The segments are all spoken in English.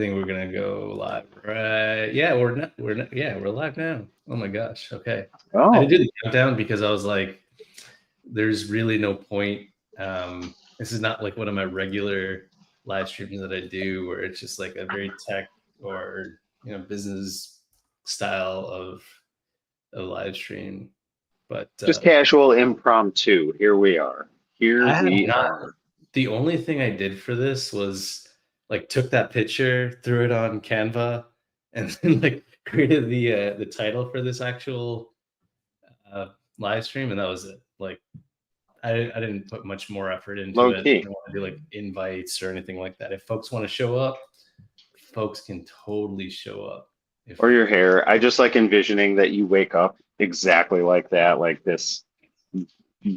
think we're gonna go live, right? Yeah, we're live now. Oh my gosh. Okay. I Oh, didn't do the countdown because I was like, there's really no point. This is not like one of my regular live streams that I do where it's just like a very tech or business style of a live stream. But just casual impromptu. Here we are. Here I have we not. are. The only thing I did for this was like took that picture, threw it on Canva, and then like created the title for this actual uh, live stream, and that was it. Like I didn't put much more effort into Low it. I key. don't want to do like invites or anything like that. If folks want to show up, folks can totally show up. If Or your hair. I just like envisioning that you wake up exactly like that, like this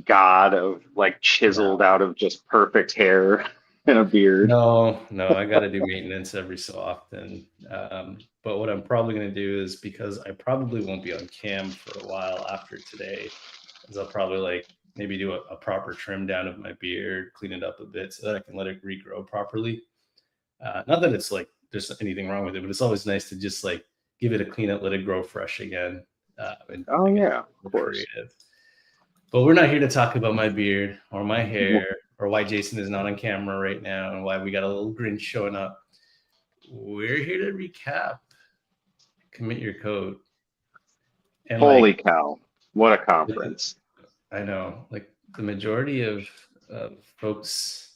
god of like chiseled no, out of just perfect hair and a beard. no, I got to do maintenance every so often. But what I'm probably going to do is because I probably won't be on cam for a while after today, is I'll probably like maybe do a proper trim down of my beard, clean it up a bit so that I can let it regrow properly. Not that it's like there's anything wrong with it, but it's always nice to just like give it a clean up, let it grow fresh again, and Oh I guess yeah, of more course. creative. But we're not here to talk about my beard or my hair or why Jason is not on camera right now and why we got a little Grinch showing up. We're here to recap Commit Your Code. And like, Holy cow. What a conference. I know, like the majority of folks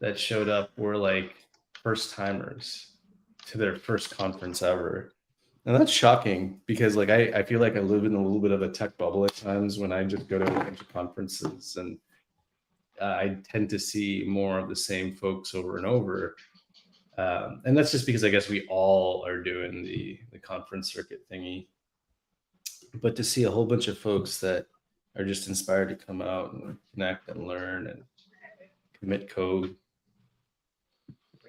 that showed up were like first timers to their first conference ever. And that's shocking because like I feel like I live in a little bit of a tech bubble at times when I just go to a bunch of conferences and I tend to see more of the same folks over and over. And that's just because I guess we all are doing the conference circuit thingy. But to see a whole bunch of folks that are just inspired to come out and connect and learn and commit code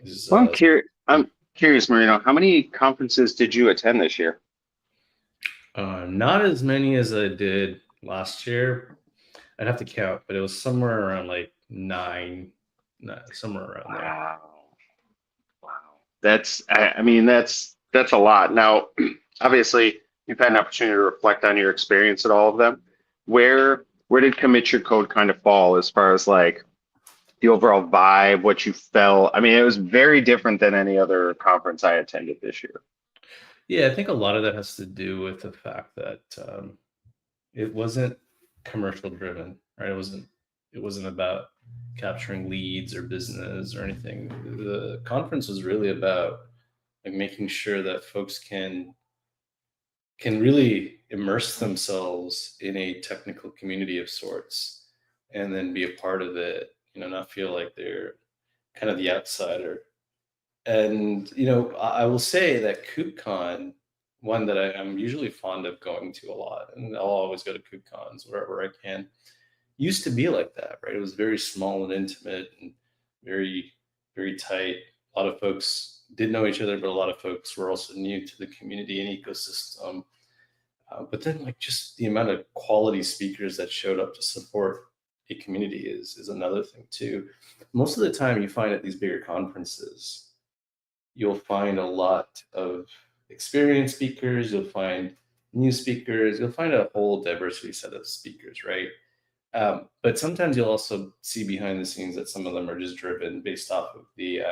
is Well, I'm curious, Marino, how many conferences did you attend this year? not as many as I did last year. I'd have to count, but it was somewhere around like nine, somewhere around there. Wow. Wow. I mean, that's a lot. Now, obviously, you've had an opportunity to reflect on your experience at all of them. Where did Commit Your Code kind of fall as far as like the overall vibe, what you felt? I mean, it was very different than any other conference I attended this year. Yeah, I think a lot of that has to do with the fact that it wasn't commercial driven, right? It wasn't about capturing leads or business or anything. The conference was really about like making sure that folks can really immerse themselves in a technical community of sorts and then be a part of it, not feel like they're kind of the outsider. And I will say that KubeCon, one that I'm usually fond of going to a lot, and I'll always go to KubeCons wherever I can, used to be like that, right? It was very small and intimate and very, very tight. A lot of folks did know each other, but a lot of folks were also new to the community and ecosystem. But then, like, just the amount of quality speakers that showed up to support a community is another thing too. Most of the time, you find at these bigger conferences, you'll find a lot of experienced speakers. You'll find new speakers. You'll find a whole diversity set of speakers, right? But sometimes you'll also see behind the scenes that some of them are just driven based off of the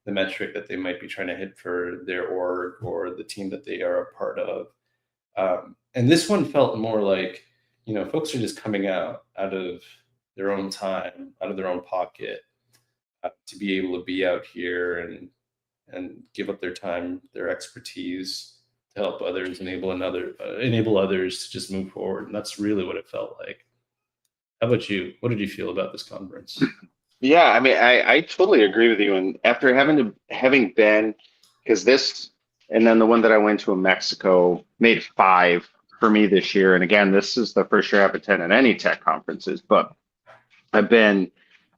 metric that they might be trying to hit for their org or the team that they are a part of. And this one felt more like, folks are just coming out of their own time, out of their own pocket, to be able to be out here and give up their time, their expertise to help others, enable others to just move forward. And that's really what it felt like. How about you? What did you feel about this conference? Yeah, I mean, I totally agree with you. And after having been, because this and then the one that I went to in Mexico made five for me this year. And again, this is the first year I've attended any tech conferences, but I've been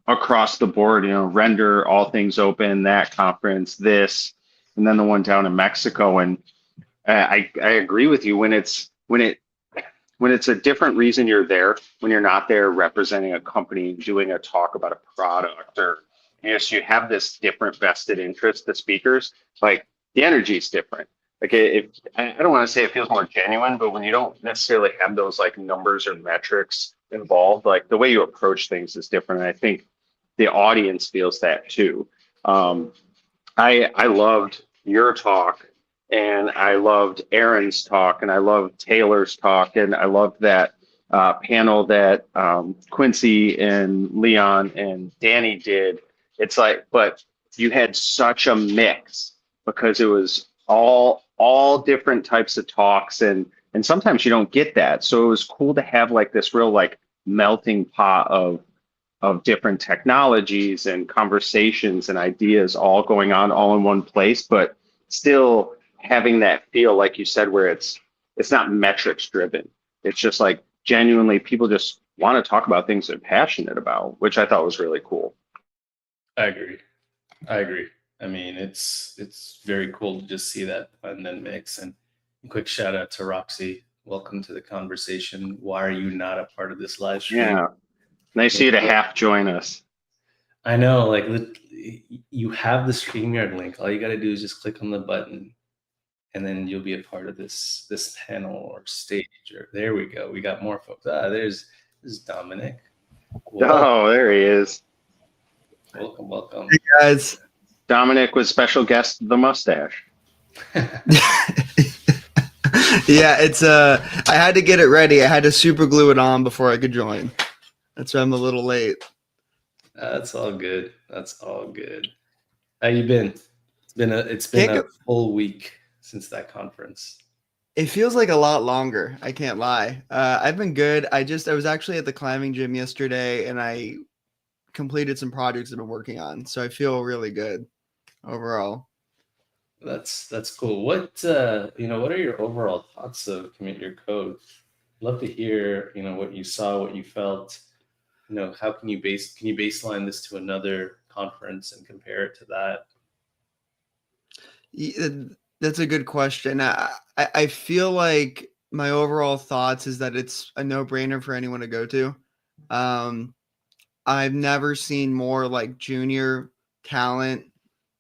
across the board, Render, All Things Open, that conference, this, and then the one down in Mexico. And I agree with you when it's a different reason you're there, when you're not there representing a company, doing a talk about a product or you have this different vested interest, the speakers, like the energy is different. Like I don't want to say it feels more genuine, but when you don't necessarily have those like numbers or metrics involved, like the way you approach things is different. And I think the audience feels that too. Um, I loved your talk, and I loved Aaron's talk, and I loved Taylor's talk, and I loved that panel that Quincy and Leon and Danny did. It's like, but you had such a mix because it was all different types of talks, and sometimes you don't get that. So it was cool to have like this real like melting pot of different technologies and conversations and ideas all going on all in one place, but still having that feel, like you said, where it's not metrics driven. It's just like genuinely people just want to talk about things they're passionate about, which I thought was really cool. I agree. I agree. I mean, it's very cool to just see that blend and mix. And a quick shout out to Roxy. Welcome to the conversation. Why are you not a part of this live stream? Yeah. Nice of you to half join us. I know, like you have the StreamYard link. All you got to do is just click on the button, and then you'll be a part of this panel or stage. Or there we go. We got more folks. There's Dominic. Oh, there he is. Welcome. Hey guys. Dominic was special guest the mustache. Yeah, it's I had to get it ready. I had to super glue it on before I could join. That's why I'm a little late. That's all good. That's all good. How you been? It's been a full week since that conference. It feels like a lot longer. I can't lie. I've been good. I was actually at the climbing gym yesterday, and I completed some projects I've been working on. So I feel really good overall. That's cool. What what are your overall thoughts of Commit Your Code? Love to hear, what you saw, what you felt. How can you baseline this to another conference and compare it to that? That's a good question. I feel like my overall thoughts is that it's a no-brainer for anyone to go to. I've never seen more like junior talent,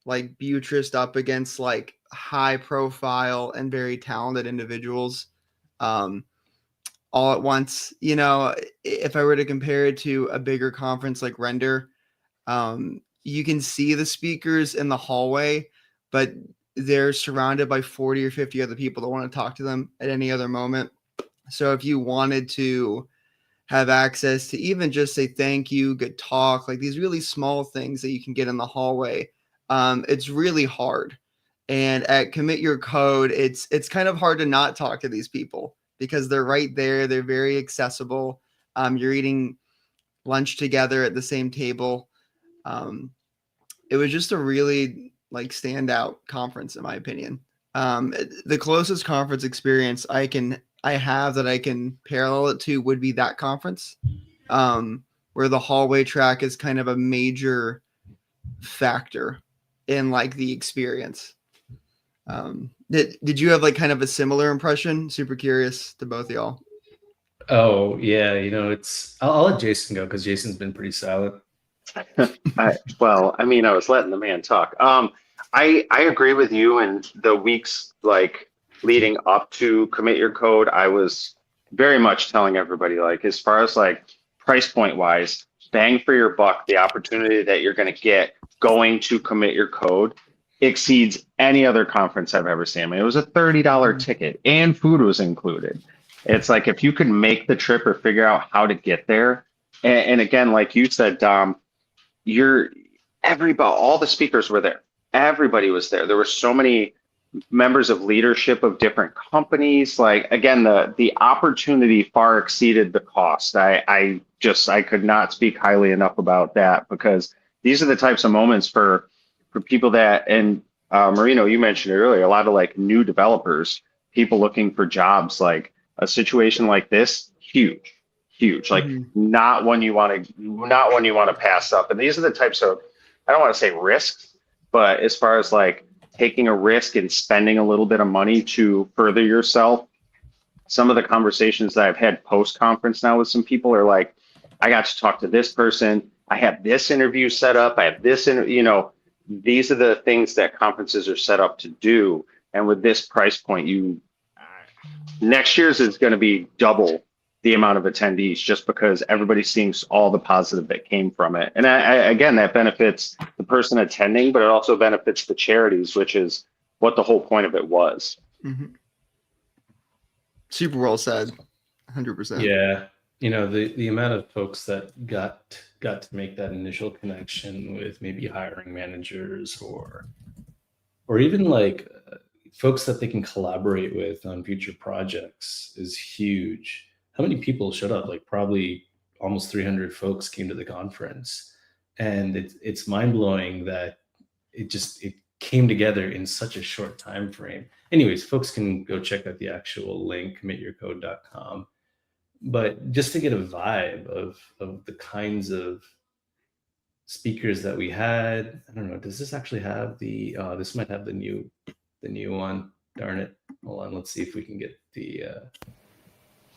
like buttressed up against like high profile and very talented individuals all at once. If I were to compare it to a bigger conference like Render, you can see the speakers in the hallway, but they're surrounded by 40 or 50 other people that want to talk to them at any other moment. So if you wanted to have access to even just say thank you, good talk, like these really small things that you can get in the hallway, it's really hard. And at Commit Your Code, it's kind of hard to not talk to these people because they're right there. They're very accessible. You're eating lunch together at the same table. It was just a really like standout conference, in my opinion. The closest conference experience I can parallel it to would be that conference, where the hallway track is kind of a major factor in like the experience. Did you have like kind of a similar impression? Super curious to both of y'all. Oh yeah, I'll let Jason go because Jason's been pretty silent. I was letting the man talk. I agree with you. And the weeks like leading up to Commit Your Code, I was very much telling everybody, like, as far as like price point wise, bang for your buck, the opportunity that you're going to get going to Commit Your Code exceeds any other conference I've ever seen. I mean, it was a $30 ticket and food was included. It's like, if you can make the trip or figure out how to get there. And again, like you said, Dom, all the speakers were there. Everybody was there. There were so many members of leadership of different companies. Like, again, the opportunity far exceeded the cost. I could not speak highly enough about that, because these are the types of moments for people that, and Marino, you mentioned it earlier, a lot of like new developers, people looking for jobs. Like a situation like this, huge, like not one you want to pass up. And these are the types of, I don't want to say risks, but as far as like taking a risk and spending a little bit of money to further yourself, some of the conversations that I've had post-conference now with some people are like, I got to talk to this person, I have this interview set up. I have this, these are the things that conferences are set up to do. And with this price point, next year's is going to be double the amount of attendees just because everybody's seeing all the positive that came from it. And again, that benefits the person attending, but it also benefits the charities, which is what the whole point of it was. Mm-hmm. Super well said. 100%. Yeah. The amount of folks that got to make that initial connection with maybe hiring managers or even like folks that they can collaborate with on future projects is huge. How many people showed up? Like probably almost 300 folks came to the conference, and it's mind-blowing that it came together in such a short time frame. Anyways, folks can go check out the actual link, commityourcode.com. But just to get a vibe of the kinds of speakers that we had, I don't know, does this actually have this might have the new one. Darn it. Hold on, let's see if we can get the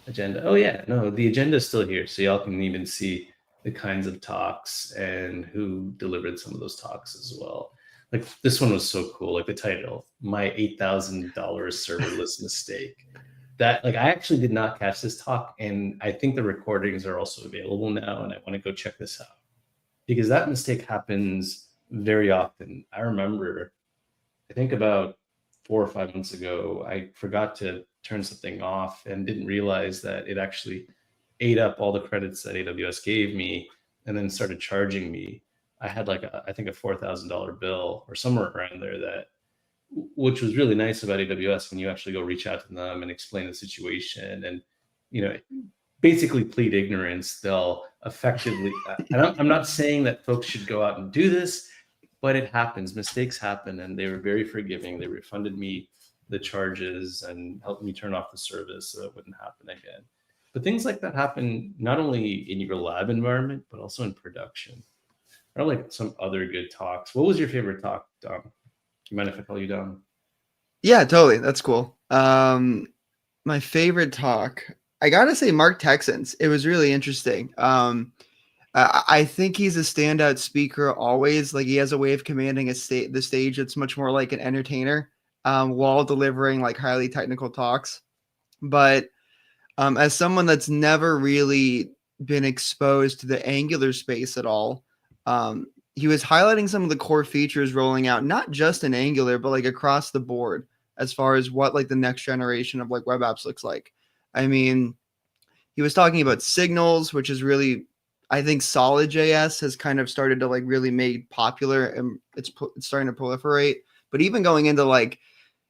agenda. Oh yeah, no, the agenda is still here. So y'all can even see the kinds of talks and who delivered some of those talks as well. Like this one was so cool. Like the title, My $8,000 Serverless Mistake. That, like, I actually did not catch this talk, and I think the recordings are also available now, and I want to go check this out because that mistake happens very often. I remember, I think about 4 or 5 months ago, I forgot to turn something off and didn't realize that it actually ate up all the credits that AWS gave me and then started charging me. I had like I think a $4,000 bill or somewhere around there, which was really nice about AWS when you actually go reach out to them and explain the situation and, basically plead ignorance. They'll effectively, and I'm not saying that folks should go out and do this, but it happens. Mistakes happen, and they were very forgiving. They refunded me the charges and helped me turn off the service so it wouldn't happen again. But things like that happen not only in your lab environment, but also in production. Or like some other good talks. What was your favorite talk, Dom? Do you mind if I call you Dom? Yeah, totally. That's cool. My favorite talk, I gotta say, Mark Texans. It was really interesting. I think he's a standout speaker always. Like he has a way of commanding the stage that's much more like an entertainer while delivering like highly technical talks. But as someone that's never really been exposed to the Angular space at all, he was highlighting some of the core features rolling out, not just in Angular, but like across the board as far as what like the next generation of like web apps looks like. I mean, he was talking about signals, which is really, I think Solid.js has kind of started to like really make popular and it's starting to proliferate. But even going into like,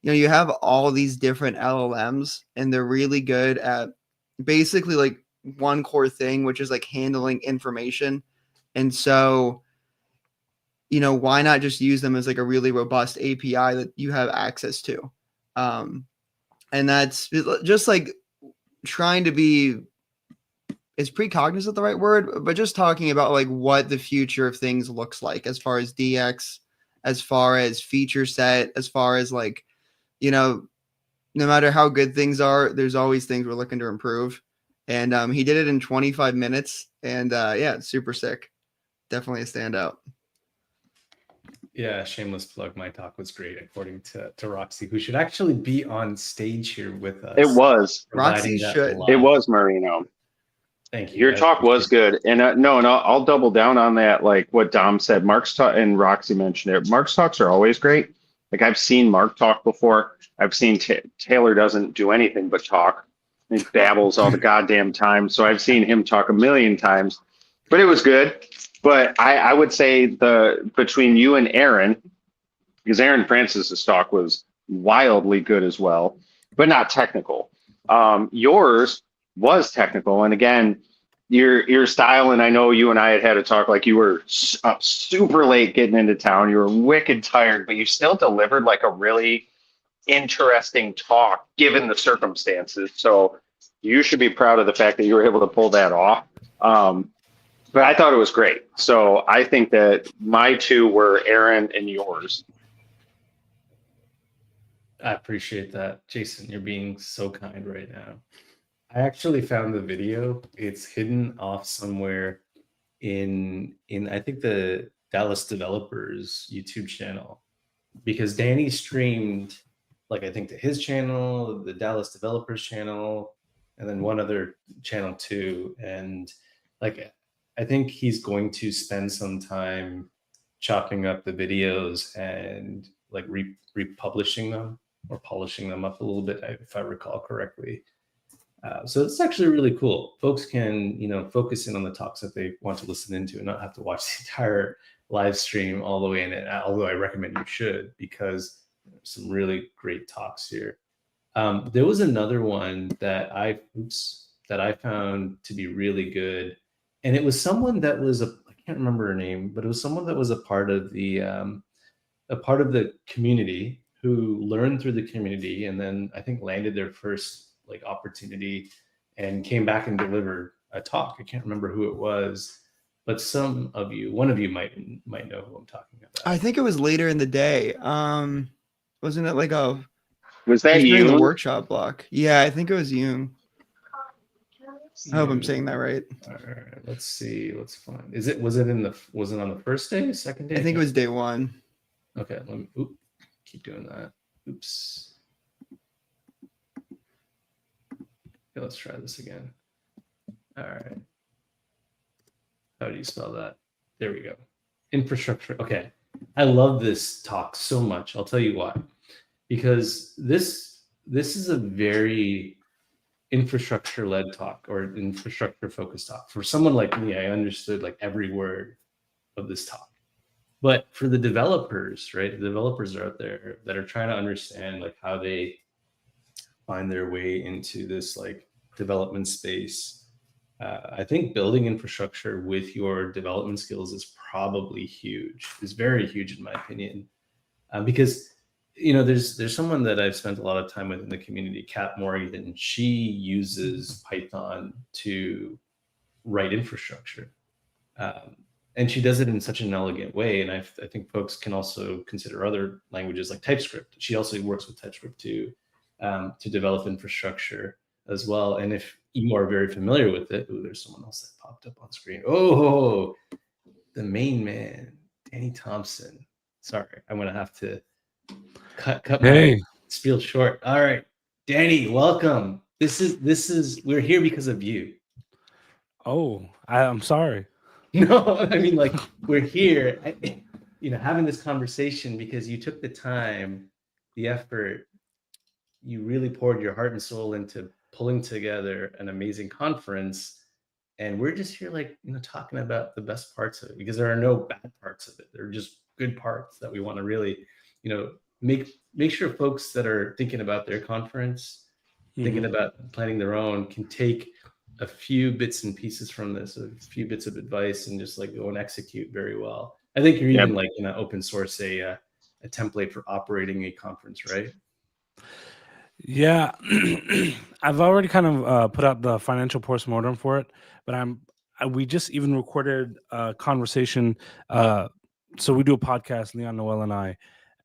you have all these different LLMs and they're really good at basically like one core thing, which is like handling information. And so, why not just use them as like a really robust API that you have access to? And that's just like trying to be, is precognizant the right word? But just talking about like what the future of things looks like as far as DX, as far as feature set, as far as like, no matter how good things are, there's always things we're looking to improve. And he did it in 25 minutes. And yeah, it's super sick. Definitely a standout. Yeah, shameless plug. My talk was great, according to Roxy, who should actually be on stage here with us. It was. Roxy should. It was, Marino. Thank you. Your talk was good. And no, and I'll double down on that. Like what Dom said, Mark's talk and Roxy mentioned it. Mark's talks are always great. Like I've seen Mark talk before. I've seen Taylor doesn't do anything but talk. He babbles all the goddamn time. So I've seen him talk a million times, but it was good. But I would say between you and Aaron, because Aaron Francis's talk was wildly good as well, but not technical. Yours was technical, and again, your style. And I know you and I had a talk. Like you were up super late getting into town. You were wicked tired, but you still delivered like a really interesting talk given the circumstances. So you should be proud of the fact that you were able to pull that off. But I thought it was great. So I think that my two were Aaron and yours. I appreciate that. Jason, you're being so kind right now. I actually found the video. It's hidden off somewhere in I think the Dallas developers YouTube channel, because Danny streamed like I think to his channel, the Dallas developers channel, and then one other channel too. And like I think he's going to spend some time chopping up the videos and like republishing them or polishing them up a little bit, if I recall correctly. So it's actually really cool. Folks can, focus in on the talks that they want to listen into and not have to watch the entire live stream all the way in. And although I recommend you should, because there's some really great talks here. There was another one that I found to be really good, and it was someone that was I can't remember her name, but it was someone that was a part of the community, who learned through the community, and then I think landed their first like opportunity and came back and delivered a talk. I can't remember who it was, but one of you might know who I'm talking about. I think it was later in the day. Wasn't it like Was that during the you? workshop block? Yeah, I think it was you. I hope I'm saying that right. All right, let's see. Let's find. Was it on the first day, second day? I think it was day one. Okay, let me keep doing that. Oops. Okay, let's try this again. All right. How do you spell that? There we go. Infrastructure. Okay. I love this talk so much. I'll tell you why. Because this is a very infrastructure-led talk, or infrastructure-focused talk. For someone like me, I understood like every word of this talk. But for the developers, right? The developers are out there that are trying to understand like how they find their way into this like development space. I think building infrastructure with your development skills is probably huge. It's very huge in my opinion, because there's someone that I've spent a lot of time with in the community, Kat Morgan. She uses Python to write infrastructure, and she does it in such an elegant way. And I think folks can also consider other languages like TypeScript. She also works with TypeScript to develop infrastructure as well. And if you are very familiar with it, there's someone else that popped up on screen. Oh, the main man, Danny Thompson. Sorry, I'm gonna have to cut my spiel short. All right, Danny, welcome. We're here because of you. Oh, I'm sorry. No, I mean, like, we're here, having this conversation because you took the time, the effort, you really poured your heart and soul into pulling together an amazing conference. And we're just here, like, talking about the best parts of it, because there are no bad parts of it. There are just good parts that we want to really, make sure folks that are thinking about their conference, thinking about planning their own, can take a few bits and pieces from this, a few bits of advice, and just like go and execute very well. I think you're even like open source a template for operating a conference, right? Yeah, I've already kind of put out the financial postmortem for it, but we just even recorded a conversation. So we do a podcast, Leon, Noel, and I,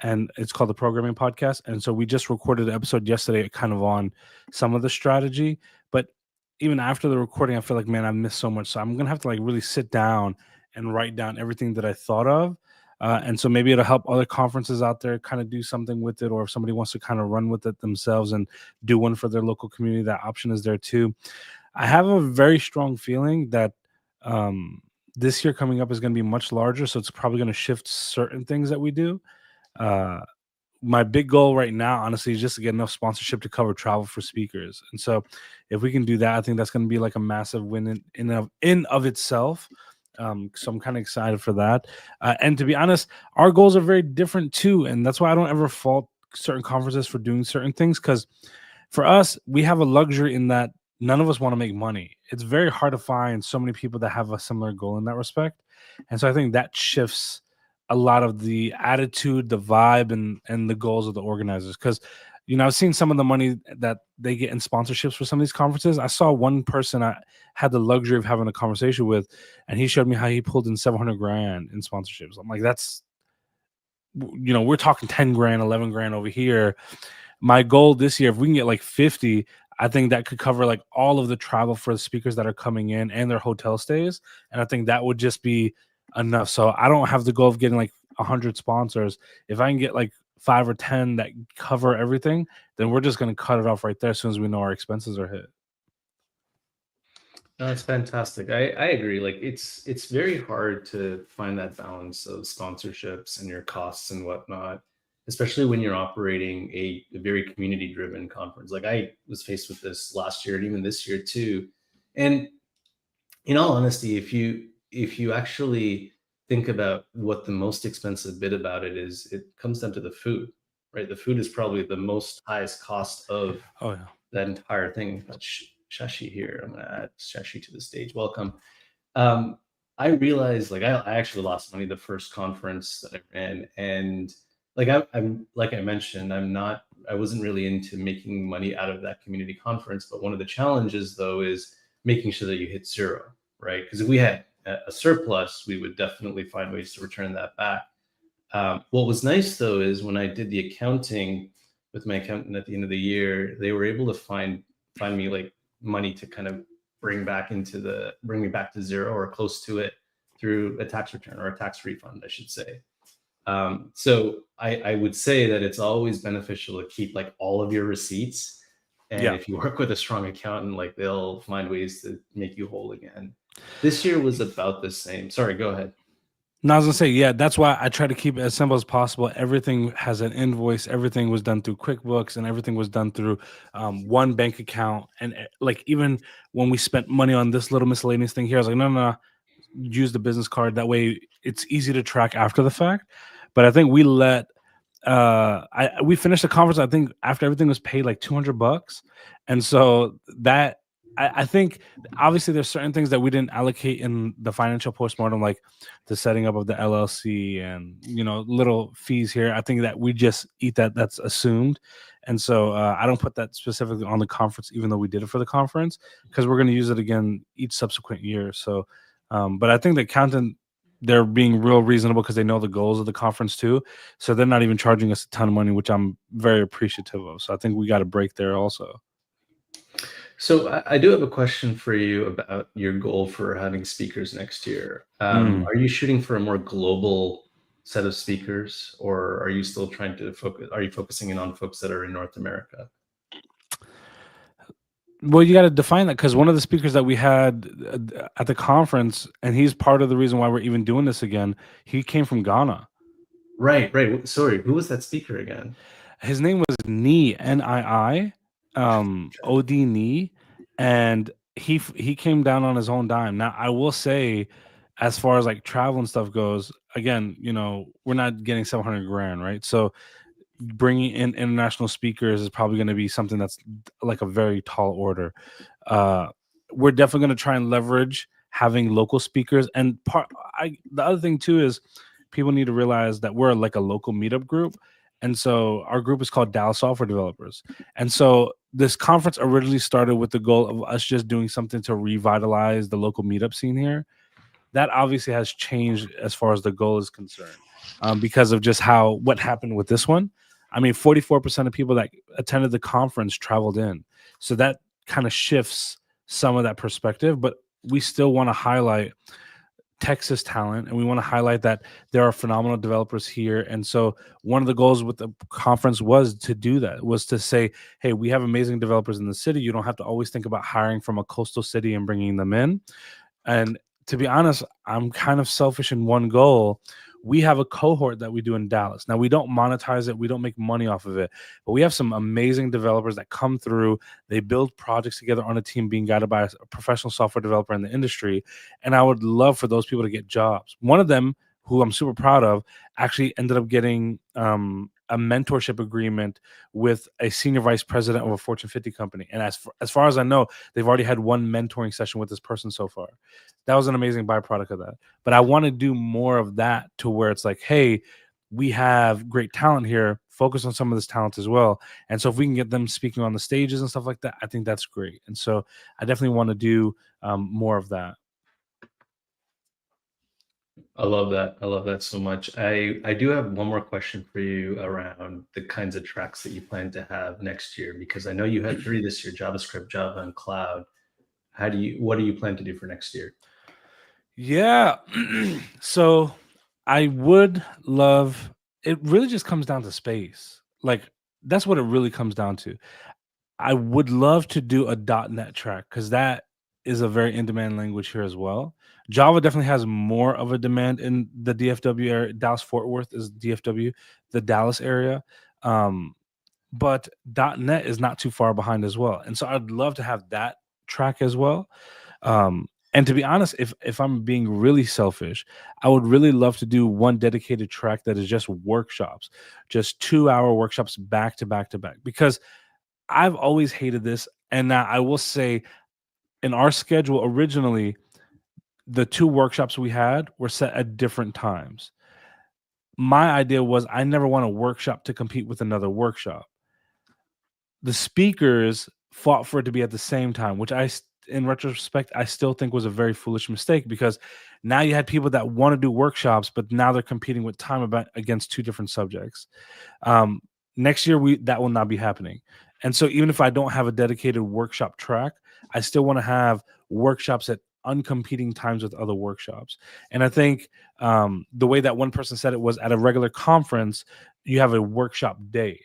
and it's called the Programming Podcast. And so we just recorded an episode yesterday, kind of on some of the strategy. But even after the recording, I feel like, man, I missed so much. So I'm gonna have to like really sit down and write down everything that I thought of. And so maybe it'll help other conferences out there kind of do something with it, or if somebody wants to kind of run with it themselves and do one for their local community, that option is there too. I have a very strong feeling that this year coming up is going to be much larger, so it's probably going to shift certain things that we do. My big goal right now, honestly, is just to get enough sponsorship to cover travel for speakers. And so if we can do that, I think that's going to be like a massive win in of itself. So I'm kind of excited for that. And to be honest, our goals are very different too. And that's why I don't ever fault certain conferences for doing certain things. Because for us, we have a luxury in that none of us want to make money. It's very hard to find so many people that have a similar goal in that respect. And so I think that shifts a lot of the attitude, the vibe, and the goals of the organizers. Because, I've seen some of the money that they get in sponsorships for some of these conferences. I saw one person I had the luxury of having a conversation with, and he showed me how he pulled in $700,000 in sponsorships. I'm like, that's, we're talking 10 grand, 11 grand over here. My goal this year, if we can get like 50, I think that could cover like all of the travel for the speakers that are coming in and their hotel stays. And I think that would just be enough. So I don't have the goal of getting like 100 sponsors. If I can get like 5 or 10 that cover everything, then we're just going to cut it off right there as soon as we know our expenses are hit. No, that's fantastic. I agree. Like it's very hard to find that balance of sponsorships and your costs and whatnot, especially when you're operating a very community driven conference. Like I was faced with this last year and even this year too. And in all honesty, if you actually think about what the most expensive bit about it is, it comes down to the food, right? The food is probably the most highest cost of Oh yeah. that entire thing. Got Shashi here. I'm gonna add Shashi to the stage. Welcome. I realized like I actually lost money the first conference that I ran, and like I'm like I mentioned, I wasn't really into making money out of that community conference. But one of the challenges though is making sure that you hit zero, right? Because if we had a surplus, we would definitely find ways to return that back. What was nice though is when I did the accounting with my accountant at the end of the year, they were able to find me like money to kind of bring me back to zero or close to it through a tax return or a tax refund, I should say. So I would say that it's always beneficial to keep like all of your receipts. And Yeah. if you work with a strong accountant, like they'll find ways to make you whole again. This year was about the same. Sorry, go ahead. No, I was gonna say, yeah, that's why I try to keep it as simple as possible. Everything has an invoice. Everything was done through QuickBooks, and everything was done through one bank account. And like even when we spent money on this little miscellaneous thing here, I was like, no, no, no, use the business card. That way, it's easy to track after the fact. But I think we we finished the conference. I think after everything was paid, like $200, and so that. I think obviously there's certain things that we didn't allocate in the financial postmortem, like the setting up of the LLC and little fees here. I think that we just eat that. That's assumed, and so I don't put that specifically on the conference, even though we did it for the conference, because we're going to use it again each subsequent year. So, but I think the accountant, they're being real reasonable because they know the goals of the conference too. So they're not even charging us a ton of money, which I'm very appreciative of. So I think we got a break there also. So I do have a question for you about your goal for having speakers next year. Are you shooting for a more global set of speakers, or are you still trying to focus? Are you focusing in on folks that are in North America? Well, you got to define that, because one of the speakers that we had at the conference, and he's part of the reason why we're even doing this again, he came from Ghana. Right. Sorry, who was that speaker again? His name was Nii, Nii, Od Nii, and he came down on his own dime. Now, I will say, as far as like travel and stuff goes, again, we're not getting 700 grand, right? So bringing in international speakers is probably going to be something that's like a very tall order. We're definitely going to try and leverage having local speakers. And the other thing too is people need to realize that we're like a local meetup group. And so our group is called Dallas Software Developers. And so this conference originally started with the goal of us just doing something to revitalize the local meetup scene here. That obviously has changed as far as the goal is concerned, because of just what happened with this one. I mean, 44% of people that attended the conference traveled in. So that kind of shifts some of that perspective, but we still want to highlight Texas talent, and we want to highlight that there are phenomenal developers here. And so one of the goals with the conference was to do that, was to say, hey, we have amazing developers in the city. You don't have to always think about hiring from a coastal city and bringing them in. And to be honest, I'm kind of selfish in one goal. We have a cohort that we do in Dallas. Now, we don't monetize it. We don't make money off of it. But we have some amazing developers that come through. They build projects together on a team being guided by a professional software developer in the industry. And I would love for those people to get jobs. One of them, who I'm super proud of, actually ended up getting a mentorship agreement with a senior vice president of a Fortune 50 company. And as far as I know, they've already had one mentoring session with this person so far. That was an amazing byproduct of that. But I want to do more of that, to where it's like, hey, we have great talent here. Focus on some of this talent as well. And so if we can get them speaking on the stages and stuff like that, I think that's great. And so I definitely want to do more of that. I love that. I love that so much. I do have one more question for you around the kinds of tracks that you plan to have next year, because I know you had 3 this year: JavaScript, Java, and cloud. What do you plan to do for next year? Yeah. So I would love, it really just comes down to space. Like, that's what it really comes down to. I would love to do a .NET track because that is a very in-demand language here as well. Java definitely has more of a demand in the DFW area. Dallas Fort Worth is DFW, the Dallas area. But .NET is not too far behind as well. And so I'd love to have that track as well. And to be honest, if I'm being really selfish, I would really love to do one dedicated track that is just workshops, just 2-hour workshops back to back to back. Because I've always hated this. And now I will say, in our schedule originally, the 2 workshops we had were set at different times. My idea was I never want a workshop to compete with another workshop. The speakers fought for it to be at the same time, which in retrospect, I still think was a very foolish mistake, because now you had people that want to do workshops, but now they're competing with time against 2 different subjects. Next year, that will not be happening. And so even if I don't have a dedicated workshop track, I still want to have workshops at uncompeting times with other workshops. And I think the way that one person said it was, at a regular conference, you have a workshop day.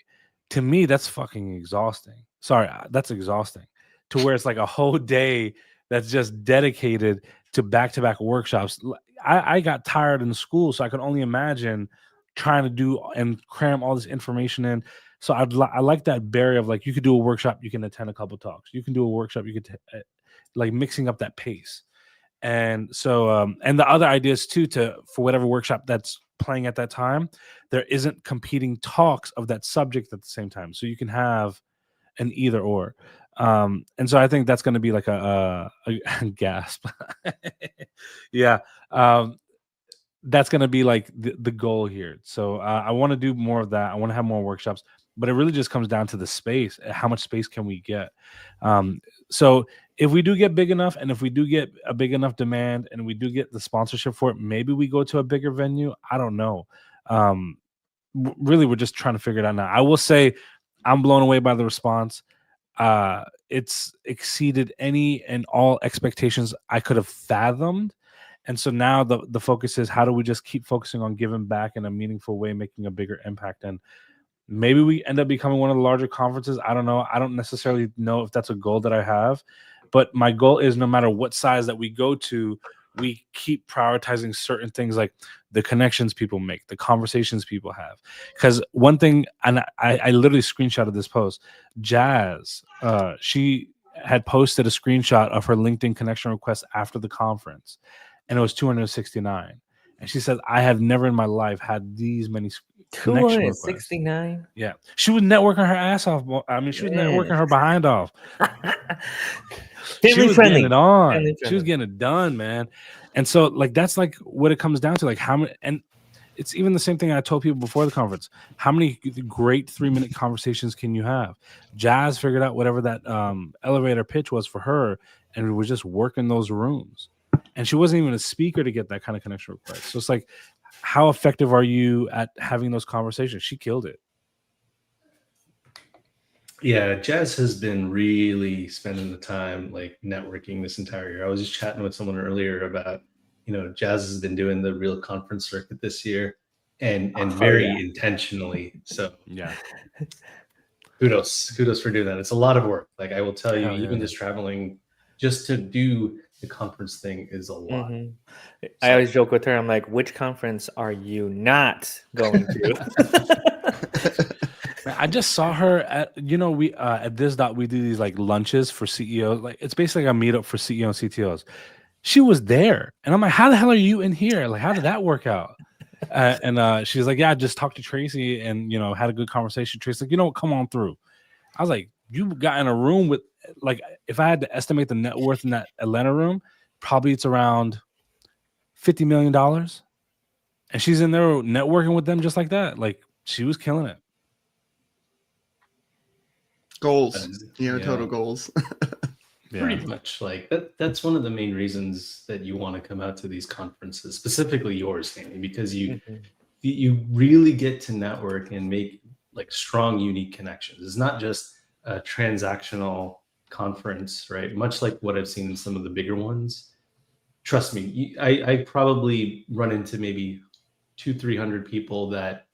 To me, that's fucking exhausting. Sorry, that's exhausting. To where it's like a whole day that's just dedicated to back-to-back workshops. I got tired in school, so I can only imagine trying to do and cram all this information in. So I like that barrier of, like, you could do a workshop, you can attend a couple talks. You can do a workshop, you could like mixing up that pace. And so and the other ideas too, for whatever workshop that's playing at that time, there isn't competing talks of that subject at the same time, so you can have an either or. And so I think that's going to be like a gasp. Yeah. That's going to be like the goal here. So I want to do more of that. I want to have more workshops, but it really just comes down to the space. How much space can we get? So if we do get big enough, and if we do get a big enough demand, and we do get the sponsorship for it, maybe we go to a bigger venue. I don't know. Really, we're just trying to figure it out now. I will say I'm blown away by the response. It's exceeded any and all expectations I could have fathomed. And so now the focus is, how do we just keep focusing on giving back in a meaningful way, making a bigger impact? And maybe we end up becoming one of the larger conferences. I don't know. I don't necessarily know if that's a goal that I have, but my goal is, no matter what size that we go to, we keep prioritizing certain things, like the connections people make, the conversations people have. Because one thing, and I literally screenshotted this post, Jazz, she had posted a screenshot of her LinkedIn connection request after the conference, and it was 269. And she said, I have never in my life had these many connection requests. 269? Yeah. She was networking her ass off. I mean, she was networking her behind off. She was getting it on. She was getting it done, man. And so, like, that's like what it comes down to. Like, how many, and it's even the same thing I told people before the conference. How many great 3-minute conversations can you have? Jazz figured out whatever that elevator pitch was for her, and we were just working those rooms. And she wasn't even a speaker to get that kind of connection request. So it's like, how effective are you at having those conversations? She killed it. Yeah, Jazz has been really spending the time, like, networking this entire year. I was just chatting with someone earlier about, Jazz has been doing the real conference circuit this year, and very intentionally. So yeah, kudos for doing that. It's a lot of work. Like, I will tell you, even just traveling just to do the conference thing is a lot. So, I always joke with her. I'm like, which conference are you not going to? I just saw her at, we at this dot, we do these like lunches for CEOs. Like, it's basically a meetup for CEO and CTOs. She was there, and I'm like, how the hell are you in here? Like, how did that work out? And she's like, yeah, I just talked to Tracy and, had a good conversation. Tracy's like, what, come on through. I was like, you got in a room with, like, if I had to estimate the net worth in that Atlanta room, probably it's around $50 million. And she's in there networking with them just like that. Like, she was killing it. Goals, total goals. Pretty much like that's one of the main reasons that you want to come out to these conferences, specifically yours, Danny, because you really get to network and make like strong, unique connections. It's not just a transactional conference, right? Much like what I've seen in some of the bigger ones. Trust me, I probably run into maybe 200-300 people that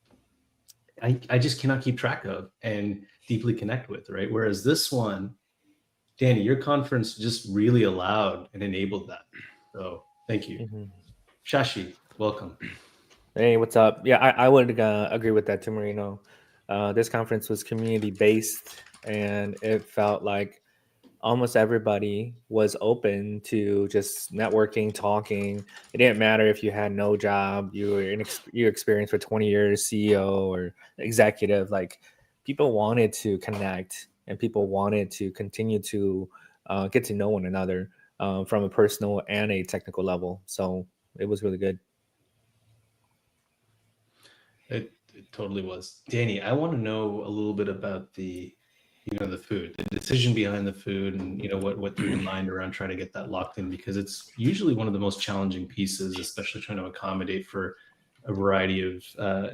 I just cannot keep track of and deeply connect with, right? Whereas this one, Danny, your conference just really allowed and enabled that. So thank you. Shashi, welcome. Hey, what's up? Yeah, I would agree with that too, Marino. This conference was community-based, and it felt like almost everybody was open to just networking, talking. It didn't matter if you had no job, you were you experienced for 20 years, CEO or executive. Like, people wanted to connect, and people wanted to continue to get to know one another from a personal and a technical level. So it was really good. It totally was. Danny, I want to know a little bit about the food, the decision behind the food, and what threw your mind around trying to get that locked in, because it's usually one of the most challenging pieces, especially trying to accommodate for a variety of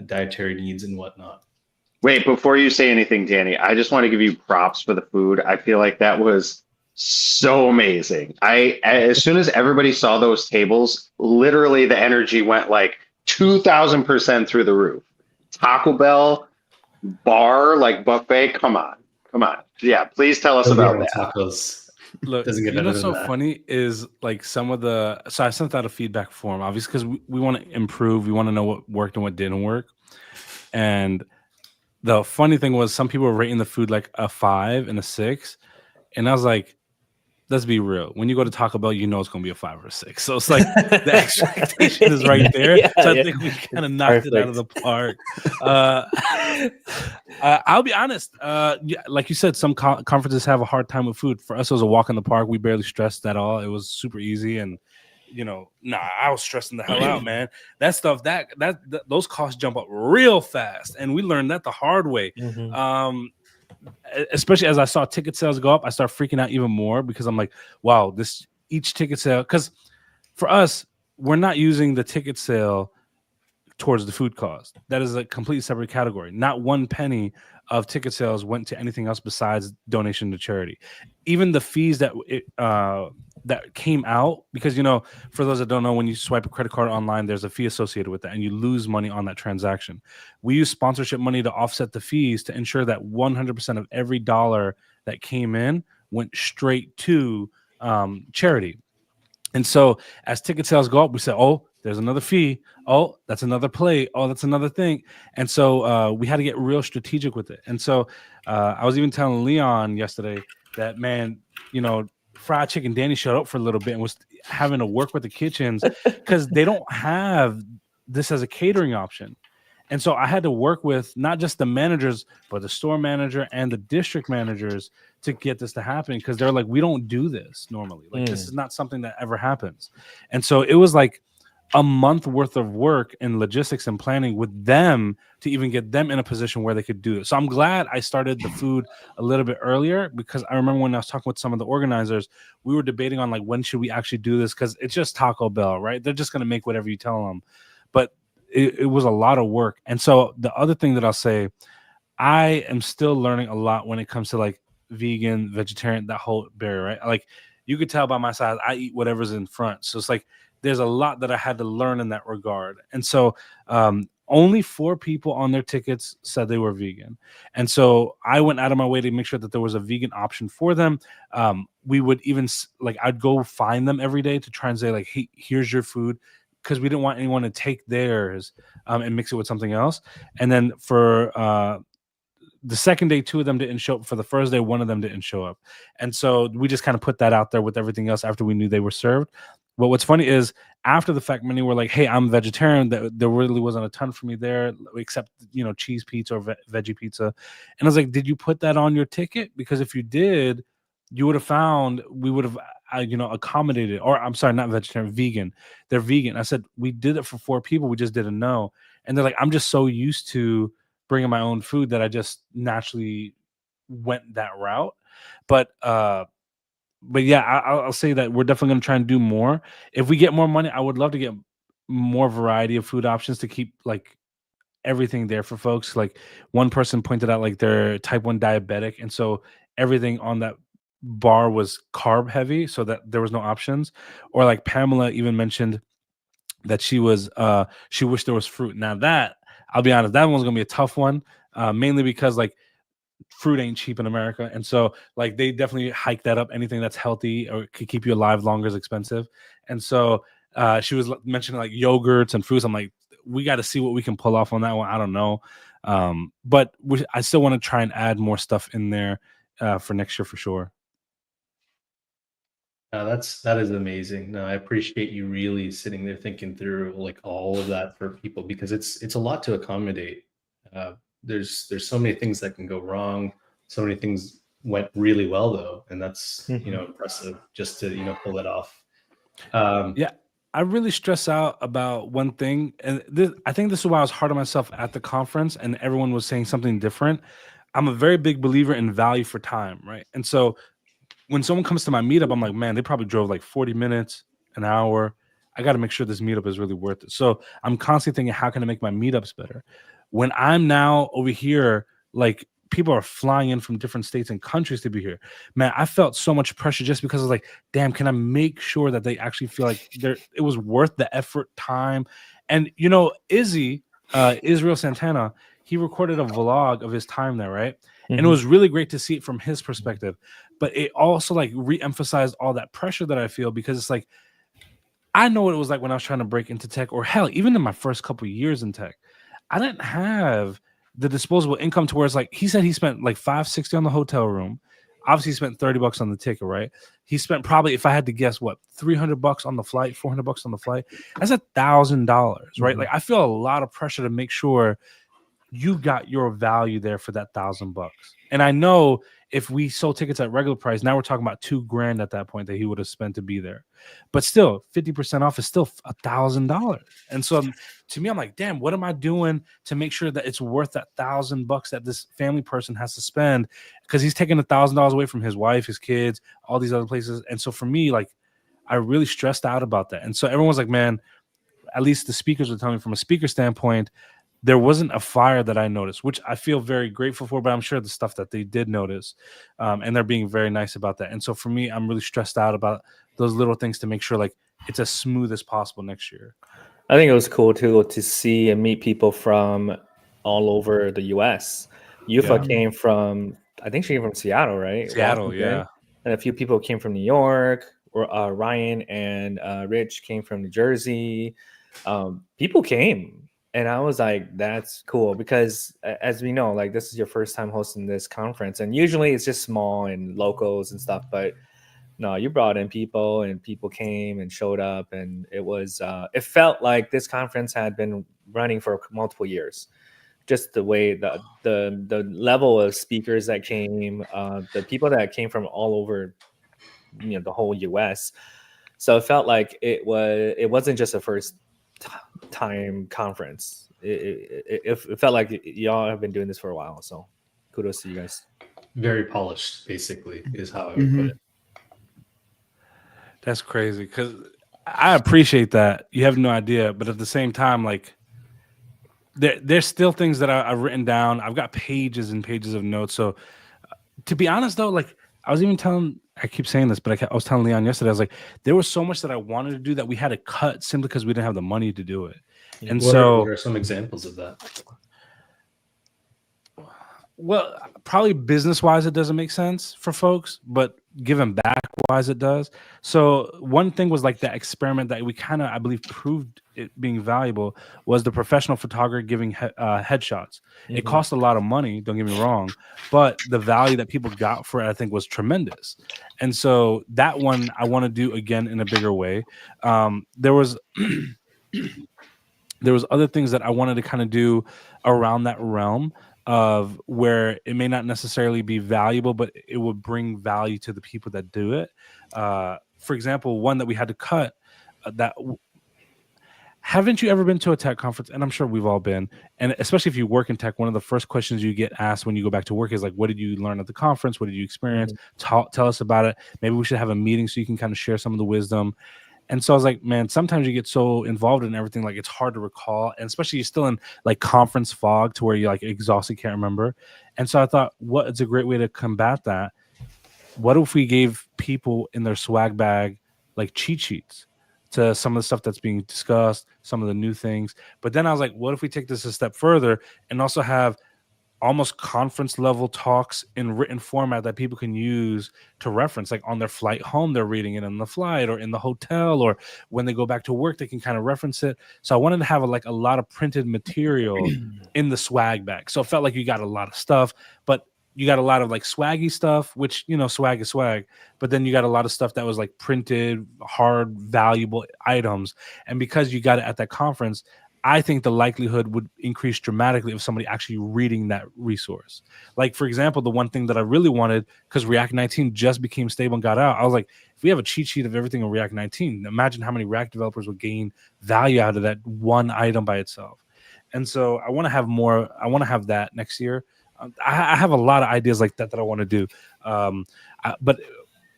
dietary needs and whatnot. Wait, before you say anything, Danny, I just want to give you props for the food. I feel like that was so amazing. As soon as everybody saw those tables, literally the energy went like 2,000% through the roof. Taco Bell bar, like buffet. Come on. Yeah, please tell us about that. Tacos. Look, Doesn't get you know better what's than so that. funny is like some of the. So I sent out a feedback form, obviously, because we want to improve. We want to know what worked and what didn't work. And the funny thing was, some people were rating the food like a 5 and a 6, and I was like, let's be real. When you go to Taco Bell, you know it's going to be a 5 or a 6. So it's like the expectation is right there. So I think we kind of knocked it out of the park. I'll be honest. Like you said, some conferences have a hard time with food. For us, it was a walk in the park. We barely stressed at all. It was super easy. And, I was stressing the hell out, man. That stuff, that those costs jump up real fast. And we learned that the hard way. Especially as I saw ticket sales go up, I start freaking out even more, because I'm like, wow, each ticket sale, because for us, we're not using the ticket sale towards the food cost. That is a completely separate category. Not one penny of ticket sales went to anything else besides donation to charity. Even the fees that came out, because for those that don't know, when you swipe a credit card online, there's a fee associated with that, and you lose money on that transaction. We use sponsorship money to offset the fees to ensure that 100% of every dollar that came in went straight to charity. And so as ticket sales go up, we say, oh, there's another fee. Oh, that's another plate. Oh, that's another thing. And so we had to get real strategic with it. And so I was even telling Leon yesterday that, man, fried chicken Danny showed up for a little bit and was having to work with the kitchens because they don't have this as a catering option. And so I had to work with not just the managers, but the store manager and the district managers to get this to happen, because they're like, we don't do this normally. Like, this is not something that ever happens. And so it was like a month worth of work in logistics and planning with them to even get them in a position where they could do it. So I'm glad I started the food a little bit earlier, because I remember when I was talking with some of the organizers, we were debating on like, when should we actually do this? Because it's just Taco Bell, right? They're just going to make whatever you tell them. But it was a lot of work. And so the other thing that I'll say, I am still learning a lot when it comes to like vegan, vegetarian, that whole barrier, right? Like, you could tell by my size, I eat whatever's in front. So it's like, there's a lot that I had to learn in that regard. And so only 4 people on their tickets said they were vegan. And so I went out of my way to make sure that there was a vegan option for them. We would even like, I'd go find them every day to try and say like, hey, here's your food, because we didn't want anyone to take theirs and mix it with something else. And then for the second day, 2 of them didn't show up. For the first day, 1 of them didn't show up. And so we just kind of put that out there with everything else after we knew they were served. But what's funny is, after the fact, many were like, hey, I'm vegetarian. There really wasn't a ton for me there, except, cheese pizza or veggie pizza. And I was like, did you put that on your ticket? Because if you did, you would have found we would have accommodated. Or I'm sorry, not vegetarian, vegan. They're vegan. I said, we did it for 4 people. We just didn't know. And they're like, I'm just so used to bringing my own food that I just naturally went that route. But but yeah, I'll say that we're definitely going to try and do more. If we get more money, I would love to get more variety of food options to keep like everything there for folks. Like one person pointed out like they're type 1 diabetic, and so everything on that bar was carb heavy, so that there was no options. Or like Pamela even mentioned that she wished there was fruit. Now that, I'll be honest, that one's gonna be a tough one, mainly because like fruit ain't cheap in America, and so like they definitely hike that up. Anything that's healthy or could keep you alive longer is expensive, and so she was mentioning like yogurts and fruits. I'm like, we got to see what we can pull off on that one. I don't know, but I still want to try and add more stuff in there for next year for sure. That is amazing. No, I appreciate you really sitting there thinking through like all of that for people, because it's a lot to accommodate. There's so many things that can go wrong. So many things went really well though, and that's impressive just to pull that off. Yeah, I really stress out about one thing, and I think this is why I was hard on myself at the conference, and everyone was saying something different. I'm a very big believer in value for time, right? And so when someone comes to my meetup, I'm like, man, they probably drove like 40 minutes, an hour. I got to make sure this meetup is really worth it. So I'm constantly thinking, how can I make my meetups better? When I'm now over here, like people are flying in from different states and countries to be here. Man, I felt so much pressure just because I was like, damn, can I make sure that they actually feel like it was worth the effort, time? And Izzy, Israel Santana, he recorded a vlog of his time there, right? And it was really great to see it from his perspective. But it also like re-emphasized all that pressure that I feel, because it's like, I know what it was like when I was trying to break into tech, or hell, even in my first couple of years in tech. I didn't have the disposable income to where it's like, he said he spent like $560 on the hotel room. Obviously, he spent $30 on the ticket, right? He spent probably, if I had to guess, what, $300 on the flight, $400 on the flight. That's $1,000, right? Like I feel a lot of pressure to make sure you got your value there for that $1,000. And I know if we sold tickets at regular price, now we're talking about $2,000 at that point that he would have spent to be there. But still, 50% off is still $1,000. And so to me, I'm like, damn, what am I doing to make sure that it's worth that $1,000 that this family person has to spend? Because he's taking $1,000 away from his wife, his kids, all these other places. And so for me, like, I really stressed out about that. And so everyone's like, man, at least the speakers were telling me from a speaker standpoint, there wasn't a fire that I noticed, which I feel very grateful for, but I'm sure the stuff that they did notice, and they're being very nice about that. And so for me, I'm really stressed out about those little things to make sure like it's as smooth as possible next year. I think it was cool too to see and meet people from all over the U.S. Yufa came from, I think she came from Seattle, right? Seattle, Washington. yeah. And a few people came from New York. Or Ryan and Rich came from New Jersey. People came, and I was like, that's cool, because as we know, like this is your first time hosting this conference, and usually it's just small and locals and stuff, but no, you brought in people, and people came and showed up, and it was it felt like this conference had been running for multiple years. Just the way the level of speakers that came, the people that came from all over, the whole US. So it felt like it wasn't just a first time conference. It felt like y'all have been doing this for a while. So kudos to you guys. Very polished, basically, is how I would put it. That's crazy, because I appreciate that. You have no idea, but at the same time, like there's still things that I've written down. I've got pages and pages of notes. So to be honest, though, like I was even telling, I keep saying this, but I was telling Leon yesterday, I was like, there was so much that I wanted to do that we had to cut simply because we didn't have the money to do it. And what are some examples of that? Well, probably business-wise, it doesn't make sense for folks, but giving back-wise, it does. So one thing was like that experiment that we kind of, I believe, proved it being valuable was the professional photographer giving headshots. It cost a lot of money, don't get me wrong, but the value that people got for it, I think, was tremendous. And so that one I want to do again in a bigger way. There was other things that I wanted to kind of do around that realm of where it may not necessarily be valuable, but it would bring value to the people that do it. For example, one that we had to cut, that haven't you ever been to a tech conference? And I'm sure we've all been. And especially if you work in tech, one of the first questions you get asked when you go back to work is like, what did you learn at the conference? What did you experience? Tell us about it. Maybe we should have a meeting so you can kind of share some of the wisdom. And so I was like, man, sometimes you get so involved in everything, like it's hard to recall. And especially you're still in like conference fog to where you're like exhausted, can't remember. And so I thought, what is a great way to combat that? What if we gave people in their swag bag like cheat sheets to some of the stuff that's being discussed, some of the new things? But then I was like, what if we take this a step further and also have almost conference level talks in written format that people can use to reference, like on their flight home, they're reading it on the flight, or in the hotel, or when they go back to work, they can kind of reference it. So I wanted to have a lot of printed material in the swag bag. So it felt like you got a lot of stuff, but you got a lot of like swaggy stuff, which, you know, swag is swag, but then you got a lot of stuff that was like printed, hard, valuable items. And because you got it at that conference, I think the likelihood would increase dramatically of somebody actually reading that resource. Like, for example, the one thing that I really wanted, because React 19 just became stable and got out, I was like, if we have a cheat sheet of everything in React 19, imagine how many React developers would gain value out of that one item by itself. And so I want to have more. I want to have that next year. I have a lot of ideas like that I want to do. But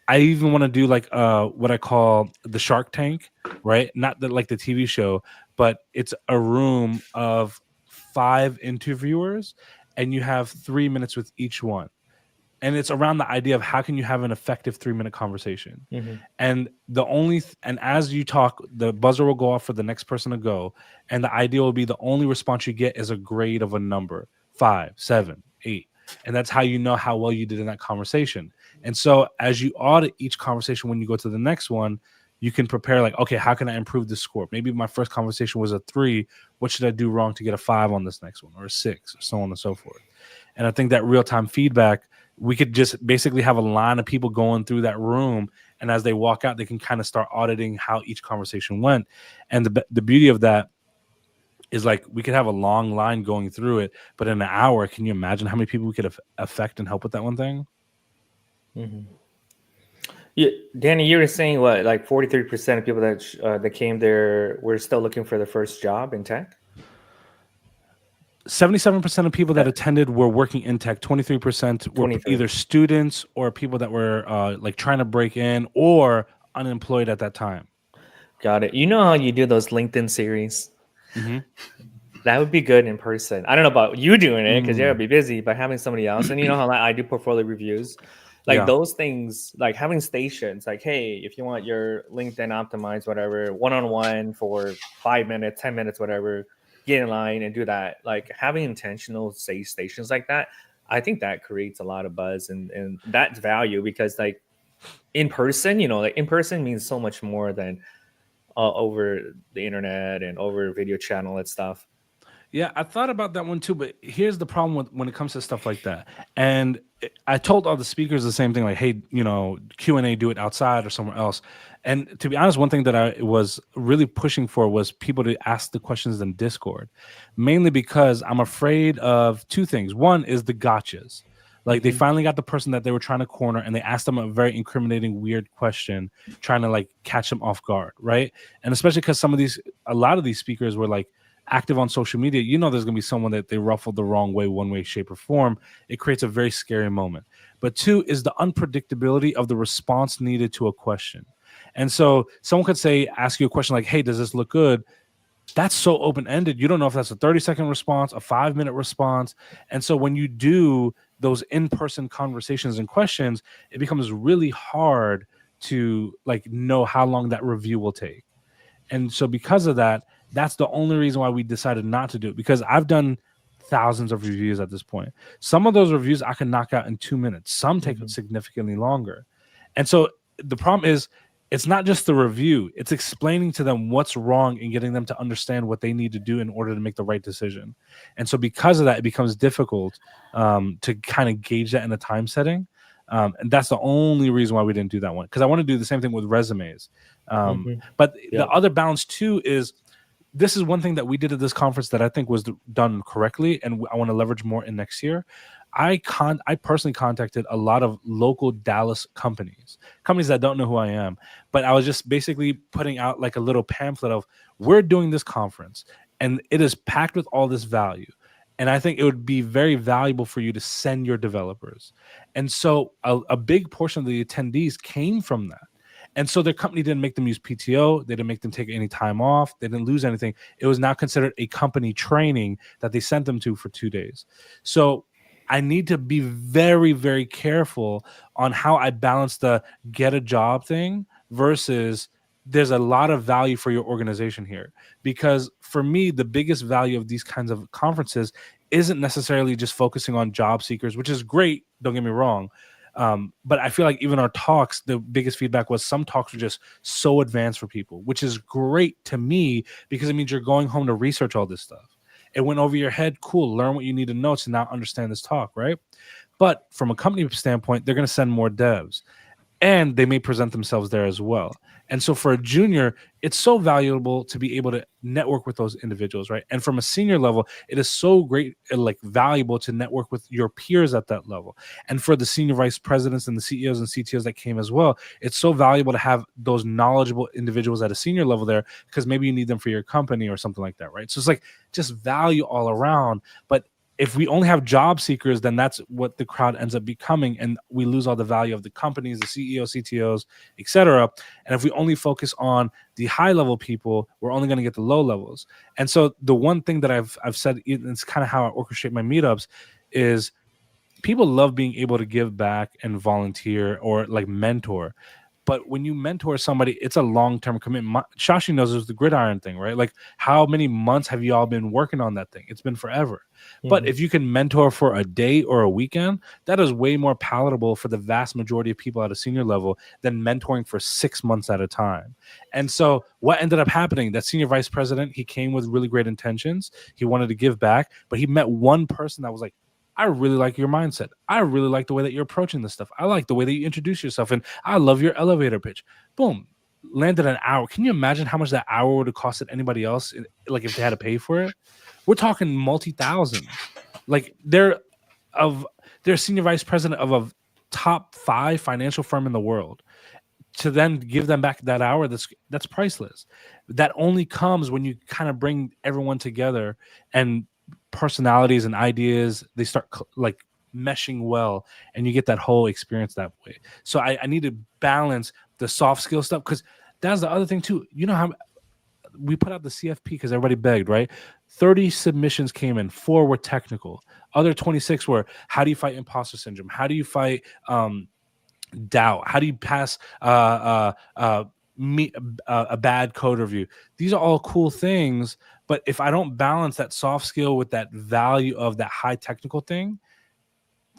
I even want to do like what I call the Shark Tank, right? Not like the TV show, but it's a room of 5 interviewers and you have 3 minutes with each one. And it's around the idea of how can you have an effective 3-minute conversation. And and as you talk, the buzzer will go off for the next person to go. And the idea will be the only response you get is a grade of a number, 5, 7, 8. And that's how you know how well you did in that conversation. And so as you audit each conversation, when you go to the next one, you can prepare like, okay, how can I improve this score? Maybe my first conversation was a 3. What should I do wrong to get a 5 on this next one, or a 6, or so on and so forth? And I think that real-time feedback, we could just basically have a line of people going through that room. And as they walk out, they can kind of start auditing how each conversation went. And the beauty of that is like we could have a long line going through it, but in an hour, can you imagine how many people we could affect and help with that one thing? Yeah, Danny, you were saying what, like 43% of people that came there were still looking for their first job in tech? 77% of people that attended were working in tech. 23% were 23. either students or people that were like trying to break in or unemployed at that time. Got it. You know how you do those LinkedIn series? That would be good in person. I don't know about you doing it because you're gonna be busy, but having somebody else, and you know how I do portfolio reviews, like those things, like having stations, like, hey, if you want your LinkedIn optimized, whatever, one-on-one for 5 minutes, 10 minutes, whatever, get in line and do that. Like having intentional stations like that, I think that creates a lot of buzz and that's value, because like in person, you know, like in person means so much more than over the internet and over video channel and stuff. Yeah, I thought about that one too, but here's the problem when it comes to stuff like that. And I told all the speakers the same thing, like, hey, you know, Q&A, do it outside or somewhere else. And to be honest, one thing that I was really pushing for was people to ask the questions in Discord, mainly because I'm afraid of 2 things. One is the gotchas. Like they finally got the person that they were trying to corner and they asked them a very incriminating, weird question, trying to like catch them off guard, right? And especially because a lot of these speakers were like active on social media, you know, there's going to be someone that they ruffled the wrong way, one way, shape, or form. It creates a very scary moment. But 2 is the unpredictability of the response needed to a question. And so someone could ask you a question like, hey, does this look good? That's so open-ended. You don't know if that's a 30-second response, a 5-minute response. And so when you do those in-person conversations and questions, it becomes really hard to like know how long that review will take. And so because of that, that's the only reason why we decided not to do it, because I've done thousands of reviews at this point. Some of those reviews I can knock out in 2 minutes. Some take significantly longer. And so the problem is it's not just the review. It's explaining to them what's wrong and getting them to understand what they need to do in order to make the right decision. And so because of that, it becomes difficult to kind of gauge that in a time setting. And that's the only reason why we didn't do that one, because I want to do the same thing with resumes. But the other balance too is, this is one thing that we did at this conference that I think was done correctly, and I want to leverage more in next year. I personally contacted a lot of local Dallas companies that don't know who I am, but I was just basically putting out like a little pamphlet of, we're doing this conference and it is packed with all this value. And I think it would be very valuable for you to send your developers. And so a big portion of the attendees came from that. And so their company didn't make them use PTO. They didn't make them take any time off. They didn't lose anything. It was now considered a company training that they sent them to for 2 days. So I need to be very, very careful on how I balance the get a job thing versus there's a lot of value for your organization here. Because for me, the biggest value of these kinds of conferences isn't necessarily just focusing on job seekers, which is great. Don't get me wrong. But I feel like even our talks, the biggest feedback was some talks were just so advanced for people, which is great to me because it means you're going home to research all this stuff. It went over your head. Cool. Learn what you need to know to now understand this talk, right? But from a company standpoint, they're going to send more devs and they may present themselves there as well. And so for a junior, it's so valuable to be able to network with those individuals, right? And from a senior level, it is so great, like valuable to network with your peers at that level. And for the senior vice presidents and the CEOs and CTOs that came as well, it's so valuable to have those knowledgeable individuals at a senior level there because maybe you need them for your company or something like that, right? So it's like just value all around. But if we only have job seekers, then that's what the crowd ends up becoming, and we lose all the value of the companies, the CEOs, CTOs, etc. And if we only focus on the high-level people, we're only going to get the low levels. And so the one thing that I've said, it's kind of how I orchestrate my meetups, is people love being able to give back and volunteer or like mentor. But when you mentor somebody, it's a long-term commitment. Shashi knows there's the gridiron thing, right? Like, how many months have you all been working on that thing? It's been forever. Mm-hmm. But if you can mentor for a day or a weekend, that is way more palatable for the vast majority of people at a senior level than mentoring for 6 months at a time. And so what ended up happening, that senior vice president, he came with really great intentions. He wanted to give back, but he met one person that was like, I really like your mindset. I really like the way that you're approaching this stuff. I like the way that you introduce yourself. And I love your elevator pitch. Boom. Landed an hour. Can you imagine how much that hour would have costed anybody else? Like if they had to pay for it? We're talking multi-thousands. Like they're senior vice president of a top 5 financial firm in the world. To then give them back that hour, that's priceless. That only comes when you kind of bring everyone together and personalities and ideas, they start like meshing well, and you get that whole experience that way. So I need to balance the soft skill stuff, because that's the other thing too. You know how we put out the CFP because everybody begged, right? 30 submissions came in, 4 were technical, other 26 were how do you fight imposter syndrome, how do you fight doubt, how do you pass a bad code review. These are all cool things, but if I don't balance that soft skill with that value of that high technical thing,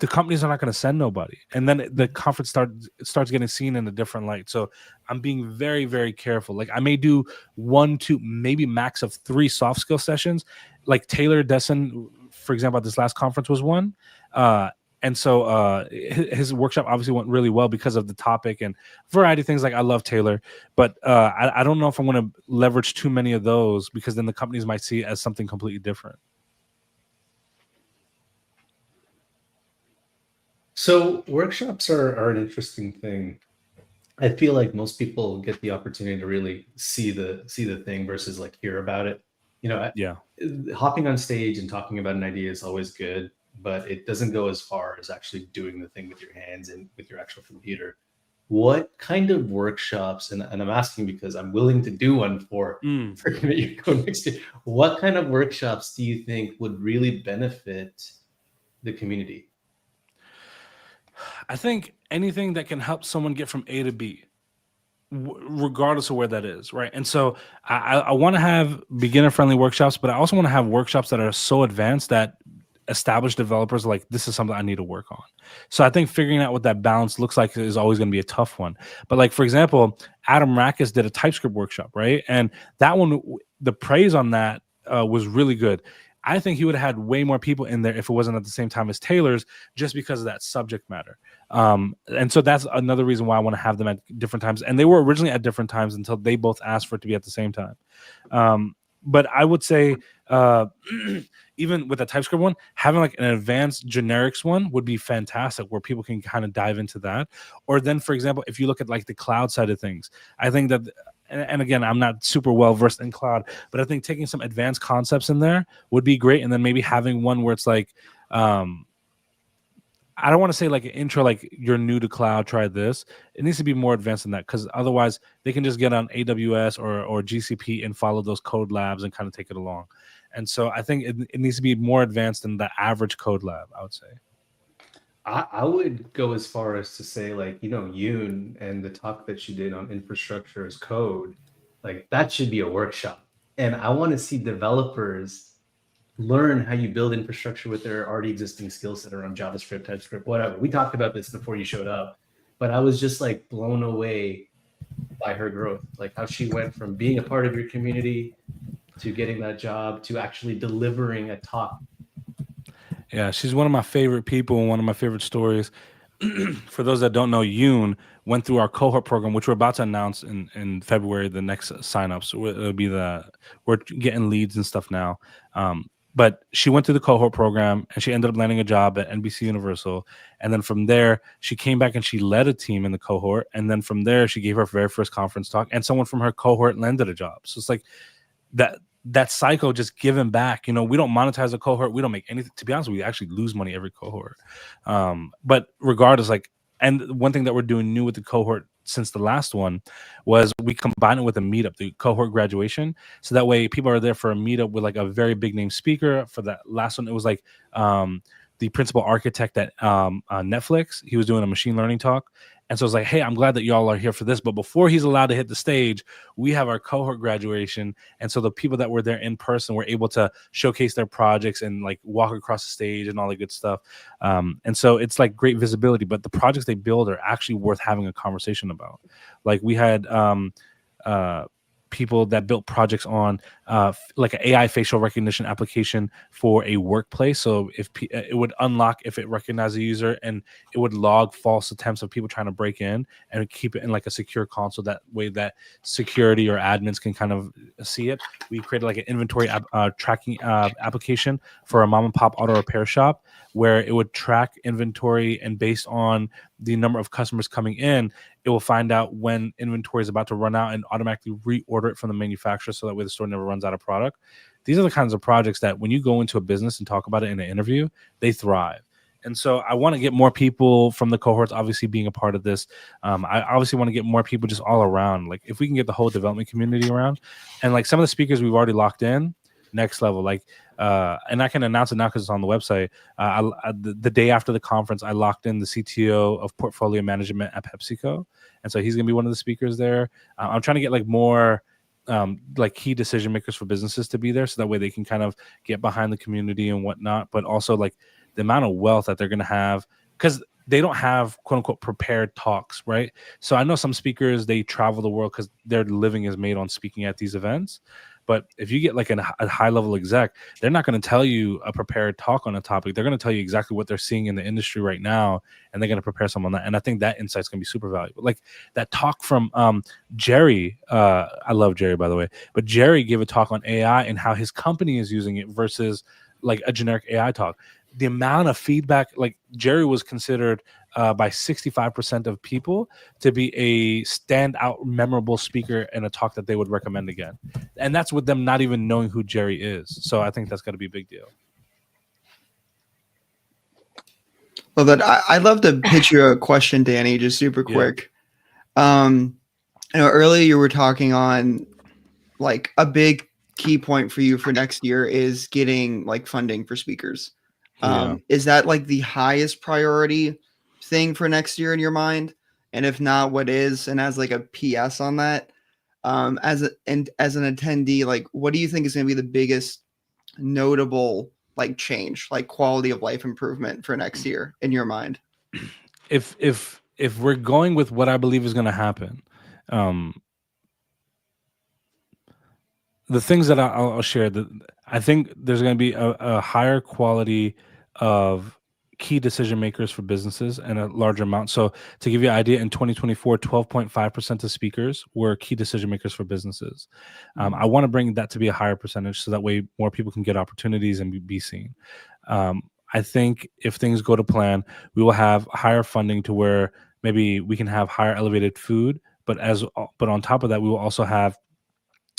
the companies are not going to send nobody, and then the conference starts getting seen in a different light. So I'm being very, very careful. Like I may do 1, 2, maybe max of 3 soft skill sessions. Like Taylor Dessen, for example, at this last conference was one. And so his workshop obviously went really well because of the topic and variety of things. Like I love Taylor, but I don't know if I'm going to leverage too many of those, because then the companies might see it as something completely different. So workshops are an interesting thing. I feel like most people get the opportunity to really see the thing versus like hear about it. You know, yeah, hopping on stage and talking about an idea is always good, but it doesn't go as far as actually doing the thing with your hands and with your actual computer. What kind of workshops, and I'm asking because I'm willing to do one for Commit Your Code next year. What kind of workshops do you think would really benefit the community? I think anything that can help someone get from A to B, regardless of where that is, right? And so I want to have beginner-friendly workshops, but I also want to have workshops that are so advanced that established developers are like, this is something I need to work on. So I think figuring out what that balance looks like is always going to be a tough one. But like, for example, Adam Rackus did a TypeScript workshop, right? And that one, the praise on that was really good. I think he would have had way more people in there if it wasn't at the same time as Taylor's, just because of that subject matter. And so that's another reason why I want to have them at different times. And they were originally at different times until they both asked for it to be at the same time. But I would say, even with the TypeScript one, having like an advanced generics one would be fantastic, where people can kind of dive into that. Or then, for example, if you look at like the cloud side of things, I think that, and again, I'm not super well versed in cloud, but I think taking some advanced concepts in there would be great. And then maybe having one where it's like, I don't want to say like an intro, like you're new to cloud, try this. It needs to be more advanced than that, because otherwise they can just get on AWS or GCP and follow those code labs and kind of take it along. And so I think it needs to be more advanced than the average code lab, I would say. I would go as far as to say, like, Yoon and the talk that you did on infrastructure as code, like that should be a workshop. And I want to see developers learn how you build infrastructure with their already existing skill set around JavaScript, TypeScript, whatever. We talked about this before you showed up, but I was just like blown away by her growth, like how she went from being a part of your community to getting that job to actually delivering a talk. Yeah, she's one of my favorite people and one of my favorite stories. For those that don't know, Yoon went through our cohort program, which we're about to announce in February, the next signups. So it'll be we're getting leads and stuff now. But she went through the cohort program and she ended up landing a job at NBC Universal. And then from there, she came back and she led a team in the cohort. And then from there, she gave her very first conference talk, and someone from her cohort landed a job. So it's like that cycle, just giving back. We don't monetize a cohort. We don't make anything. To be honest, we actually lose money every cohort. But regardless, and one thing that we're doing new with the cohort since the last one was we combine it with a meetup, the cohort graduation. So that way people are there for a meetup with like a very big name speaker. For that last one, it was like the principal architect at Netflix. He was doing a machine learning talk. And so it's like, hey, I'm glad that y'all are here for this. But before he's allowed to hit the stage, we have our cohort graduation. And so the people that were there in person were able to showcase their projects and like walk across the stage and all the good stuff. And so it's like great visibility. But the projects they build are actually worth having a conversation about. Like we had people that built projects on like an AI facial recognition application for a workplace. So if it would unlock if it recognized a user, and it would log false attempts of people trying to break in and keep it in like a secure console. That way that security or admins can kind of see it. We created like an inventory tracking application for a mom and pop auto repair shop, where it would track inventory, and based on the number of customers coming in, it will find out when inventory is about to run out and automatically reorder it from the manufacturer, so that way the store never runs out of product. These are the kinds of projects that when you go into a business and talk about it in an interview, they thrive. And so I want to get more people from the cohorts obviously being a part of this. I obviously want to get more people just all around. Like if we can get the whole development community around, and like some of the speakers we've already locked in, next level. Like and I can announce it now because it's on the website. The day after the conference, I locked in the CTO of portfolio management at PepsiCo, and so he's gonna be one of the speakers there. I'm trying to get like more like key decision makers for businesses to be there, so that way they can kind of get behind the community and whatnot. But also like the amount of wealth that they're gonna have, because they don't have quote unquote prepared talks, right? So I know some speakers, they travel the world because their living is made on speaking at these events. But if you get like a high level exec, they're not going to tell you a prepared talk on a topic. They're going to tell you exactly what they're seeing in the industry right now, and they're going to prepare some on that. And I think that insight's going to be super valuable. Like that talk from Jerry. I love Jerry, by the way. But Jerry gave a talk on AI and how his company is using it versus like a generic AI talk. The amount of feedback, like Jerry was considered by 65% of people to be a standout, memorable speaker in a talk that they would recommend again. And that's with them not even knowing who Jerry is. So I think that's got to be a big deal. Well, I'd love to pitch you a question, Danny, just super quick. Earlier you were talking on like a big key point for you for next year is getting like funding for speakers. Is that like the highest priority thing for next year in your mind? And if not, what is? And as like a PS on that, as an attendee, like what do you think is going to be the biggest notable like change, like quality of life improvement for next year in your mind? If we're going with what I believe is going to happen, the things that I'll share, that I think there's going to be a higher quality of key decision makers for businesses and a larger amount. So to give you an idea, in 2024, 12.5% of speakers were key decision makers for businesses. I want to bring that to be a higher percentage so that way more people can get opportunities and be seen. I think if things go to plan, we will have higher funding to where maybe we can have higher elevated food, but on top of that, we will also have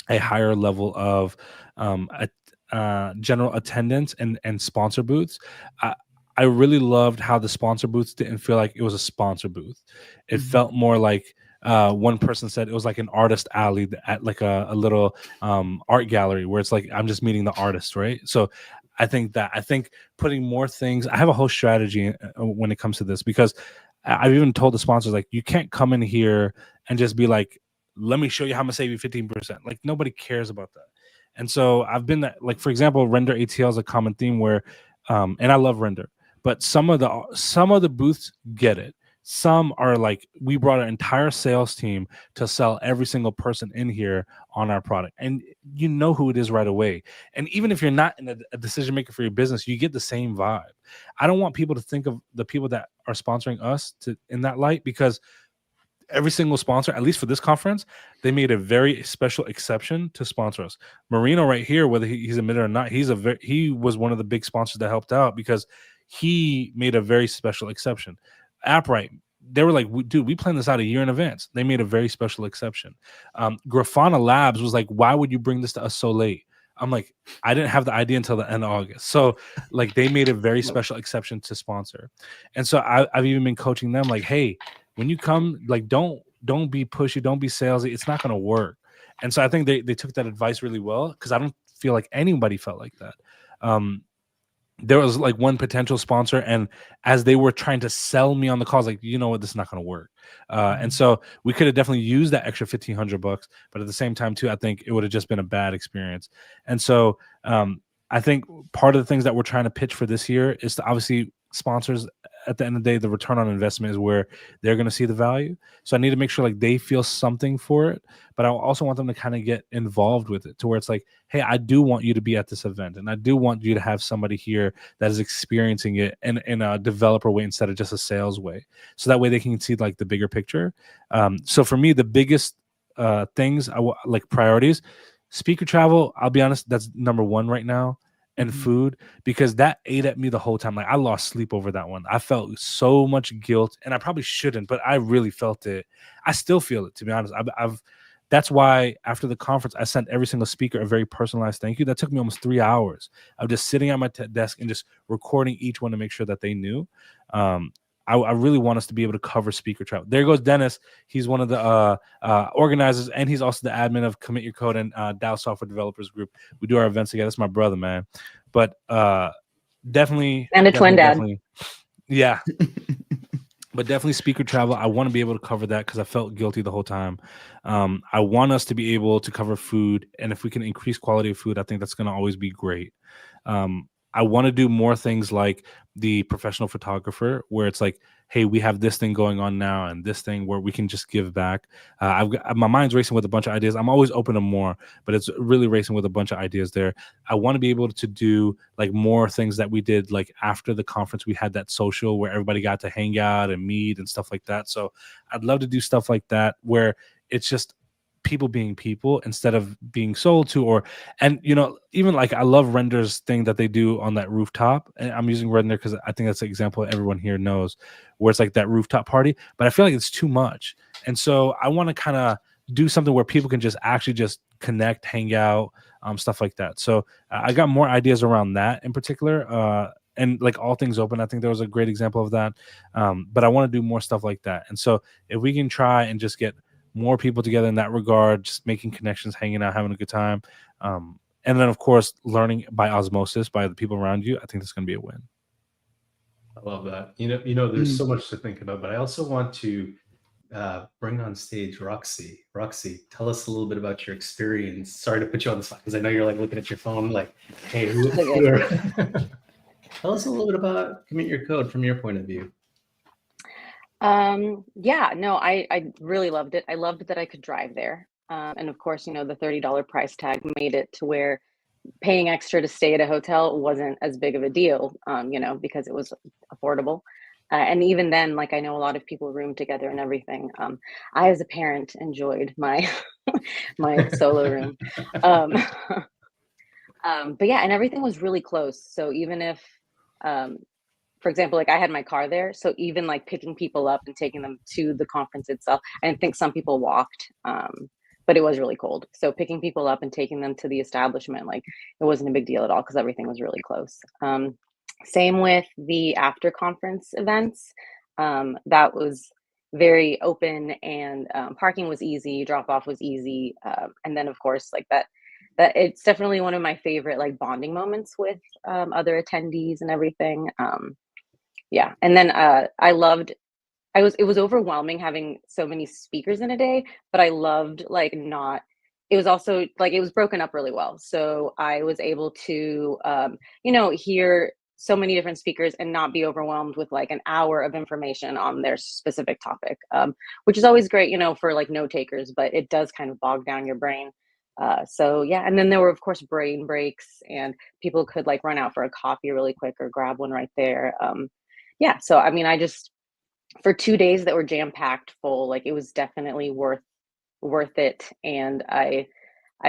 a higher level of general attendance and sponsor booths. I really loved how the sponsor booths didn't feel like it was a sponsor booth. It felt more like one person said it was like an artist alley at like a little art gallery where it's like I'm just meeting the artist, right? So I think putting more things. I have a whole strategy when it comes to this because I've even told the sponsors like you can't come in here and just be like, let me show you how I'm gonna save you 15%. Like nobody cares about that. And so I've been that, like, for example, render ATL is a common theme where, and I love render, but some of the booths get it. Some are like, we brought an entire sales team to sell every single person in here on our product. And you know who it is right away. And even if you're not a decision maker for your business, you get the same vibe. I don't want people to think of the people that are sponsoring us in that light, because every single sponsor, at least for this conference, they made a very special exception to sponsor us. Marino right here, whether he's admitted or not, he was one of the big sponsors that helped out because he made a very special exception. Appright, they were like, dude, we planned this out a year in advance. They made a very special exception. Grafana Labs was like, why would you bring this to us so late? I'm like, I didn't have the idea until the end of August. So like they made a very special exception to sponsor. And so I've even been coaching them like, hey, when you come, like, don't be pushy, don't be salesy. It's not going to work. And so I think they took that advice really well, because I don't feel like anybody felt like that. There was like one potential sponsor, and as they were trying to sell me on the calls, like, you know what, this is not going to work. And so we could have definitely used that extra $1,500, but at the same time too, I think it would have just been a bad experience. And so I think part of the things that we're trying to pitch for this year is to obviously sponsors, at the end of the day, the return on investment is where they're going to see the value. So I need to make sure like they feel something for it, but I also want them to kind of get involved with it to where it's like, hey, I do want you to be at this event, and I do want you to have somebody here that is experiencing it in a developer way instead of just a sales way. So that way they can see like the bigger picture. So for me, the biggest things like priorities, speaker travel, I'll be honest, that's number one right now. And food, because that ate at me the whole time. Like I lost sleep over that one. I felt so much guilt, and I probably shouldn't, but I really felt it. I still feel it, to be honest. That's why after the conference, I sent every single speaker a very personalized thank you. That took me almost 3 hours of just sitting at my desk and just recording each one to make sure that they knew. I really want us to be able to cover speaker travel. There goes Dennis. He's one of the organizers, and he's also the admin of Commit Your Code and DAO Software Developers Group. We do our events together. That's my brother, man. But definitely. And a twin dad. Yeah. But definitely speaker travel. I want to be able to cover that because I felt guilty the whole time. I want us to be able to cover food. And if we can increase quality of food, I think that's going to always be great. I want to do more things like the professional photographer, where it's like, hey, we have this thing going on now and this thing where we can just give back. My mind's racing with a bunch of ideas. I'm always open to more, but it's really racing with a bunch of ideas there. I want to be able to do like more things that we did, like after the conference, we had that social where everybody got to hang out and meet and stuff like that. So I'd love to do stuff like that where it's just people being people instead of being sold to, and you know, even like I love Render's thing that they do on that rooftop, and I'm using Render because I think that's an example everyone here knows, where it's like that rooftop party, but I feel like it's too much. And so I want to kind of do something where people can just actually just connect, hang out, stuff like that. So I got more ideas around that in particular, and like All Things Open, I think there was a great example of that. But I want to do more stuff like that. And so if we can try and just get more people together in that regard, just making connections, hanging out, having a good time. And then, of course, learning by osmosis by the people around you. I think that's going to be a win. I love that. You know, there's so much to think about, but I also want to bring on stage Roxy. Roxy, tell us a little bit about your experience. Sorry to put you on the spot because I know you're like looking at your phone like, hey, tell us a little bit about Commit Your Code from your point of view. Yeah, no, I really loved it. I loved that I could drive there. And of course, you know, the $30 price tag made it to where paying extra to stay at a hotel wasn't as big of a deal, because it was affordable. And even then, like, I know a lot of people room together and everything. I, as a parent, enjoyed my my solo room. Um, but yeah, and everything was really close. So even if, um, for example, like I had my car there, so even like picking people up and taking them to the conference itself, I think some people walked, but it was really cold. So picking people up and taking them to the establishment, like it wasn't a big deal at all because everything was really close. Same with the after conference events. That was very open, and parking was easy, drop off was easy, and then of course like that it's definitely one of my favorite like bonding moments with other attendees and everything. Yeah, and then it was overwhelming having so many speakers in a day, but I loved like not. It was also like it was broken up really well, so I was able to hear so many different speakers and not be overwhelmed with like an hour of information on their specific topic, which is always great, for like note takers, but it does kind of bog down your brain. So yeah, and then there were of course brain breaks, and people could like run out for a coffee really quick or grab one right there. Yeah, so I mean, I just for 2 days that were jam packed full, like it was definitely worth it, and I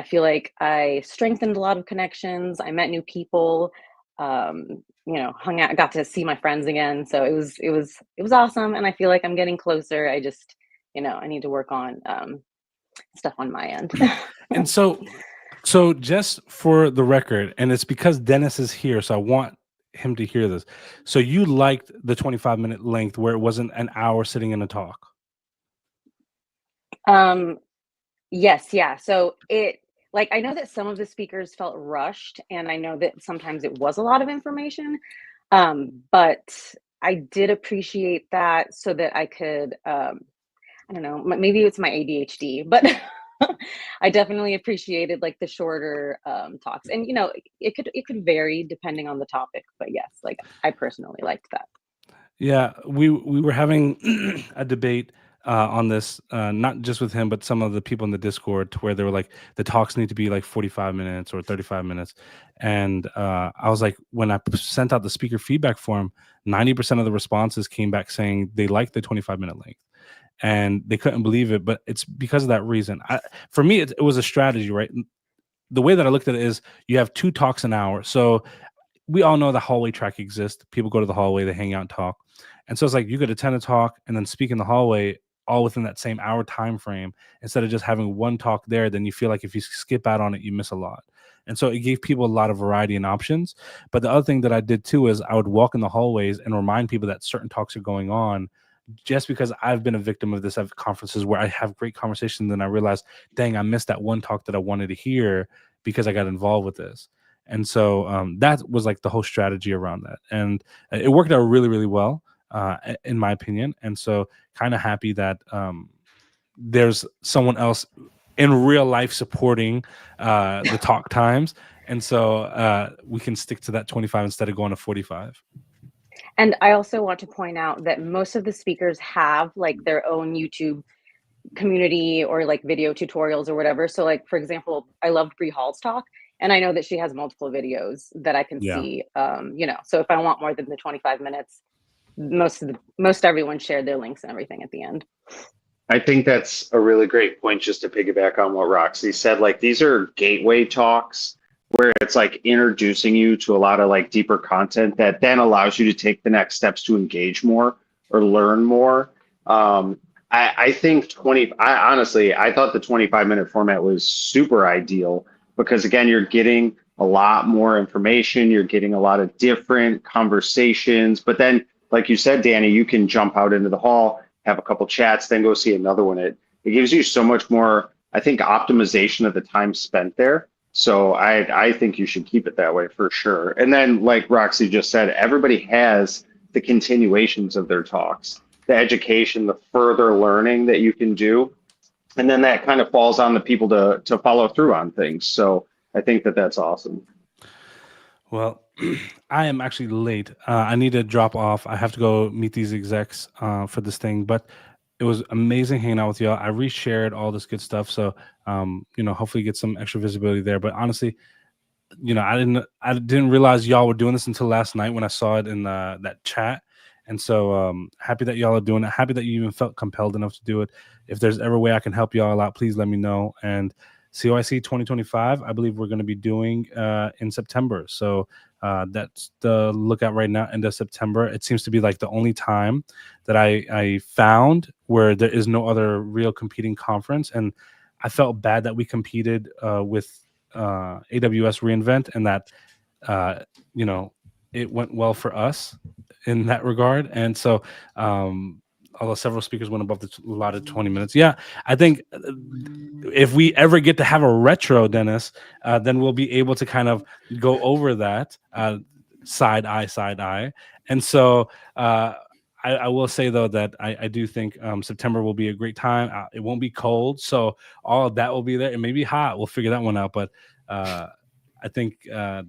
feel like I strengthened a lot of connections. I met new people, hung out, got to see my friends again. So it was awesome, and I feel like I'm getting closer. I just I need to work on stuff on my end. And so just for the record, and it's because Dennis is here, so I want him to hear this. So you liked the 25-minute length where it wasn't an hour sitting in a talk? Yes, yeah. So like I know that some of the speakers felt rushed, and I know that sometimes it was a lot of information. But I did appreciate that so that I could I don't know, maybe it's my ADHD, but I definitely appreciated like the shorter talks. And it could vary depending on the topic, but yes, like I personally liked that. Yeah, we were having a debate on this, not just with him, but some of the people in the Discord, to where they were like, the talks need to be like 45 minutes or 35 minutes. And I was like, when I sent out the speaker feedback form, 90% of the responses came back saying they liked the 25-minute length. And they couldn't believe it, but it's because of that reason. For me, it was a strategy, right? The way that I looked at it is you have 2 talks an hour. So we all know the hallway track exists. People go to the hallway, they hang out and talk. And so it's like you could attend a talk and then speak in the hallway all within that same hour time frame, instead of just having one talk there. Then you feel like if you skip out on it, you miss a lot. And so it gave people a lot of variety and options. But the other thing that I did too is I would walk in the hallways and remind people that certain talks are going on, just because I've been a victim of this at conferences where I have great conversations, and then I realize, dang, I missed that one talk that I wanted to hear because I got involved with this. And so that was like the whole strategy around that. And it worked out really, really well, in my opinion. And so kind of happy that there's someone else in real life supporting the talk times. And so we can stick to that 25 instead of going to 45. And I also want to point out that most of the speakers have like their own YouTube community or like video tutorials or whatever. So like, for example, I loved Bree Hall's talk, and I know that she has multiple videos that I can Yeah. see. So if I want more than the 25 minutes, most everyone shared their links and everything at the end. I think that's a really great point, just to piggyback on what Roxy said. Like, these are gateway talks where it's like introducing you to a lot of like deeper content that then allows you to take the next steps to engage more or learn more. I think honestly, I thought the 25-minute format was super ideal because, again, you're getting a lot more information, you're getting a lot of different conversations, but then, like you said, Danny, you can jump out into the hall, have a couple chats, then go see another one. It gives you so much more, I think, optimization of the time spent there. So I think you should keep it that way for sure. And then, like Roxy just said, everybody has the continuations of their talks, the education, the further learning that you can do. And then that kind of falls on the people to follow through on things. So I think that's awesome. Well, I am actually late. I need to drop off. I have to go meet these execs for this thing, but it was amazing hanging out with y'all. I reshared all this good stuff. So, hopefully get some extra visibility there. But honestly, I didn't realize y'all were doing this until last night when I saw it in that chat. And so happy that y'all are doing it. Happy that you even felt compelled enough to do it. If there's ever way I can help y'all out, please let me know. And COIC 2025, I believe we're going to be doing in September. So that's the lookout right now, end of September. It seems to be like the only time that I found where there is no other real competing conference. And I felt bad that we competed with AWS reInvent, and that it went well for us in that regard. And so although several speakers went above the allotted 20 minutes, I think if we ever get to have a retro, Dennis, then we'll be able to kind of go over that side eye. And so I will say, though, that I do think September will be a great time. It won't be cold, so all of that will be there. It may be hot. We'll figure that one out. But I think that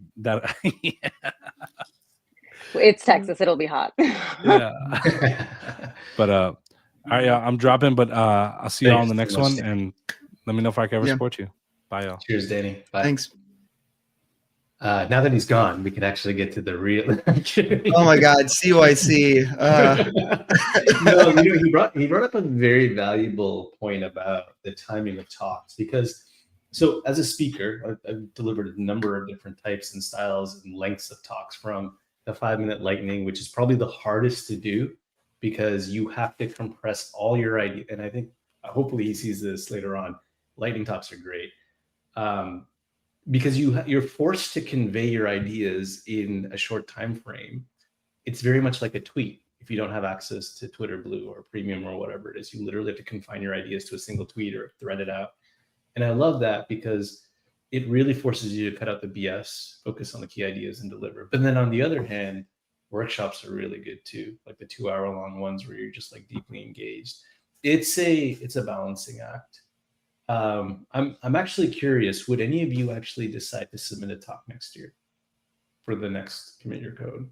It's Texas. It'll be hot. yeah. But all right, y'all, I'm dropping. But I'll see y'all on the next one, and let me know if I can ever support you. Bye, y'all. Cheers, Danny. Bye. Thanks. Now that he's gone, we can actually get to the real. Oh my God, CYC. He brought up a very valuable point about the timing of talks, because so as a speaker, I've delivered a number of different types and styles and lengths of talks, from the 5-minute lightning, which is probably the hardest to do because you have to compress all your ideas. And I think hopefully he sees this later on. Lightning talks are great. Because you're forced to convey your ideas in a short time frame. It's very much like a tweet. If you don't have access to Twitter Blue or Premium or whatever it is, you literally have to confine your ideas to a single tweet or thread it out. And I love that because it really forces you to cut out the BS, focus on the key ideas, and deliver. But then on the other hand, workshops are really good too, like the 2-hour-long ones where you're just like deeply engaged. It's a balancing act. I'm actually curious, would any of you actually decide to submit a talk next year for the next Commit Your Code?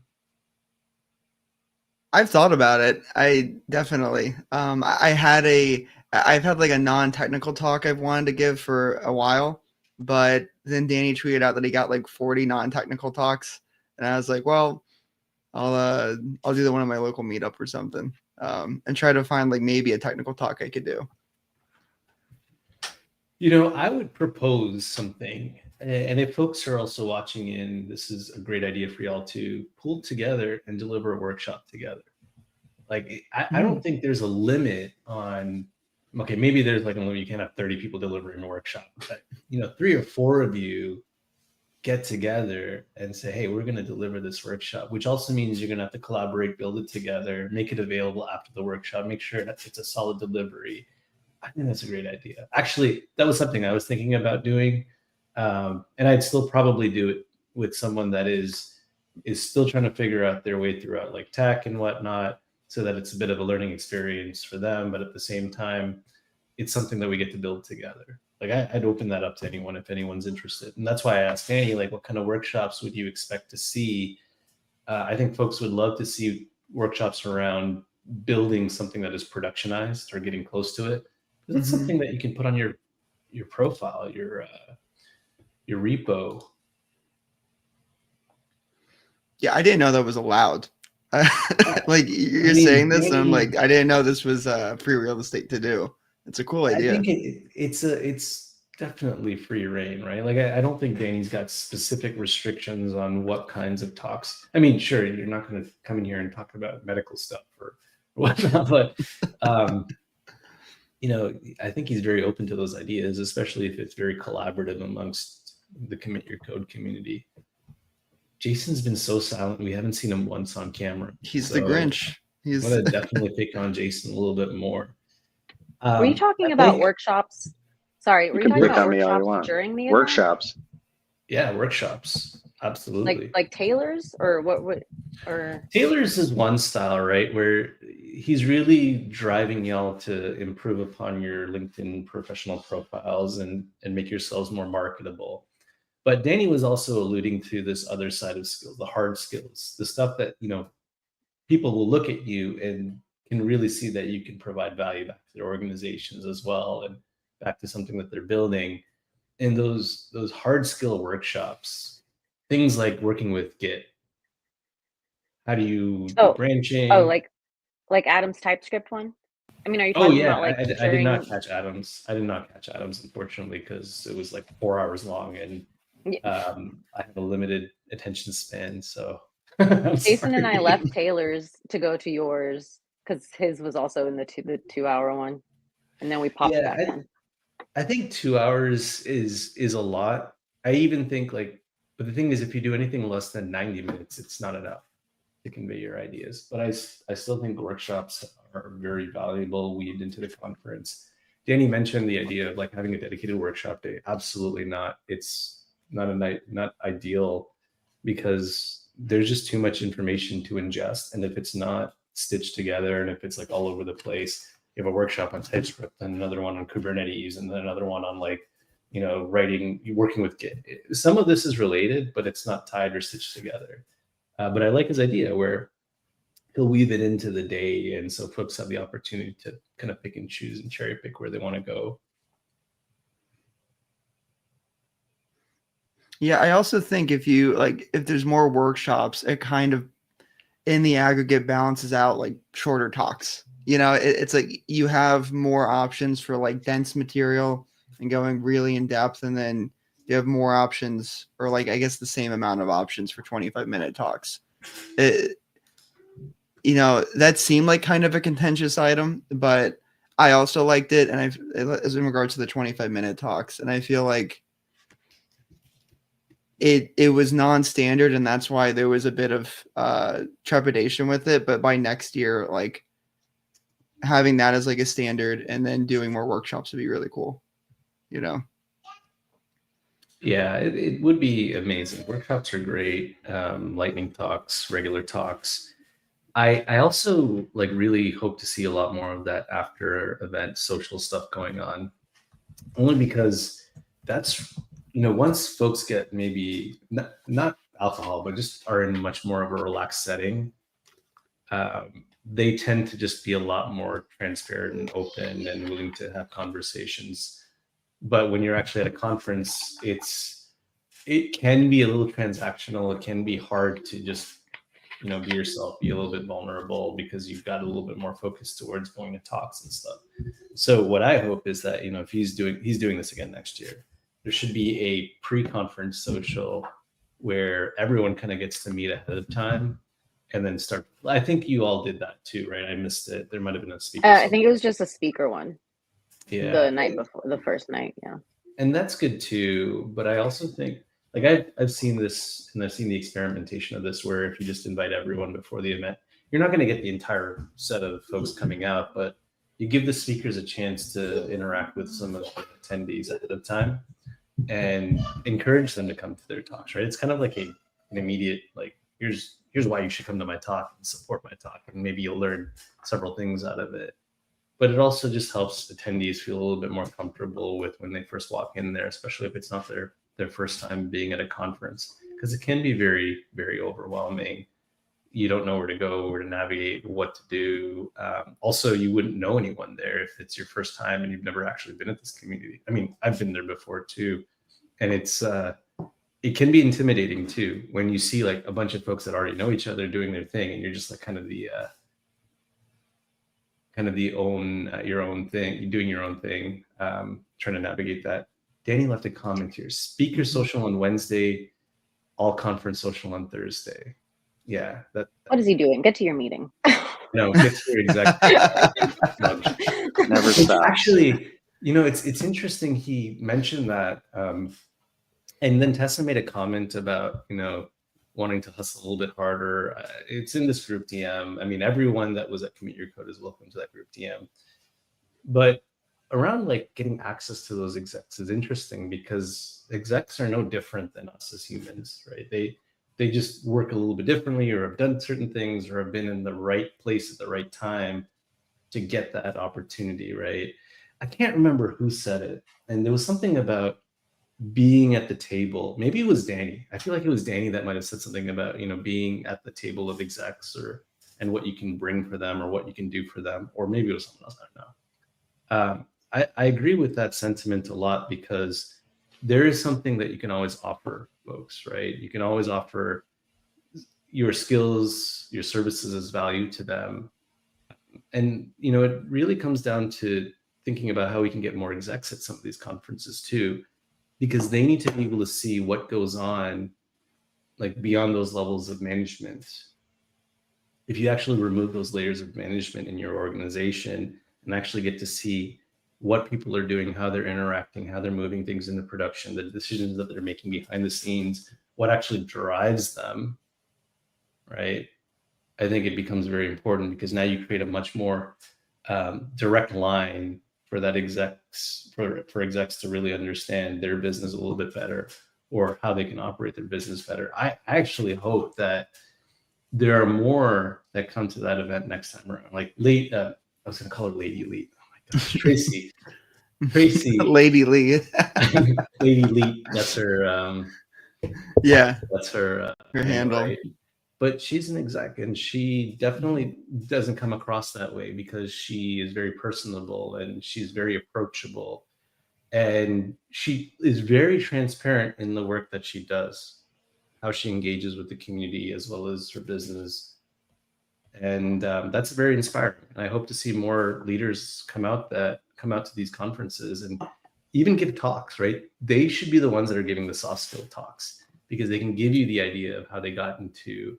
I've thought about it. I definitely. I've had like a non-technical talk I've wanted to give for a while, but then Danny tweeted out that he got like 40 non-technical talks, and I was like, well, I'll do the one at my local meetup or something, and try to find like maybe a technical talk I could do. I would propose something, and if folks are also watching in, this is a great idea for y'all to pull together and deliver a workshop together. Like, I don't think there's a limit on, okay, maybe there's like a limit, you can't have 30 people delivering a workshop, but 3 or 4 of you get together and say, hey, we're going to deliver this workshop, which also means you're going to have to collaborate, build it together, make it available after the workshop, make sure that it's a solid delivery. I think that's a great idea. Actually, that was something I was thinking about doing. And I'd still probably do it with someone that is still trying to figure out their way throughout like tech and whatnot, so that it's a bit of a learning experience for them. But at the same time, it's something that we get to build together. Like I'd open that up to anyone if anyone's interested. And that's why I asked Danny, like, what kind of workshops would you expect to see? I think folks would love to see workshops around building something that is productionized or getting close to it. That's something that you can put on your profile, your repo. Yeah, I didn't know that was allowed. Like you're saying this, and I'm like, I didn't know this was free real estate to do. It's a cool idea. I think it's definitely free reign, right? Like I don't think Danny's got specific restrictions on what kinds of talks. I mean, sure, you're not going to come in here and talk about medical stuff or whatnot, but I think he's very open to those ideas, especially if it's very collaborative amongst the Commit Your Code community. Jason's been so silent. We haven't seen him once on camera. He's the Grinch. I'm going to definitely pick on Jason a little bit more. Were you talking about workshops? Sorry, were you talking about workshops during the event? Workshops. Yeah, workshops. Absolutely. Like Taylor's or what or Taylor's is one style, right? Where he's really driving y'all to improve upon your LinkedIn professional profiles and make yourselves more marketable. But Danny was also alluding to this other side of skills, the hard skills, the stuff that, people will look at you and can really see that you can provide value back to their organizations as well, and back to something that they're building. And those hard skill workshops things like working with Git. How do you do Oh, branching? like Adam's TypeScript one. I mean, are you Oh talking yeah, about like I did not during? catch Adams. I did not catch Adams, unfortunately, because it was like 4 hours long, and Yeah, I have a limited attention span. So I'm Jason and I left sorry. Taylor's to go to yours because his was also in the 2 hour one, and then we popped Yeah, back in. I think 2 hours is a lot. I even think like, but the thing is, if you do anything less than 90 minutes, it's not enough to convey your ideas. But I still think workshops are very valuable weaved into the conference. Danny mentioned the idea of like having a dedicated workshop day. Absolutely not. It's not ideal because there's just too much information to ingest. And if it's not stitched together and if it's like all over the place, you have a workshop on TypeScript, then another one on Kubernetes, and then another one on like, working with Git. Some of this is related, but it's not tied or stitched together. But I like his idea where he'll weave it into the day, and so folks have the opportunity to kind of pick and choose and cherry pick where they want to go. Yeah, I also think if there's more workshops, it kind of in the aggregate balances out like shorter talks. It's like you have more options for like dense material and going really in depth, and then you have more options, or like I guess the same amount of options for 25-minute talks. That seemed like kind of a contentious item, but I also liked it, and as in regards to the 25-minute talks, and I feel like it was non-standard, and that's why there was a bit of trepidation with it. But by next year, like having that as like a standard and then doing more workshops would be really cool. Yeah, it would be amazing. Workshops are great. Lightning talks, regular talks. I also like really hope to see a lot more of that after event social stuff going on, only because that's once folks get maybe not alcohol but just are in much more of a relaxed setting, they tend to just be a lot more transparent and open and willing to have conversations. But when you're actually at a conference, it can be a little transactional. It can be hard to just be yourself, be a little bit vulnerable, because you've got a little bit more focus towards going to talks and stuff. So what I hope is that if he's doing this again next year, there should be a pre-conference social where everyone kind of gets to meet ahead of time and then start. I think you all did that too, right? I missed it. There might have been a speaker. I think it was just a speaker one. Yeah. The night before, the first night. Yeah. And that's good too. But I also think like I've seen this, and I've seen the experimentation of this, where if you just invite everyone before the event, you're not going to get the entire set of folks coming out, but you give the speakers a chance to interact with some of the attendees ahead of time and encourage them to come to their talks, right? It's kind of like an immediate, like, here's why you should come to my talk and support my talk, and maybe you'll learn several things out of it. But it also just helps attendees feel a little bit more comfortable with when they first walk in there, especially if it's not their first time being at a conference, because it can be very, very overwhelming. You don't know where to go, where to navigate, what to do. Also, you wouldn't know anyone there if it's your first time and you've never actually been at this community. I mean, I've been there before too, and it can be intimidating too when you see like a bunch of folks that already know each other doing their thing, and you're just like your own thing, doing your own thing, trying to navigate that. Danny left a comment here: speaker social on Wednesday, all conference social on Thursday. Yeah, What is he doing? Get to your meeting. No, get to your exactly. Never stops. Actually, it's interesting he mentioned that, and then Tessa made a comment about wanting to hustle a little bit harder. It's in this group DM. I mean, everyone that was at Commit Your Code is welcome to that group DM. But around like getting access to those execs is interesting, because execs are no different than us as humans, right? They just work a little bit differently, or have done certain things, or have been in the right place at the right time to get that opportunity, right? I can't remember who said it, and there was something about being at the table. Maybe it was Danny. I feel like it was Danny that might have said something about being at the table of execs, and what you can bring for them, or what you can do for them, or maybe it was someone else. I don't know. I agree with that sentiment a lot, because there is something that you can always offer folks, right? You can always offer your skills, your services as value to them. And, it really comes down to thinking about how we can get more execs at some of these conferences too, because they need to be able to see what goes on like beyond those levels of management. If you actually remove those layers of management in your organization and actually get to see what people are doing, how they're interacting, how they're moving things into production, the decisions that they're making behind the scenes, what actually drives them, right? I think it becomes very important because now you create a much more direct line for that for execs to really understand their business a little bit better, or how they can operate their business better. I actually hope that there are more that come to that event next time around. Like I was going to call her Lady Lee. Oh my gosh, Tracy, Lady Lee. Lady Lee. That's her. Yeah, That's her. her handle. Right? But she's an exec, and she definitely doesn't come across that way because she is very personable and she's very approachable, and she is very transparent in the work that she does, how she engages with the community as well as her business. And that's very inspiring. And I hope to see more leaders come out to these conferences and even give talks, right? They should be the ones that are giving the soft skill talks, because they can give you the idea of how they got into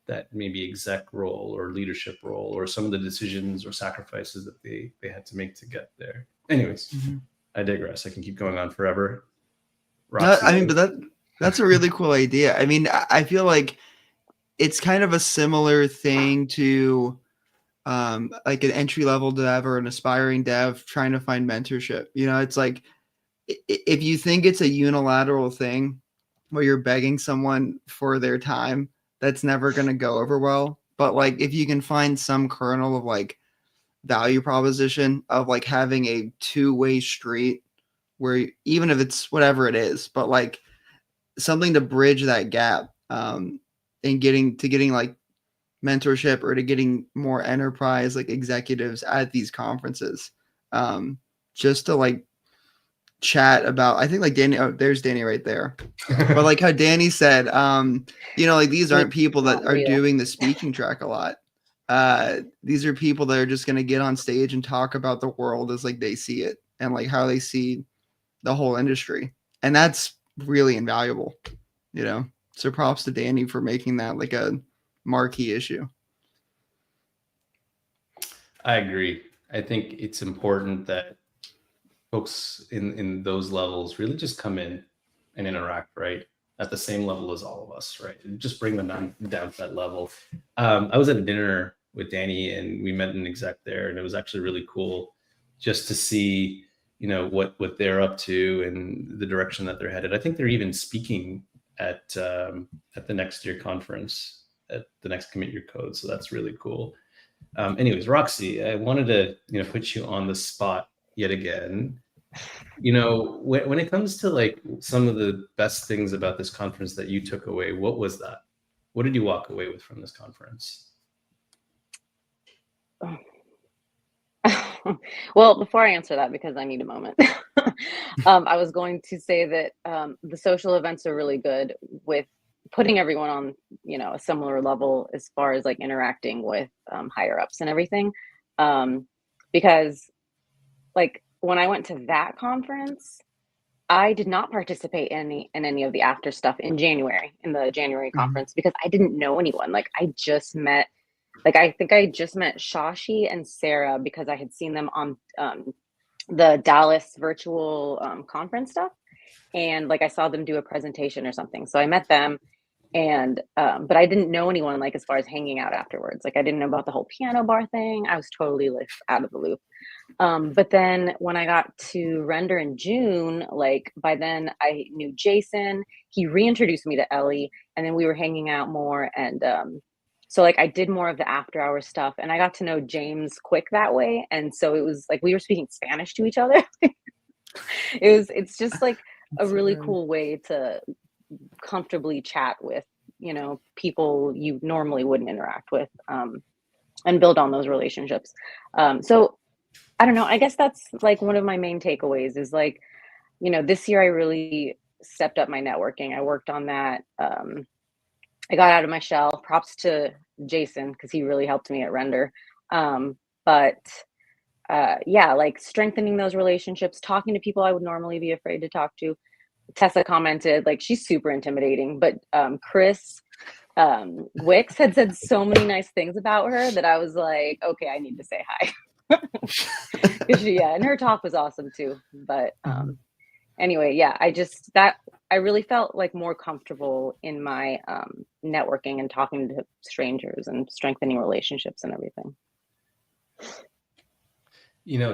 that maybe exec role or leadership role, or some of the decisions or sacrifices that they had to make to get there. Anyways, I digress. I can keep going on forever. Roxy, But that's a really cool idea. I mean, I feel like it's kind of a similar thing to like an entry level dev or an aspiring dev trying to find mentorship. It's like, if you think it's a unilateral thing where you're begging someone for their time, that's never going to go over well. But like, if you can find some kernel of like value proposition of like having a two-way street where even if it's whatever it is, but like something to bridge that gap, and getting like mentorship or to getting more enterprise like executives at these conferences, just to like chat about, I think like Danny, there's Danny right there. But like how Danny said, like these aren't people that are doing the speaking track a lot. These are people that are just going to get on stage and talk about the world as like they see it and like how they see the whole industry. And that's really invaluable, So props to Danny for making that like a marquee issue. I agree. I think it's important that folks in those levels really just come in and interact, right, at the same level as all of us, right? And just bring them down to that level. I was at a dinner with Danny, and we met an exec there, and it was actually really cool just to see, what they're up to and the direction that they're headed. I think they're even speaking at the next year conference, at the next Commit Your Code, so that's really cool. Anyways, Roxy, I wanted to put you on the spot yet again. When it comes to like some of the best things about this conference that you took away, what was that? What did you walk away with from this conference? Well, before I answer that, because I need a moment, I was going to say that the social events are really good with putting everyone on, a similar level as far as like interacting with higher ups and everything. Because like when I went to that conference, I did not participate in any of the after stuff in the January conference, because I didn't know anyone. Like I think I just met Shashi and Sarah because I had seen them on the Dallas virtual conference stuff. And like I saw them do a presentation or something. So I met them, and but I didn't know anyone like as far as hanging out afterwards. Like I didn't know about the whole piano bar thing. I was totally like out of the loop. But then when I got to Render in June, like by then I knew Jason. He reintroduced me to Ellie, and then we were hanging out more. And so like I did more of the after hour stuff, and I got to know James quick that way. And so it was like we were speaking Spanish to each other. It's just like a really cool way to comfortably chat with, people you normally wouldn't interact with, and build on those relationships. So I don't know, I guess that's like one of my main takeaways is like, this year I really stepped up my networking. I worked on that. I got out of my shell. Props to Jason because he really helped me at Render. But yeah, like strengthening those relationships, talking to people I would normally be afraid to talk to. Tessa commented, like, she's super intimidating, but Chris Wicks had said so many nice things about her that I was like, okay, I need to say hi. And her talk was awesome too. But anyway, yeah, I really felt like more comfortable in my networking and talking to strangers and strengthening relationships and everything.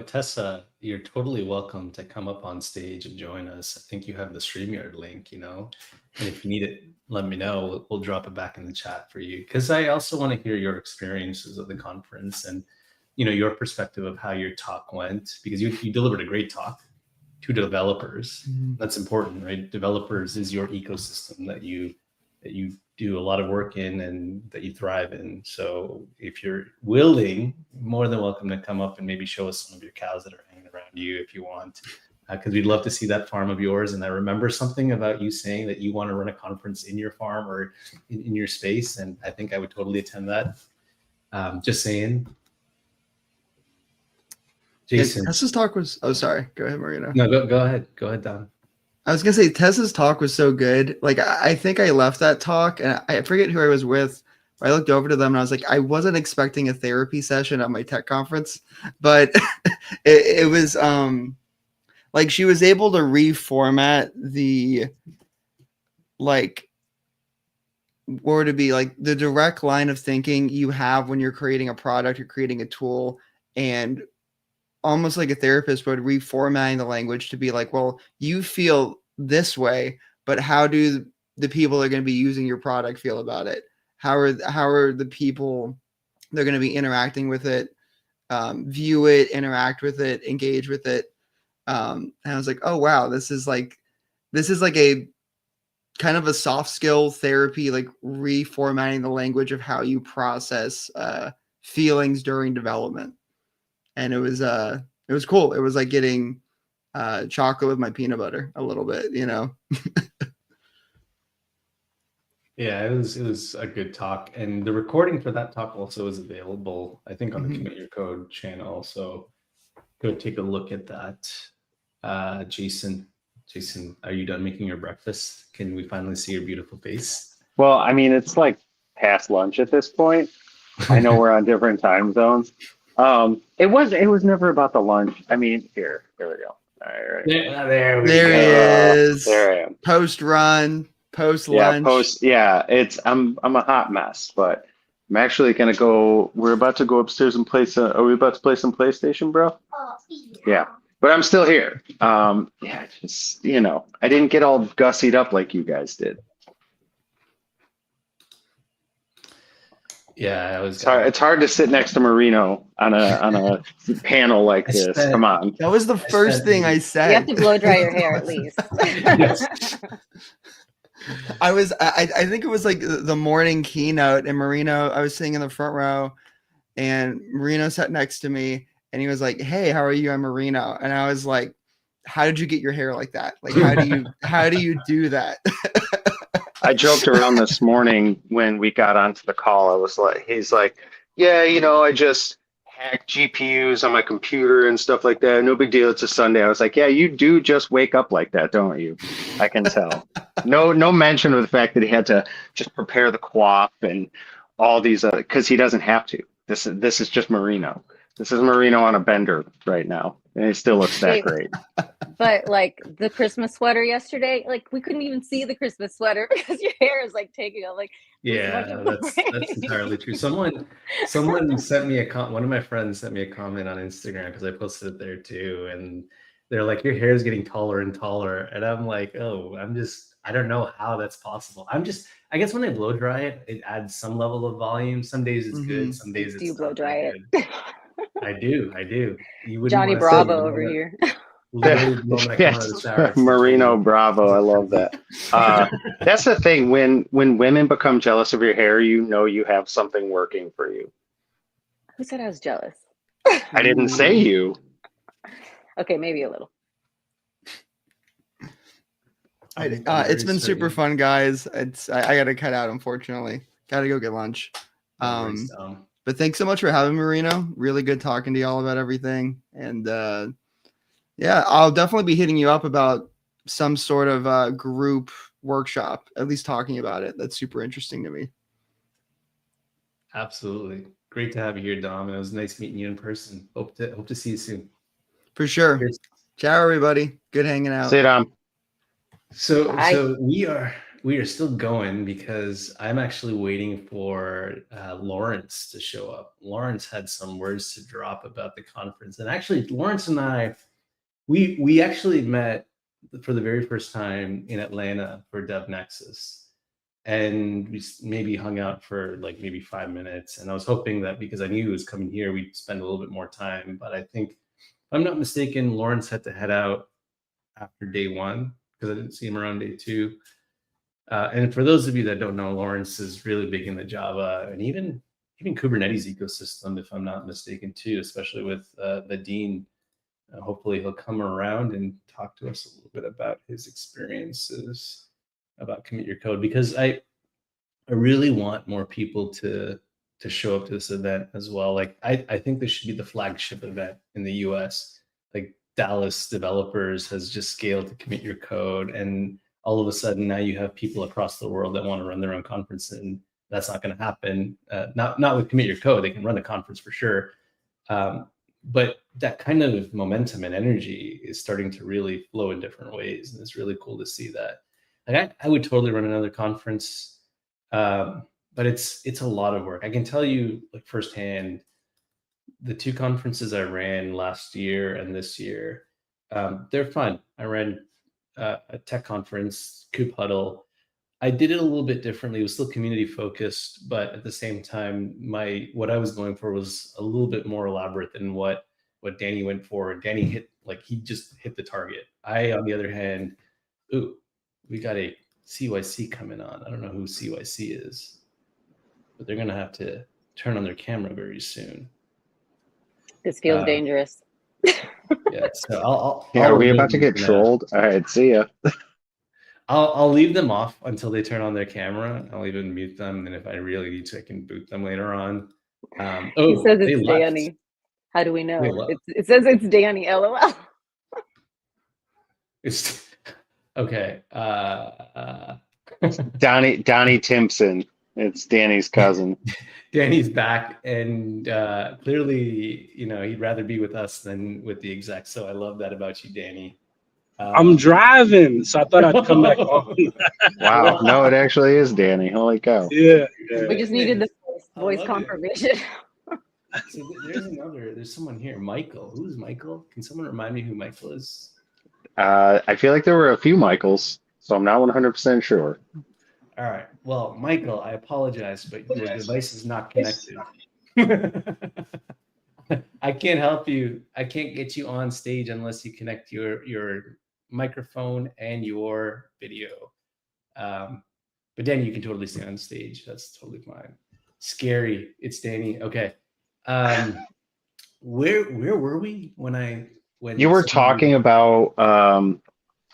Tessa, you're totally welcome to come up on stage and join us. I think you have the StreamYard link, and if you need it, let me know. We'll drop it back in the chat for you, because I also want to hear your experiences of the conference and, your perspective of how your talk went, because you delivered a great talk to developers. That's important, right? Developers is your ecosystem that you do a lot of work in and that you thrive in. So if you're willing, more than welcome to come up and maybe show us some of your cows that are hanging around you if you want, because we'd love to see that farm of yours. And I remember something about you saying that you want to run a conference in your farm or in your space, and I think I would totally attend that. Just saying. Jason. Yeah, Tessa's talk was, oh, sorry. Go ahead, Marino. No, go ahead. Go ahead, Don. I was going to say, Tessa's talk was so good. Like, I think I left that talk, and I forget who I was with. I looked over to them, and I was like, I wasn't expecting a therapy session at my tech conference, but it was, like, she was able to reformat the, like, or to be, like, the direct line of thinking you have when you're creating a product or creating a tool, and almost like a therapist, but reformatting the language to be like, well, you feel this way, but how do the people that are going to be using your product feel about it? How are the people they're going to be interacting with it, view it, interact with it, engage with it? And I was like, oh wow, this is like a kind of a soft skill therapy, like reformatting the language of how you process feelings during development. And it was cool. It was like getting chocolate with my peanut butter a little bit, Yeah, it was a good talk, and the recording for that talk also is available, I think, on the Commit Your Code channel. So go take a look at that. Jason, are you done making your breakfast? Can we finally see your beautiful face? Well, I mean, it's like past lunch at this point. I know we're on different time zones. It was never about the lunch. I mean, here we go. All right. There we There go. he is. There I am. Post run, post lunch. I'm a hot mess, but I'm actually gonna go. We're about to go upstairs and play some. Are we about to play some PlayStation, bro? Yeah. But I'm still here. Just I didn't get all gussied up like you guys did. Yeah, It's hard to sit next to Marino on a panel like this. Come on. That was the first thing I said. You have to blow dry your hair at least. I think it was like the morning keynote, and Marino, I was sitting in the front row, and Marino sat next to me, and he was like, "Hey, how are you? I'm Marino." And I was like, "How did you get your hair like that? Like, how do you do that?" I joked around this morning when we got onto the call. He's like, yeah, I just hack GPUs on my computer and stuff like that. No big deal. It's a Sunday. I was like, yeah, you do just wake up like that, don't you? I can tell. No mention of the fact that he had to just prepare the quaff and all these because he doesn't have to. This is just Marino. This is Marino on a bender right now, and it still looks that great. But like the Christmas sweater yesterday, like we couldn't even see the Christmas sweater because your hair is like taking up. Like, yeah, that's entirely true. Someone sent me one of my friends sent me a comment on Instagram because I posted it there too, and they're like, "Your hair is getting taller and taller," and I'm like, "Oh, I don't know how that's possible. I guess when I blow dry it, it adds some level of volume. Some days it's good, some days it's do you blow dry it? I do. You wouldn't Johnny Bravo over here. Yes, Marino Bravo. I love that. That's the thing. When women become jealous of your hair, you have something working for you. Who said I was jealous? I didn't say you. Okay, maybe a little. It's been super fun, guys. I got to cut out, unfortunately. Got to go get lunch. But thanks so much for having me, Marino. Really good talking to y'all about everything. And yeah, I'll definitely be hitting you up about some sort of group workshop, at least talking about it. That's super interesting to me. Absolutely. Great to have you here, Dom. And it was nice meeting you in person. Hope to see you soon. For sure. Cheers. Ciao, everybody. Good hanging out. See you, Dom. So we are still going because I'm actually waiting for Lawrence to show up. Lawrence had some words to drop about the conference, and actually, Lawrence and I, we actually met for the very first time in Atlanta for Dev Nexus, and we maybe hung out for like maybe 5 minutes. And I was hoping that because I knew he was coming here, we'd spend a little bit more time. But I think, if I'm not mistaken, Lawrence had to head out after day one, because I didn't see him around day two. And for those of you that don't know, Lawrence is really big in the Java and even Kubernetes ecosystem, if I'm not mistaken, too, especially with the Dean. Hopefully he'll come around and talk to us a little bit about his experiences about Commit Your Code, because I really want more people to show up to this event as well. Like I think this should be the flagship event in the US. Like Dallas developers has just scaled to Commit Your Code, and all of a sudden now you have people across the world that want to run their own conference, and that's not going to happen. Not with Commit Your Code. They can run a conference for sure, but that kind of momentum and energy is starting to really flow in different ways, and it's really cool to see that. Like I would totally run another conference, but it's a lot of work. I can tell you like firsthand, the two conferences I ran last year and this year, they're fun. I ran a tech conference, KubeHuddle. I did it a little bit differently. It was still community focused, but at the same time, what I was going for was a little bit more elaborate than what Danny went for. Danny he just hit the target. I, on the other hand, we got a CYC coming on. I don't know who CYC is, but they're gonna have to turn on their camera very soon. This feels dangerous. Yeah, so are we about to get trolled? All right, see ya. I'll leave them off until they turn on their camera. I'll even mute them, and if I really need to, I can boot them later on. He says it's Danny. How do we know? It says it's Danny. LOL. It's okay. Donnie Timpson. It's Danny's cousin. Danny's back, and clearly, he'd rather be with us than with the execs. So I love that about you, Danny. I'm driving, so I thought I'd come back on. Wow, no, it actually is Danny. Holy cow! Yeah. We just needed the voice confirmation. So there's someone here, Michael. Who's Michael? Can someone remind me who Michael is? I feel like there were a few Michaels, so I'm not 100% sure. All right. Well, Michael, I apologize, but your device is not connected. I can't help you. I can't get you on stage unless you connect your microphone and your video. But Danny, you can totally stay on stage. That's totally fine. Scary. It's Danny. Okay. Where were we when you were talking about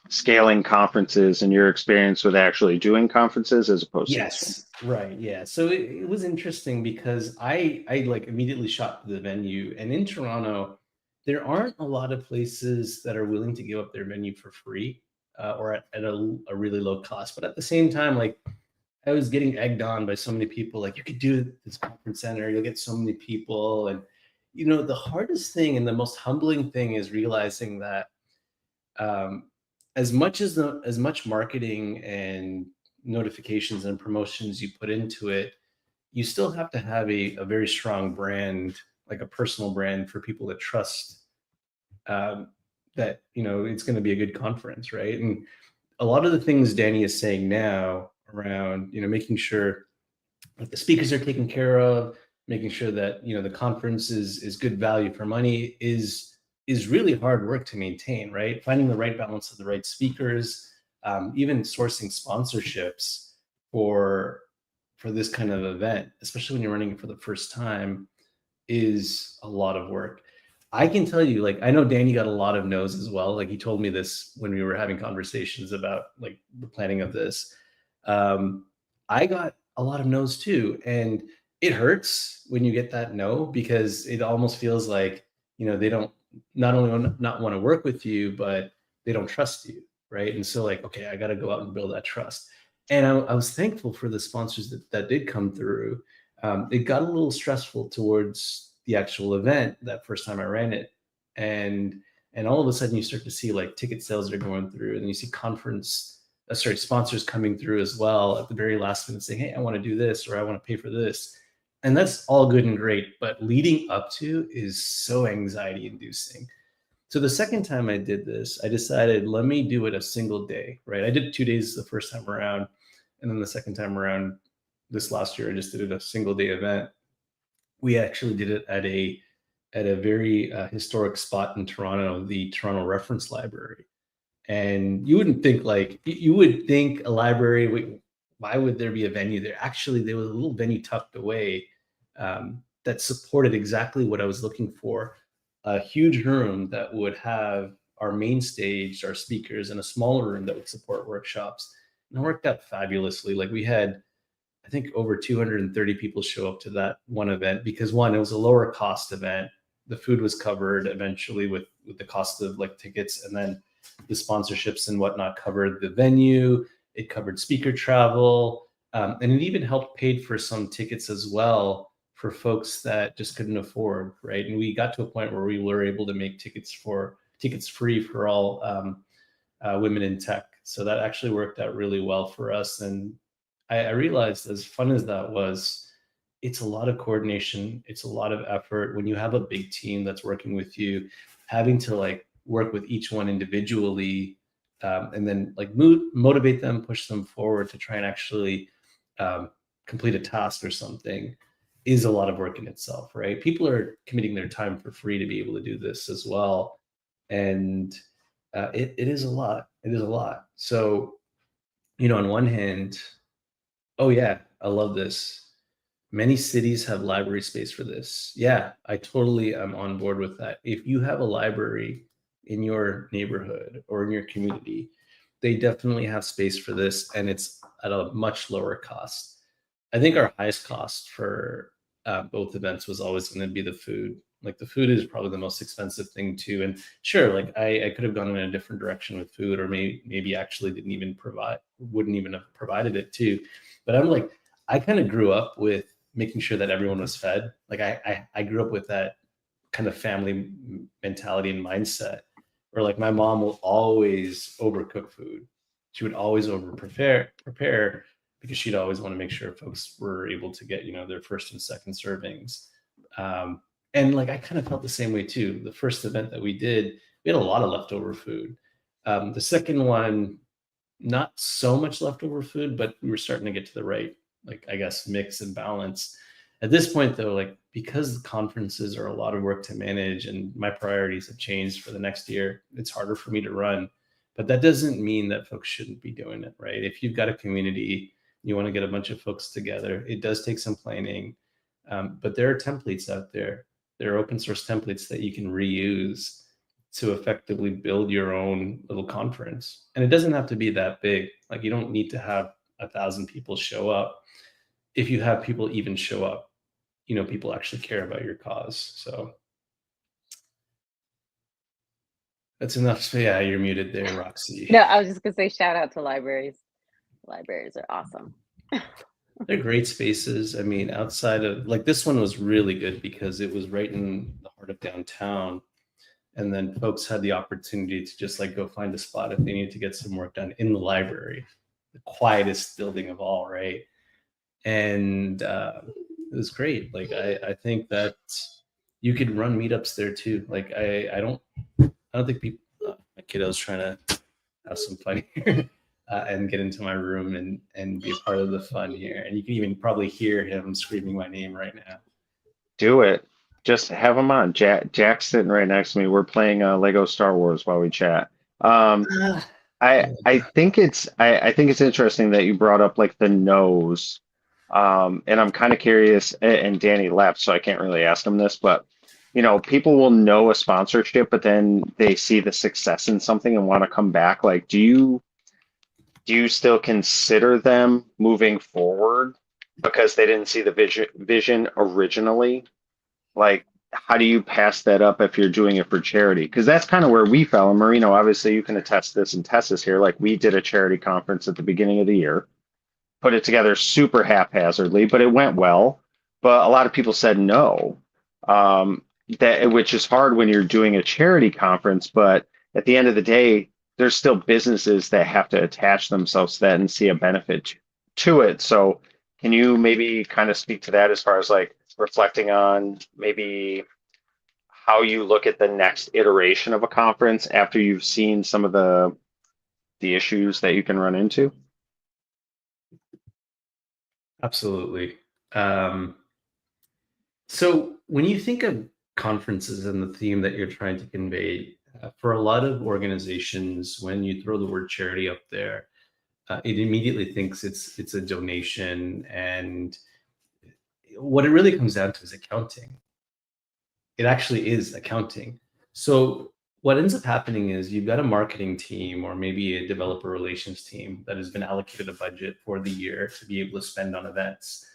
scaling conferences and your experience with actually doing conferences as opposed to this one? Right. Yeah. So it was interesting because I like immediately shot to the venue, and in Toronto, there aren't a lot of places that are willing to give up their venue for free or at a really low cost. But at the same time, like I was getting egged on by so many people, like you could do this conference center, you'll get so many people. And, the hardest thing and the most humbling thing is realizing that as much marketing and notifications and promotions you put into it, you still have to have a very strong brand, like a personal brand for people to trust that, it's going to be a good conference, right? And a lot of the things Danny is saying now around, making sure that the speakers are taken care of, making sure that, the conference is good value for money is really hard work to maintain, right? Finding the right balance of the right speakers, even sourcing sponsorships for this kind of event, especially when you're running it for the first time, is a lot of work. I can tell you, like, I know Danny got a lot of no's as well. Like, he told me this when we were having conversations about like the planning of this. Um, I got a lot of no's too, and it hurts when you get that no, because it almost feels like, they don't not only not want to work with you, but they don't trust you, right? And so, like, okay, I got to go out and build that trust. And I was thankful for the sponsors that did come through. It got a little stressful towards the actual event that first time I ran it, and all of a sudden you start to see like ticket sales are going through, and you see sponsors coming through as well at the very last minute saying, "Hey, I want to do this," or "I want to pay for this," and that's all good and great. But leading up to is so anxiety inducing. So the second time I did this, I decided, let me do it a single day, right? I did 2 days the first time around, and then the second time around this last year, I just did it a single day event. We actually did it at a very historic spot in Toronto, the Toronto Reference Library. And you wouldn't think, like, you would think a library, why would there be a venue there? Actually, there was a little venue tucked away that supported exactly what I was looking for. A huge room that would have our main stage, our speakers, and a smaller room that would support workshops. And it worked out fabulously. Like, we had, I think, over 230 people show up to that one event because, one, it was a lower cost event. The food was covered eventually with the cost of like tickets, and then the sponsorships and whatnot covered the venue. It covered speaker travel, and it even helped paid for some tickets as well for folks that just couldn't afford, right? And we got to a point where we were able to make tickets free for all women in tech. So that actually worked out really well for us. And I realized, as fun as that was, it's a lot of coordination. It's a lot of effort when you have a big team that's working with you, having to like work with each one individually, and then like motivate them, push them forward to try and actually complete a task or something, is a lot of work in itself, right? People are committing their time for free to be able to do this as well. And it is a lot. It is a lot. So, on one hand, oh yeah, I love this. Many cities have library space for this. Yeah, I totally am on board with that. If you have a library in your neighborhood or in your community, they definitely have space for this, and it's at a much lower cost. I think our highest cost for both events was always going to be the food. Like, the food is probably the most expensive thing too. And sure, like I could have gone in a different direction with food, or maybe actually wouldn't even have provided it too. But I'm like, I kind of grew up with making sure that everyone was fed. Like, I grew up with that kind of family mentality and mindset, where like my mom will always overcook food. She would always prepare because she'd always want to make sure folks were able to get, their first and second servings. And like, I kind of felt the same way too. The first event that we did, we had a lot of leftover food. The second one, not so much leftover food, but we were starting to get to the right, like, I guess, mix and balance. At this point though, like, because the conferences are a lot of work to manage and my priorities have changed for the next year, it's harder for me to run. But that doesn't mean that folks shouldn't be doing it, right? If you've got a community, you want to get a bunch of folks together, it does take some planning. But there are templates out there. There are open source templates that you can reuse to effectively build your own little conference. And it doesn't have to be that big. Like, you don't need to have 1,000 people show up. If you have people even show up, people actually care about your cause. So that's enough. So yeah, you're muted there, Roxy. No, I was just gonna say shout out to libraries. Libraries are awesome. They're great spaces. I mean, outside of, like, this one was really good because it was right in the heart of downtown. And then folks had the opportunity to just like go find a spot if they needed to get some work done in the library, the quietest building of all, right? And it was great. Like, I think that you could run meetups there too. Like, I don't think people, my kiddo's trying to have some fun here. And get into my room and be a part of the fun here. And you can even probably hear him screaming my name right now. Do it. Just have him on. Jack's sitting right next to me. We're playing Lego Star Wars while we chat. I think it's interesting that you brought up like the no's. And I'm kind of curious, and Danny left, so I can't really ask him this, but people will know a sponsorship, but then they see the success in something and want to come back. Like, do you still consider them moving forward because they didn't see the vision originally? Like, how do you pass that up if you're doing it for charity? Because that's kind of where we fell. And Marino, obviously you can attest this and test this here. Like, we did a charity conference at the beginning of the year, put it together super haphazardly, but it went well. But a lot of people said no, which is hard when you're doing a charity conference. But at the end of the day, there's still businesses that have to attach themselves to that and see a benefit to it. So can you maybe kind of speak to that as far as like reflecting on maybe how you look at the next iteration of a conference after you've seen some of the issues that you can run into? Absolutely. So when you think of conferences and the theme that you're trying to convey, for a lot of organizations, when you throw the word charity up there, it immediately thinks it's a donation, and what it really comes down to is accounting. It actually is accounting. So what ends up happening is you've got a marketing team or maybe a developer relations team that has been allocated a budget for the year to be able to spend on events.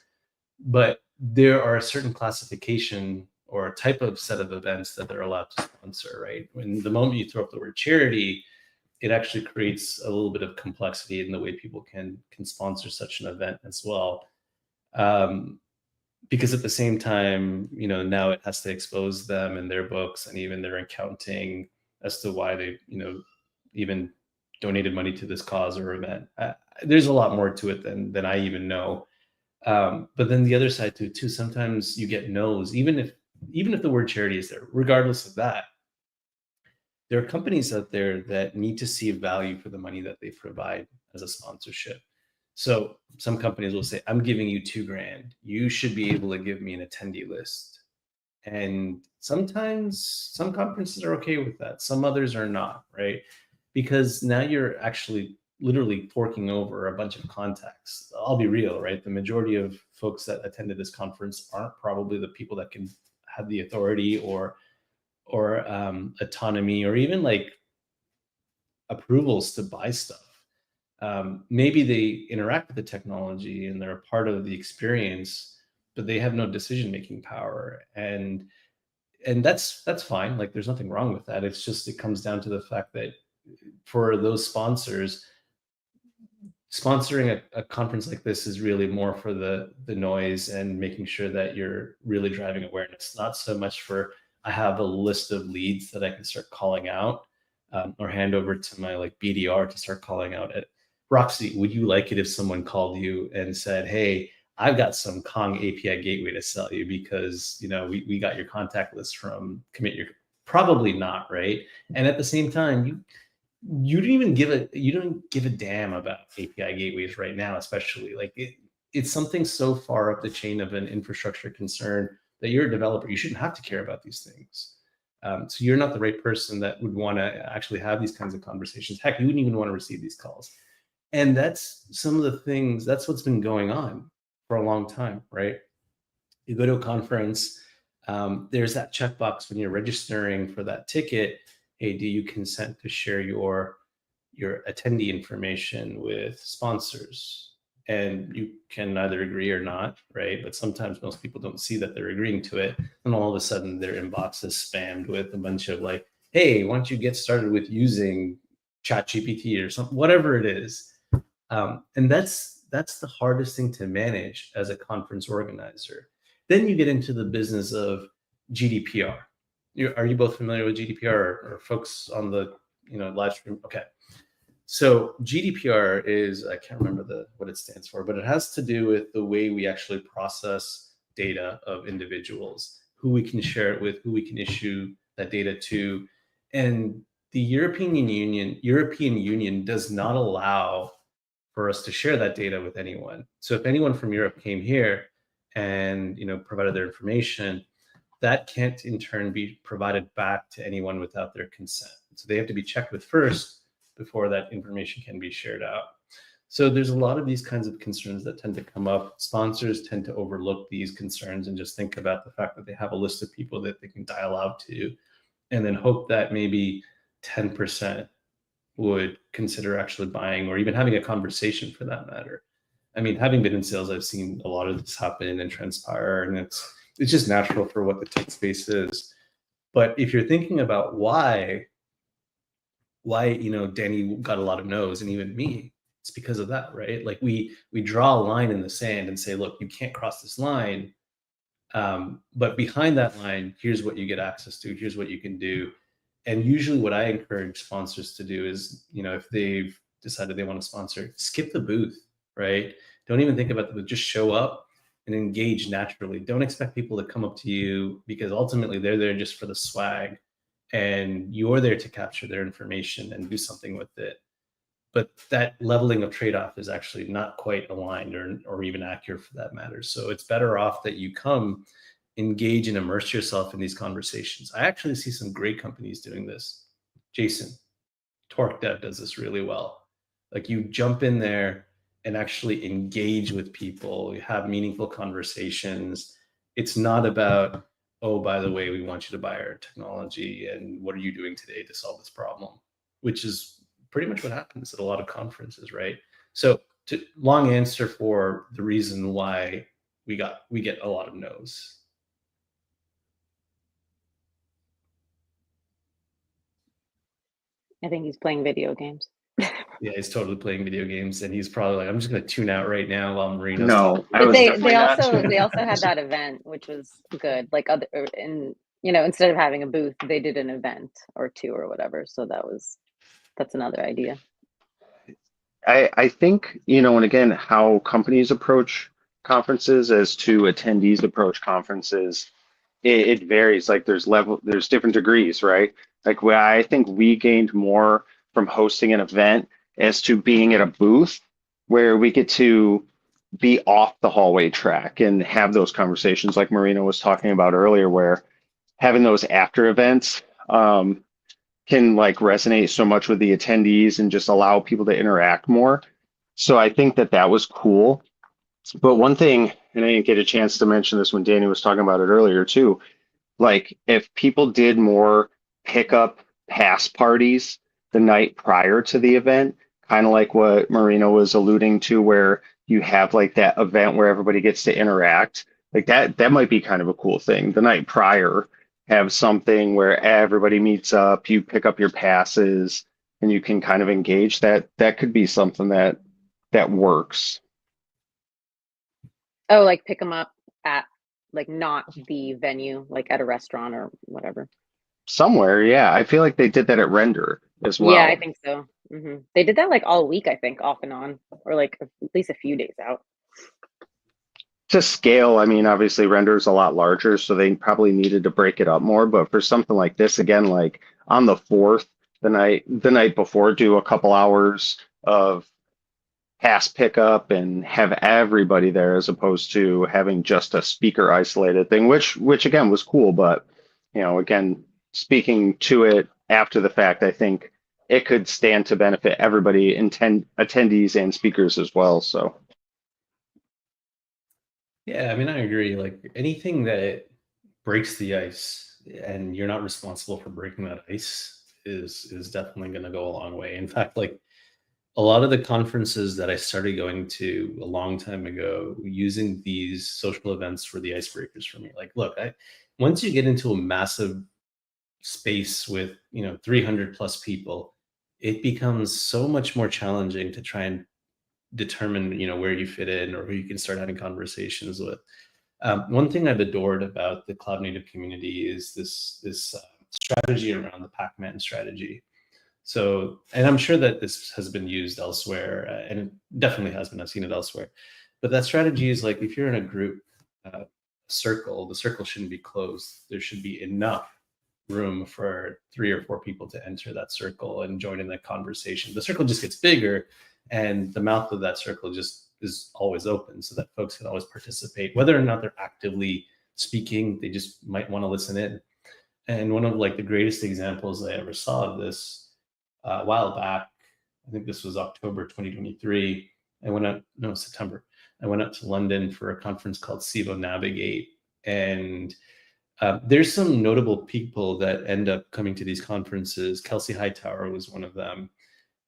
But there are a certain classification or a type of set of events that they're allowed to sponsor, right? When the moment you throw up the word charity, it actually creates a little bit of complexity in the way people can sponsor such an event as well. Because at the same time, now it has to expose them in their books and even their accounting as to why they, even donated money to this cause or event. There's a lot more to it than I even know. But then the other side to it too, sometimes you get no's, even if the word charity is there. Regardless of that, there are companies out there that need to see value for the money that they provide as a sponsorship. So some companies will say, I'm giving you $2,000. You should be able to give me an attendee list. And sometimes some conferences are okay with that. Some others are not, right? Because now you're actually literally forking over a bunch of contacts. I'll be real, right? The majority of folks that attended this conference aren't probably the people that can have the authority or autonomy or even like approvals to buy stuff. Maybe they interact with the technology and they're a part of the experience, but they have no decision-making power. And that's fine. Like, there's nothing wrong with that. It's just, it comes down to the fact that for those sponsors, sponsoring a conference like this is really more for the noise and making sure that you're really driving awareness, not so much for, I have a list of leads that I can start calling out, or hand over to my like BDR to start calling out at Roxy. Would you like it if someone called you and said, hey, I've got some Kong API gateway to sell you because, we got your contact list from Commit Your, probably not, right? And at the same time, you don't give a damn about API gateways right now, especially like it's something so far up the chain of an infrastructure concern that you're a developer. You shouldn't have to care about these things. So you're not the right person that would want to actually have these kinds of conversations. Heck, you wouldn't even want to receive these calls. And that's some of the things, that's what's been going on for a long time, right? You go to a conference, there's that checkbox when you're registering for that ticket. Hey, do you consent to share your attendee information with sponsors? And you can either agree or not, right? But sometimes most people don't see that they're agreeing to it. And all of a sudden their inbox is spammed with a bunch of like, hey, why don't you get started with using ChatGPT or something, whatever it is. And that's the hardest thing to manage as a conference organizer. Then you get into the business of GDPR. Are you both familiar with GDPR or folks on the live stream? Okay. So GDPR is, I can't remember what it stands for, but it has to do with the way we actually process data of individuals, who we can share it with, who we can issue that data to. And the European Union does not allow for us to share that data with anyone. So if anyone from Europe came here and provided their information, that can't in turn be provided back to anyone without their consent. So they have to be checked with first before that information can be shared out. So there's a lot of these kinds of concerns that tend to come up. Sponsors tend to overlook these concerns and just think about the fact that they have a list of people that they can dial out to, and then hope that maybe 10% would consider actually buying or even having a conversation for that matter. I mean, having been in sales, I've seen a lot of this happen and transpire, and it's just natural for what the tech space is. But if you're thinking about why Danny got a lot of no's, and even me, it's because of that, right? Like we draw a line in the sand and say, look, you can't cross this line. But behind that line, here's what you get access to. Here's what you can do. And usually what I encourage sponsors to do is, if they've decided they want to sponsor, skip the booth, right? Don't even think about the booth. Just show up and engage naturally. Don't expect people to come up to you, because ultimately they're there just for the swag, and you're there to capture their information and do something with it. But that leveling of trade-off is actually not quite aligned or even accurate for that matter. So it's better off that you come, engage and immerse yourself in these conversations. I actually see some great companies doing this. Jason, Torque Dev does this really well. Like you jump in there and actually engage with people, you have meaningful conversations. It's not about, oh, by the way, we want you to buy our technology, and what are you doing today to solve this problem? Which is pretty much what happens at a lot of conferences, right? So long answer for the reason why we get a lot of no's. I think he's playing video games. Yeah, he's totally playing video games, and he's probably like, I'm just going to tune out right now while Marino's No, talking. I But was they definitely not also tuning they out. also had that event, which was good. Like instead of having a booth, they did an event or two or whatever. So that's another idea. I think, and again, how companies approach conferences as to attendees approach conferences, it varies. Like there's different degrees, right? Like where I think we gained more from hosting an event as to being at a booth where we get to be off the hallway track and have those conversations like Marina was talking about earlier, where having those after events can like resonate so much with the attendees and just allow people to interact more. So I think that was cool. But one thing, and I didn't get a chance to mention this when Danny was talking about it earlier too, like if people did more pickup pass parties the night prior to the event, kind of like what Marina was alluding to, where you have like that event where everybody gets to interact, like that might be kind of a cool thing. The night prior, have something where everybody meets up, you pick up your passes, and you can kind of engage. That could be something that works. Oh, like pick them up at like not the venue, like at a restaurant or whatever. Somewhere, yeah. I feel like they did that at Render as well. Yeah, I think so. They did that like all week, I think, off and on, or like at least a few days out. To scale, I mean, obviously Render's a lot larger, so they probably needed to break it up more. But for something like this, again, like on the 4th, the night before, do a couple hours of pass pickup and have everybody there, as opposed to having just a speaker isolated thing, which again was cool. But again, speaking to it after the fact, I think it could stand to benefit everybody, attendees and speakers as well. So. Yeah, I mean, I agree. Like anything that breaks the ice and you're not responsible for breaking that ice is definitely going to go a long way. In fact, like a lot of the conferences that I started going to a long time ago, using these social events for the icebreakers for me. Like, look, once you get into a massive space with 300 plus people, it becomes so much more challenging to try and determine where you fit in or who you can start having conversations with. One thing I've adored about the cloud native community is this strategy around the Pac-Man strategy. So, and I'm sure that this has been used elsewhere, and it definitely has been. I've seen it elsewhere. But that strategy is like, if you're in a group circle, the circle shouldn't be closed. There should be enough room for 3 or 4 people to enter that circle and join in that conversation. The circle just gets bigger, and the mouth of that circle just is always open, so that folks can always participate, whether or not they're actively speaking. They just might want to listen in. And one of like the greatest examples I ever saw of this a while back, I think this was October 2023, I went out, no, September. I went out to London for a conference called SIBO Navigate. And there's some notable people that end up coming to these conferences. Kelsey Hightower was one of them.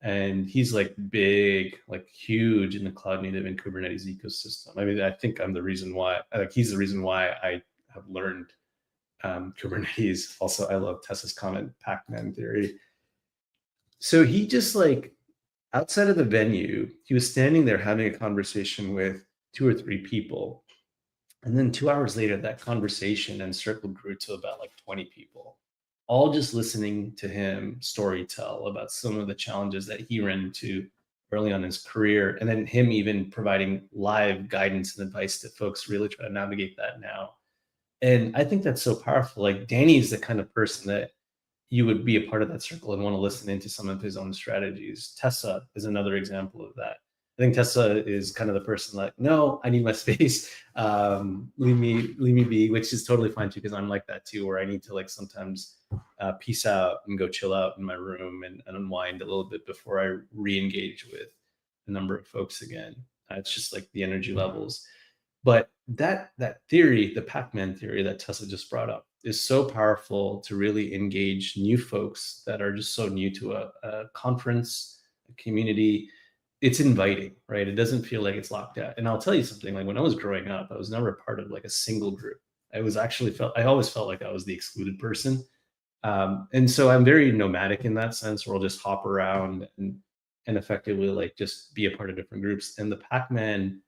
And he's like big, like huge in the cloud native and Kubernetes ecosystem. I mean, I think I'm the reason why, like he's the reason why I have learned Kubernetes. Also, I love Tessa's comment, Pac-Man theory. So he just like, outside of the venue, he was standing there having a conversation with 2 or 3 people. And then 2 hours later, that conversation and circle grew to about like 20 people, all just listening to him storytell about some of the challenges that he ran into early on in his career. And then him even providing live guidance and advice to folks really try to navigate that now. And I think that's so powerful. Like Danny is the kind of person that you would be a part of that circle and want to listen into some of his own strategies. Tessa is another example of that. I think Tessa is kind of the person like, no, I need my space. Leave me be, which is totally fine too, because I'm like that too, where I need to like sometimes peace out and go chill out in my room and unwind a little bit before I re-engage with a number of folks again. It's just like the energy levels. But that theory, the Pac-Man theory that Tessa just brought up, is so powerful to really engage new folks that are just so new to a conference, a community. It's inviting, right? It doesn't feel like it's locked out. And I'll tell you something, like when I was growing up, I was never a part of like a single group. I always felt like I was the excluded person. And so I'm very nomadic in that sense, where I'll just hop around and effectively like just be a part of different groups. And the Pac-Man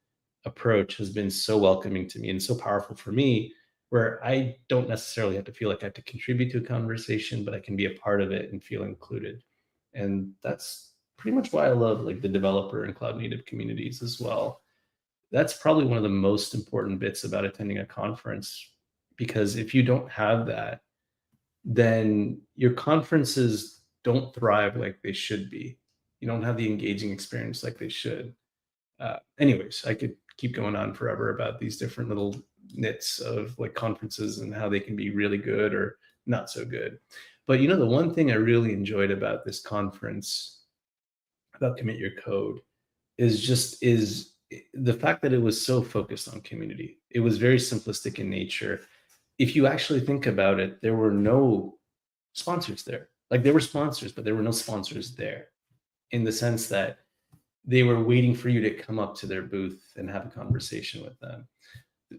approach has been so welcoming to me and so powerful for me, where I don't necessarily have to feel like I have to contribute to a conversation, but I can be a part of it and feel included. And that's pretty much why I love like the developer and cloud native communities as well. That's probably one of the most important bits about attending a conference, because if you don't have that, then your conferences don't thrive like they should be. You don't have the engaging experience like they should. Anyways, I could keep going on forever about these different little nits of like conferences and how they can be really good or not so good. But you know, the one thing I really enjoyed about this conference, about Commit Your Code, is the fact that it was so focused on community. It was very simplistic in nature. If you actually think about it, there were no sponsors there. Like there were sponsors, but there were no sponsors there, in the sense that they were waiting for you to come up to their booth and have a conversation with them.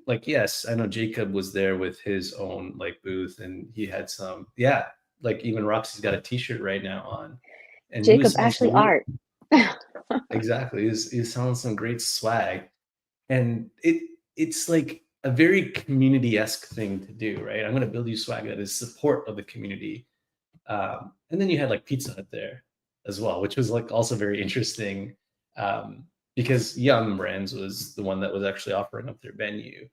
Like, yes, I know Jacob was there with his own like booth, and he had some, yeah, like even Roxy's got a t-shirt right now on. And Jacob Ashley Art. Exactly. He's selling some great swag. And it's like a very community-esque thing to do, right? I'm going to build you swag that is support of the community. And then you had like Pizza Hut there as well, which was like also very interesting, because Young Brands was the one that was actually offering up their venue.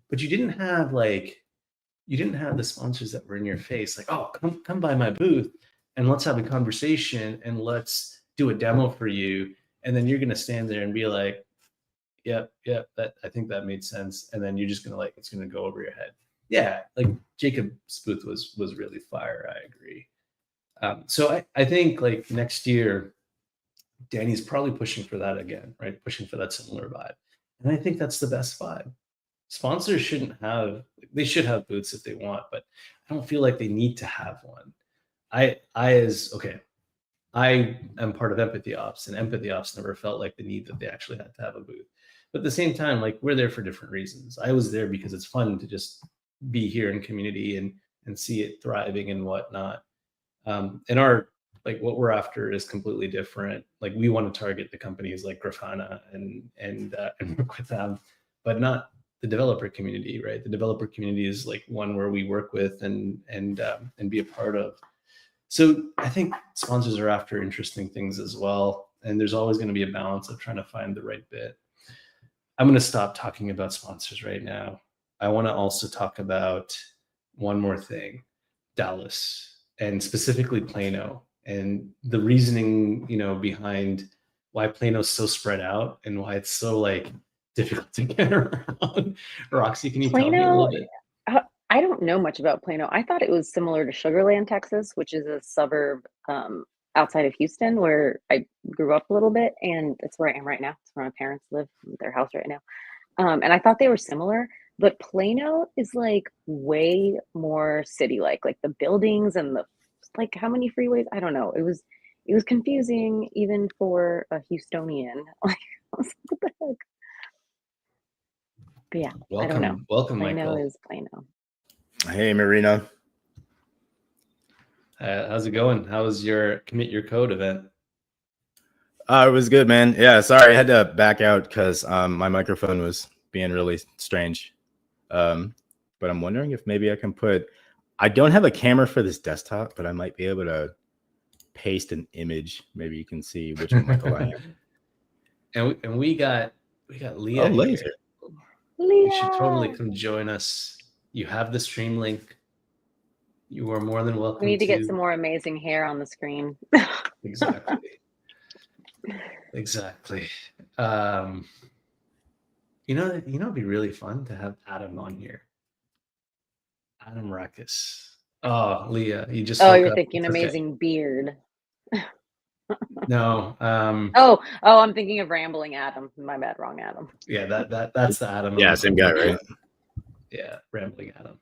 But you didn't have the sponsors that were in your face, like, oh, come by my booth and let's have a conversation and let's do a demo for you. And then you're going to stand there and be like, yep, that I think that made sense. And then you're just going to like, it's going to go over your head. Yeah, like Jacob's booth was really fire. I agree. So I think like next year, Danny's probably pushing for that again, right? Pushing for that similar vibe. And I think that's the best vibe. Sponsors they should have booths if they want, but I don't feel like they need to have one. I am part of Empathy Ops, and Empathy Ops never felt like the need that they actually had to have a booth. But at the same time, like we're there for different reasons. I was there because it's fun to just be here in community and see it thriving and whatnot. And our like what we're after is completely different. Like we want to target the companies like Grafana and work with them, but not the developer community, right? The developer community is like one where we work with and be a part of. So I think sponsors are after interesting things as well. And there's always going to be a balance of trying to find the right bit. I'm going to stop talking about sponsors right now. I want to also talk about one more thing, Dallas, and specifically Plano, and the reasoning, behind why Plano's so spread out and why it's so like difficult to get around. Roxy, can you tell me a little bit? I don't know much about Plano. I thought it was similar to Sugar Land, Texas, which is a suburb outside of Houston, where I grew up a little bit, and it's where I am right now. It's where my parents live, their house right now. And I thought they were similar, but Plano is like way more city-like, like the buildings and the like how many freeways? I don't know. It was confusing even for a Houstonian. Like I was like, what the heck? But yeah, I don't know. Welcome, Plano Michael. is Plano. Hey, Marina. How's it going? How was your Commit Your Code event? It was good, man. Yeah, sorry, I had to back out because my microphone was being really strange. But I'm wondering if maybe I can I don't have a camera for this desktop, but I might be able to paste an image. Maybe you can see which Michael I am. And we got Leah. Oh, here. Leah's here. You should totally come join us. You have the stream link. You are more than welcome. We need to get some more amazing hair on the screen. Exactly. Exactly. It'd be really fun to have Adam on here. Adam Rakis. Oh, Leah, you just. Oh, you're It's thinking okay. amazing beard. No. Oh, I'm thinking of Rambling Adam. My bad, wrong Adam. Yeah, that's the Adam. Yeah, same guy, right? Yeah, Rambling Adam.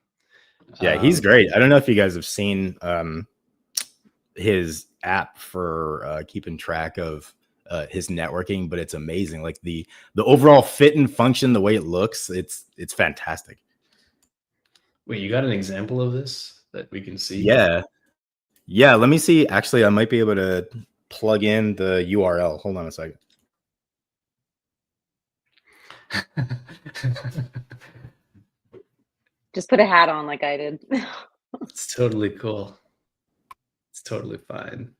Yeah, he's great. I don't know if you guys have seen his app for keeping track of his networking, but it's amazing. Like the overall fit and function, the way it looks, it's fantastic. Wait, you got an example of this that we can see? Yeah. Let me see. Actually, I might be able to plug in the URL. Hold on a second. Just put a hat on like I did. It's totally cool. It's totally fine.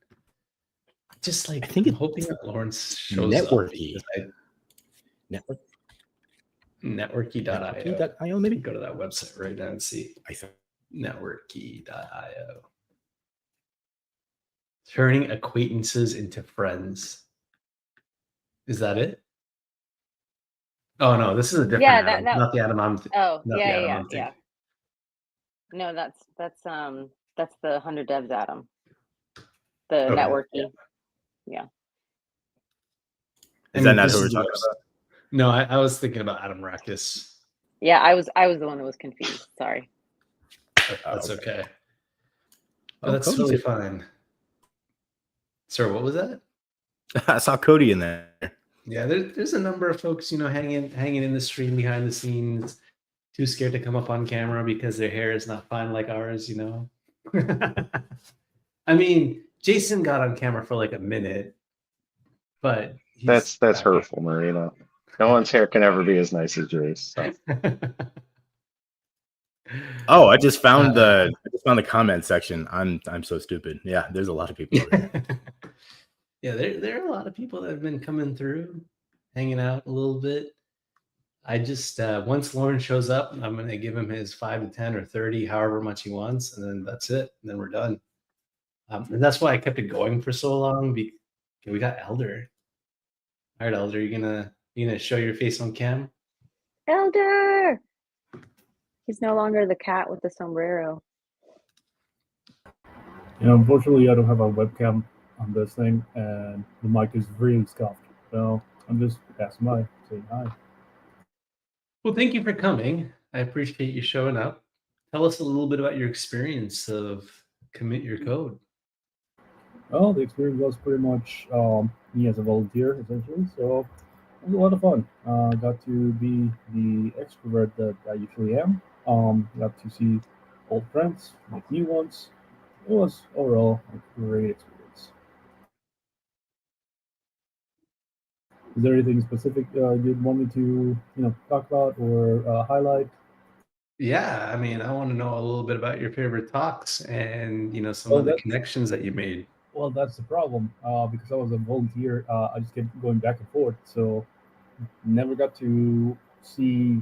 Just like I think I'm hoping that Lawrence shows networky. up. Networky.io. Networky.io, maybe? Go to that website right now and see. I think Networky.io. Turning acquaintances into friends. Is that it? Oh no, this is a different Adam. Not the Adam I'm yeah. No, that's the 100 Devs Adam. The networky. Yeah. Is that not who we're talking about? No, I was thinking about Adam Rakis. Yeah, I was the one that was confused. Sorry. That's okay. Oh, that's totally fine. Sir, what was that? I saw Cody in there. Yeah, there's a number of folks, hanging in the stream behind the scenes, too scared to come up on camera because their hair is not fine like ours, I mean, Jason got on camera for like a minute, but that's hurtful, Marina. No one's hair can ever be as nice as yours. So. Oh, I just found the comment section. I'm so stupid. Yeah, there's a lot of people. Yeah, there are a lot of people that have been coming through, hanging out a little bit. I just once Lauren shows up, I'm gonna give him his 5 to 10 or 30, however much he wants, and then that's it. And then we're done. And that's why I kept it going for so long. We got Elder. All right, Elder, you gonna show your face on cam? Elder. He's no longer the cat with the sombrero. Yeah, unfortunately, I don't have a webcam on this thing, and the mic is really scuffed. So I'm just passing by, saying hi. Well, thank you for coming. I appreciate you showing up. Tell us a little bit about your experience of Commit Your Code. Well, the experience was pretty much me as a volunteer, essentially. So it was a lot of fun. Got to be the extrovert that I usually am. Got to see old friends, make new ones. It was overall a great experience. Is there anything specific you'd want me to, talk about or highlight? Yeah, I mean, I want to know a little bit about your favorite talks and some of the connections that you made. Well, that's the problem. Because I was a volunteer, I just kept going back and forth, so never got to see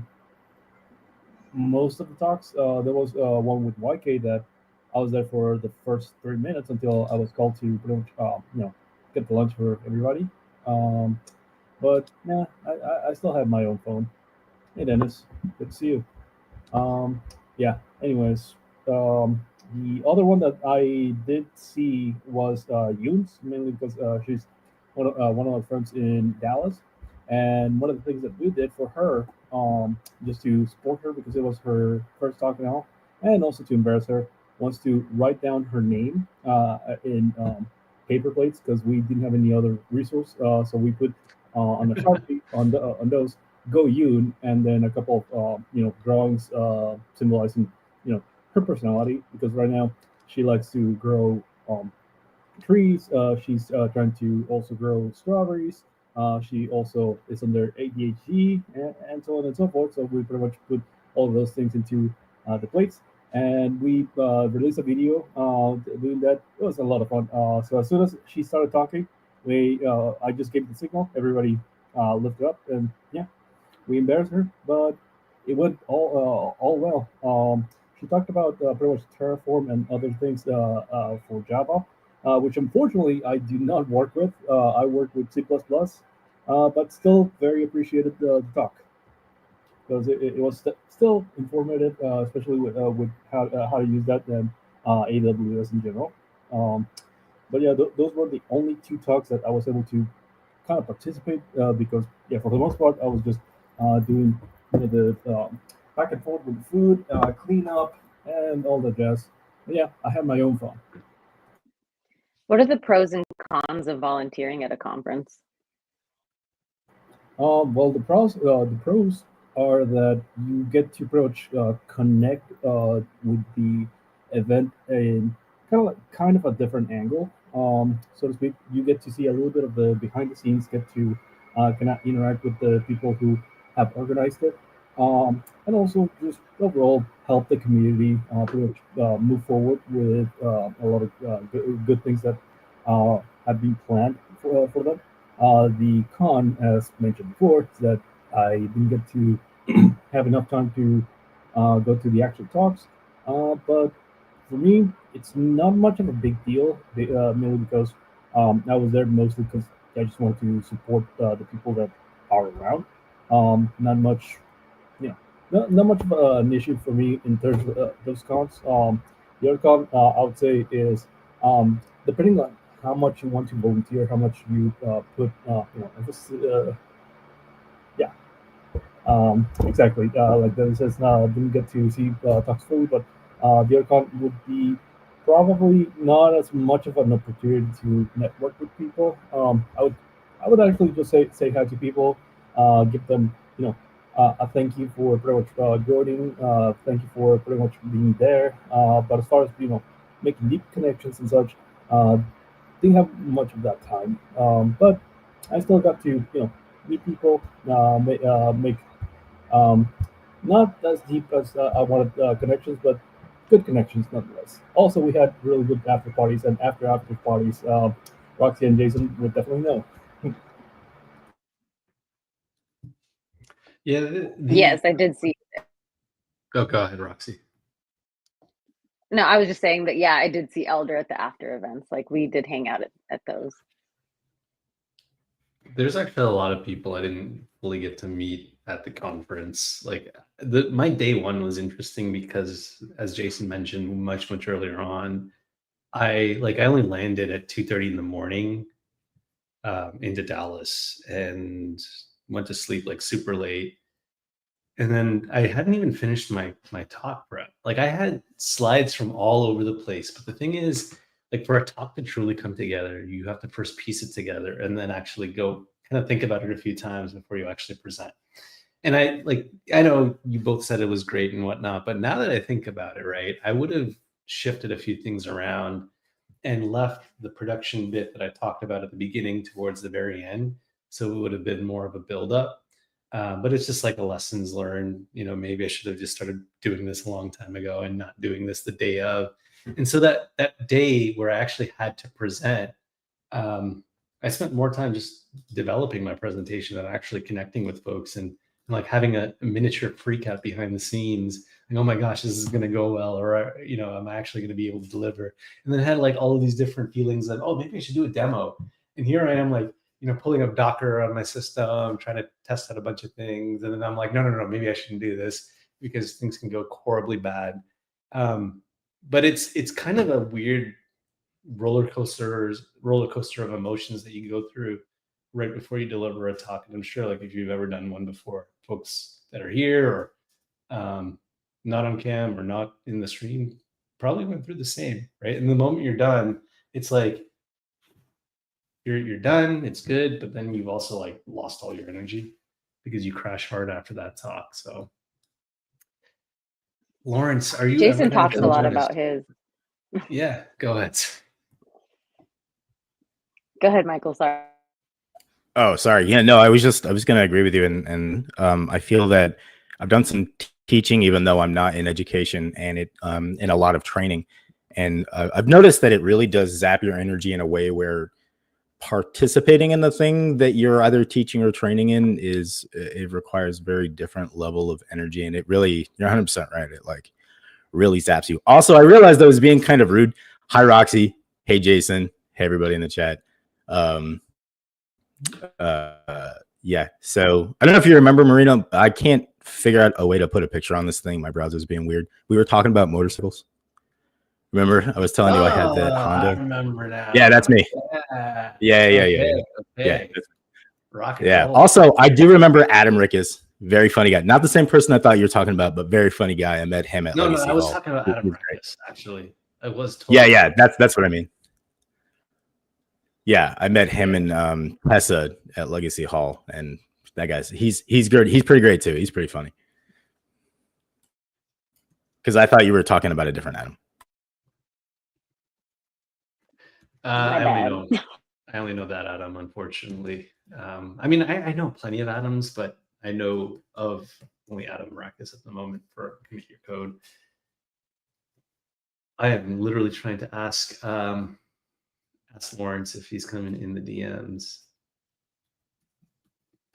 most of the talks. There was one with YK that I was there for the first 3 minutes until I was called to pretty much, get the lunch for everybody. But yeah, I still have my own phone. Hey, Dennis, good to see you. Yeah. Anyways, the other one that I did see was Yoon's, mainly because she's one of my friends in Dallas, and one of the things that we did for her, just to support her because it was her first talk now, and also to embarrass her, was to write down her name in paper plates because we didn't have any other resource. So we put on a sharpie on those "Go Yoon" and then a couple of drawings symbolizing her personality because right now she likes to grow trees. She's trying to also grow strawberries. She also is under ADHD and so on and so forth. So we pretty much put all of those things into the plates. And we released a video doing that. It was a lot of fun. So as soon as she started talking, I just gave the signal. Everybody lifted up, and yeah, we embarrassed her, but it went all well. She talked about pretty much Terraform and other things for Java, which unfortunately I do not work with. I work with C++, but still very appreciated the talk because it was still informative, especially with how to use that and AWS in general. Um, but yeah, those were the only two talks that I was able to kind of participate because yeah, for the most part, I was just doing the back and forth with the food, clean up, and all the jazz. But yeah, I had my own fun. What are the pros and cons of volunteering at a conference? Well, the pros are that you get to approach connect with the event in kind of a different angle, so to speak. You get to see a little bit of the behind the scenes, get to kind of interact with the people who have organized it, and also just overall help the community pretty much move forward with a lot of good things that have been planned for them. The con, as mentioned before, is that I didn't get to have enough time to go to the actual talks. But for me, it's not much of a big deal, mainly because I was there mostly because I just want to support the people that are around. Not much, you know, not much of an issue for me in terms of those cons. The other con I would say is depending on how much you want to volunteer, how much you put, emphasis. Yeah, exactly. Like Dennis says, I didn't get to see talks fully, but the other con would be probably not as much of an opportunity to network with people. I would actually just say hi to people, give them, a thank you for pretty much joining, thank you for pretty much being there. But as far as making deep connections and such, didn't have much of that time. But I still got to meet people, make um, not as deep as I wanted connections, but good connections nonetheless. Also, we had really good after parties and after parties. Roxy and Jason would definitely know. Yeah. Yes, I did see. Oh, go ahead, Roxy. No, I was just saying that, yeah, I did see Elder at the after events. Like we did hang out at those. There's actually a lot of people I didn't fully get to meet at the conference. Like my day one was interesting because, as Jason mentioned much earlier on, I only landed at 2:30 in the morning into Dallas and went to sleep like super late. And then I hadn't even finished my talk prep. Like I had slides from all over the place. But the thing is, like for a talk to truly come together, you have to first piece it together and then actually go kind of think about it a few times before you actually present. And I know you both said it was great and whatnot, but now that I think about it, right, I would have shifted a few things around and left the production bit that I talked about at the beginning towards the very end. So it would have been more of a buildup. But it's just like a lessons learned. Maybe I should have just started doing this a long time ago and not doing this the day of. And so that day where I actually had to present, I spent more time just developing my presentation than actually connecting with folks and like having a miniature freak out behind the scenes. Like, oh my gosh, this is going to go well, or am I actually going to be able to deliver? And then I had like all of these different feelings that, oh, maybe I should do a demo. And here I am, like, pulling up Docker on my system, trying to test out a bunch of things, and then I'm like, no, maybe I shouldn't do this because things can go horribly bad. But it's kind of a weird roller coaster of emotions that you go through right before you deliver a talk. And I'm sure, like, if you've ever done one before, folks that are here or not on cam or not in the stream probably went through the same, right? And the moment you're done, it's like you're done, it's good, but then you've also like lost all your energy because you crash hard after that talk. So Lawrence, are you Jason ever gonna talks a come lot join us? about his. Yeah, go ahead. Go ahead, Michael. Sorry. Oh, sorry. Yeah, no, I was going to agree with you. And I feel that I've done some teaching, even though I'm not in education, and in a lot of training. And I've noticed that it really does zap your energy in a way where participating in the thing that you're either teaching or training in it requires very different level of energy. And it really, you're 100% right. It like really zaps you. Also, I realized I was being kind of rude. Hi, Roxy. Hey, Jason. Hey, everybody in the chat. Yeah, so I don't know if you remember, Marino. I can't figure out a way to put a picture on this thing. My browser's being weird. We were talking about motorcycles. Remember, I was telling you I had that Honda. I remember now. Yeah, that's me. Yeah. Yeah. Rock Yeah. and roll. Also, I do remember Adam Rickus. Very funny guy. Not the same person I thought you were talking about, but very funny guy. I met him at Legacy I was Hall. talking about He Adam was great. Rickus, actually. I was totally Yeah, that's what I mean. Yeah, I met him and Tessa at Legacy Hall, and that guy's he's good. He's pretty great too. He's pretty funny. Because I thought you were talking about a different Adam. I only know that Adam, unfortunately. I mean, I know plenty of Adams, but I know of only Adam Rackus at the moment for Commit Your Code. I am literally trying to ask Lawrence if he's coming in the DMs,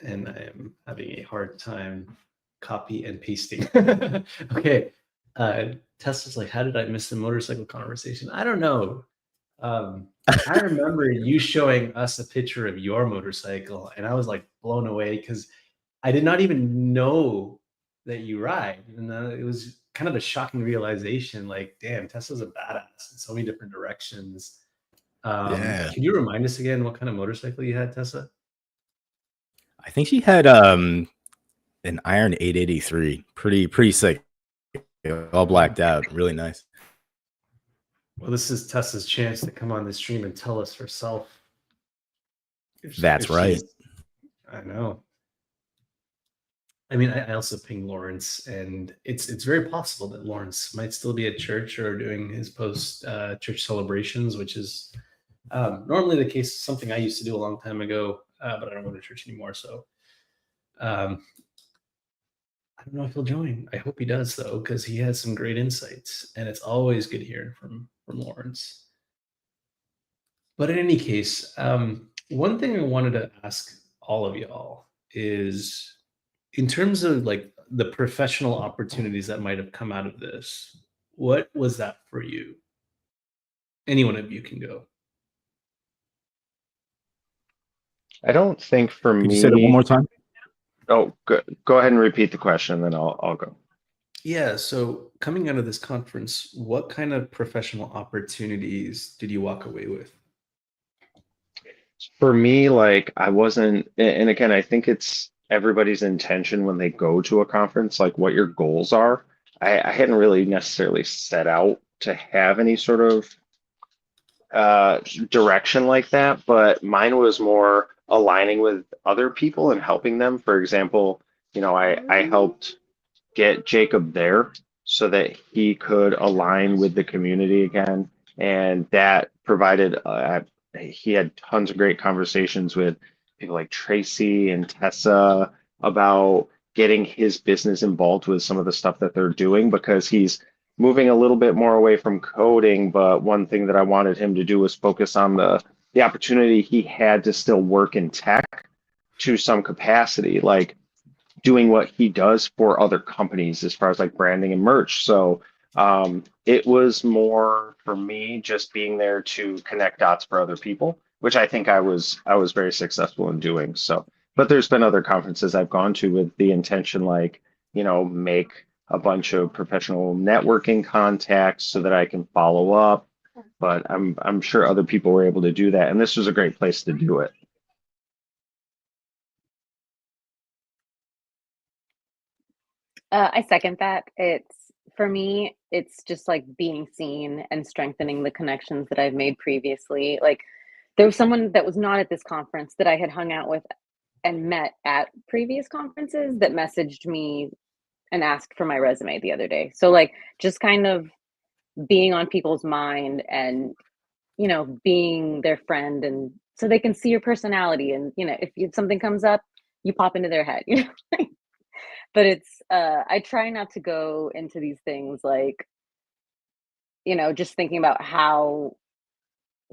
and I am having a hard time copy and pasting. Okay. Tesla's like, how did I miss the motorcycle conversation? I don't know. I remember you showing us a picture of your motorcycle, and I was like blown away because I did not even know that you ride. And it was kind of a shocking realization. Like, damn, Tesla's a badass in so many different directions. Yeah. Can you remind us again what kind of motorcycle you had, Tessa? I think she had an Iron 883. Pretty sick. All blacked out. Really nice. Well, this is Tessa's chance to come on the stream and tell us herself. That's right. I know. I mean, I also pinged Lawrence, and it's very possible that Lawrence might still be at church or doing his post church celebrations, which is normally the case. Something I used to do a long time ago, but I don't go to church anymore. So I don't know if he'll join. I hope he does, though, because he has some great insights, and it's always good hearing from Lawrence. But in any case, one thing I wanted to ask all of y'all is, in terms of like the professional opportunities that might have come out of this, what was that for you? Any one of you can go. I don't think for me. Could you say that one more time? Oh, go ahead and repeat the question, then I'll go. Yeah. So coming out of this conference, what kind of professional opportunities did you walk away with? For me, like I wasn't, and again, I think it's everybody's intention when they go to a conference, like what your goals are. I hadn't really necessarily set out to have any sort of direction like that, but mine was more aligning with other people and helping them. For example, I helped get Jacob there so that he could align with the community again, and that provided he had tons of great conversations with people like Tracy and Tessa about getting his business involved with some of the stuff that they're doing, because he's moving a little bit more away from coding. But one thing that I wanted him to do was focus on the opportunity he had to still work in tech to some capacity, like doing what he does for other companies as far as like branding and merch. So it was more for me just being there to connect dots for other people, which I think I was very successful in doing. So, but there's been other conferences I've gone to with the intention, like, make a bunch of professional networking contacts so that I can follow up, but I'm sure other people were able to do that, and this was a great place to do it. I second that. For me, it's just like being seen and strengthening the connections that I've made previously. Like there was someone that was not at this conference that I had hung out with and met at previous conferences that messaged me and asked for my resume the other day. So like just kind of being on people's mind and being their friend, and so they can see your personality, and if something comes up, you pop into their head. But it's I try not to go into these things like, just thinking about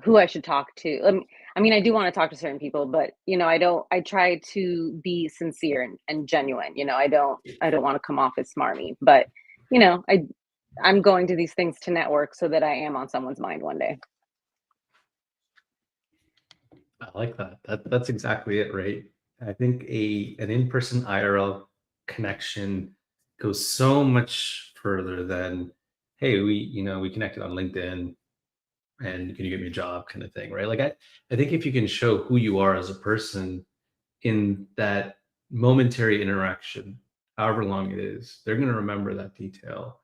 who I should talk to. I mean, I do want to talk to certain people, but I try to be sincere and genuine. I don't want to come off as smarmy, but I'm going to these things to network so that I am on someone's mind one day. I like that. That's exactly it, right? I think an in-person IRL connection goes so much further than, hey, we connected on LinkedIn and can you get me a job kind of thing, right? Like I think if you can show who you are as a person in that momentary interaction, however long it is, they're going to remember that detail,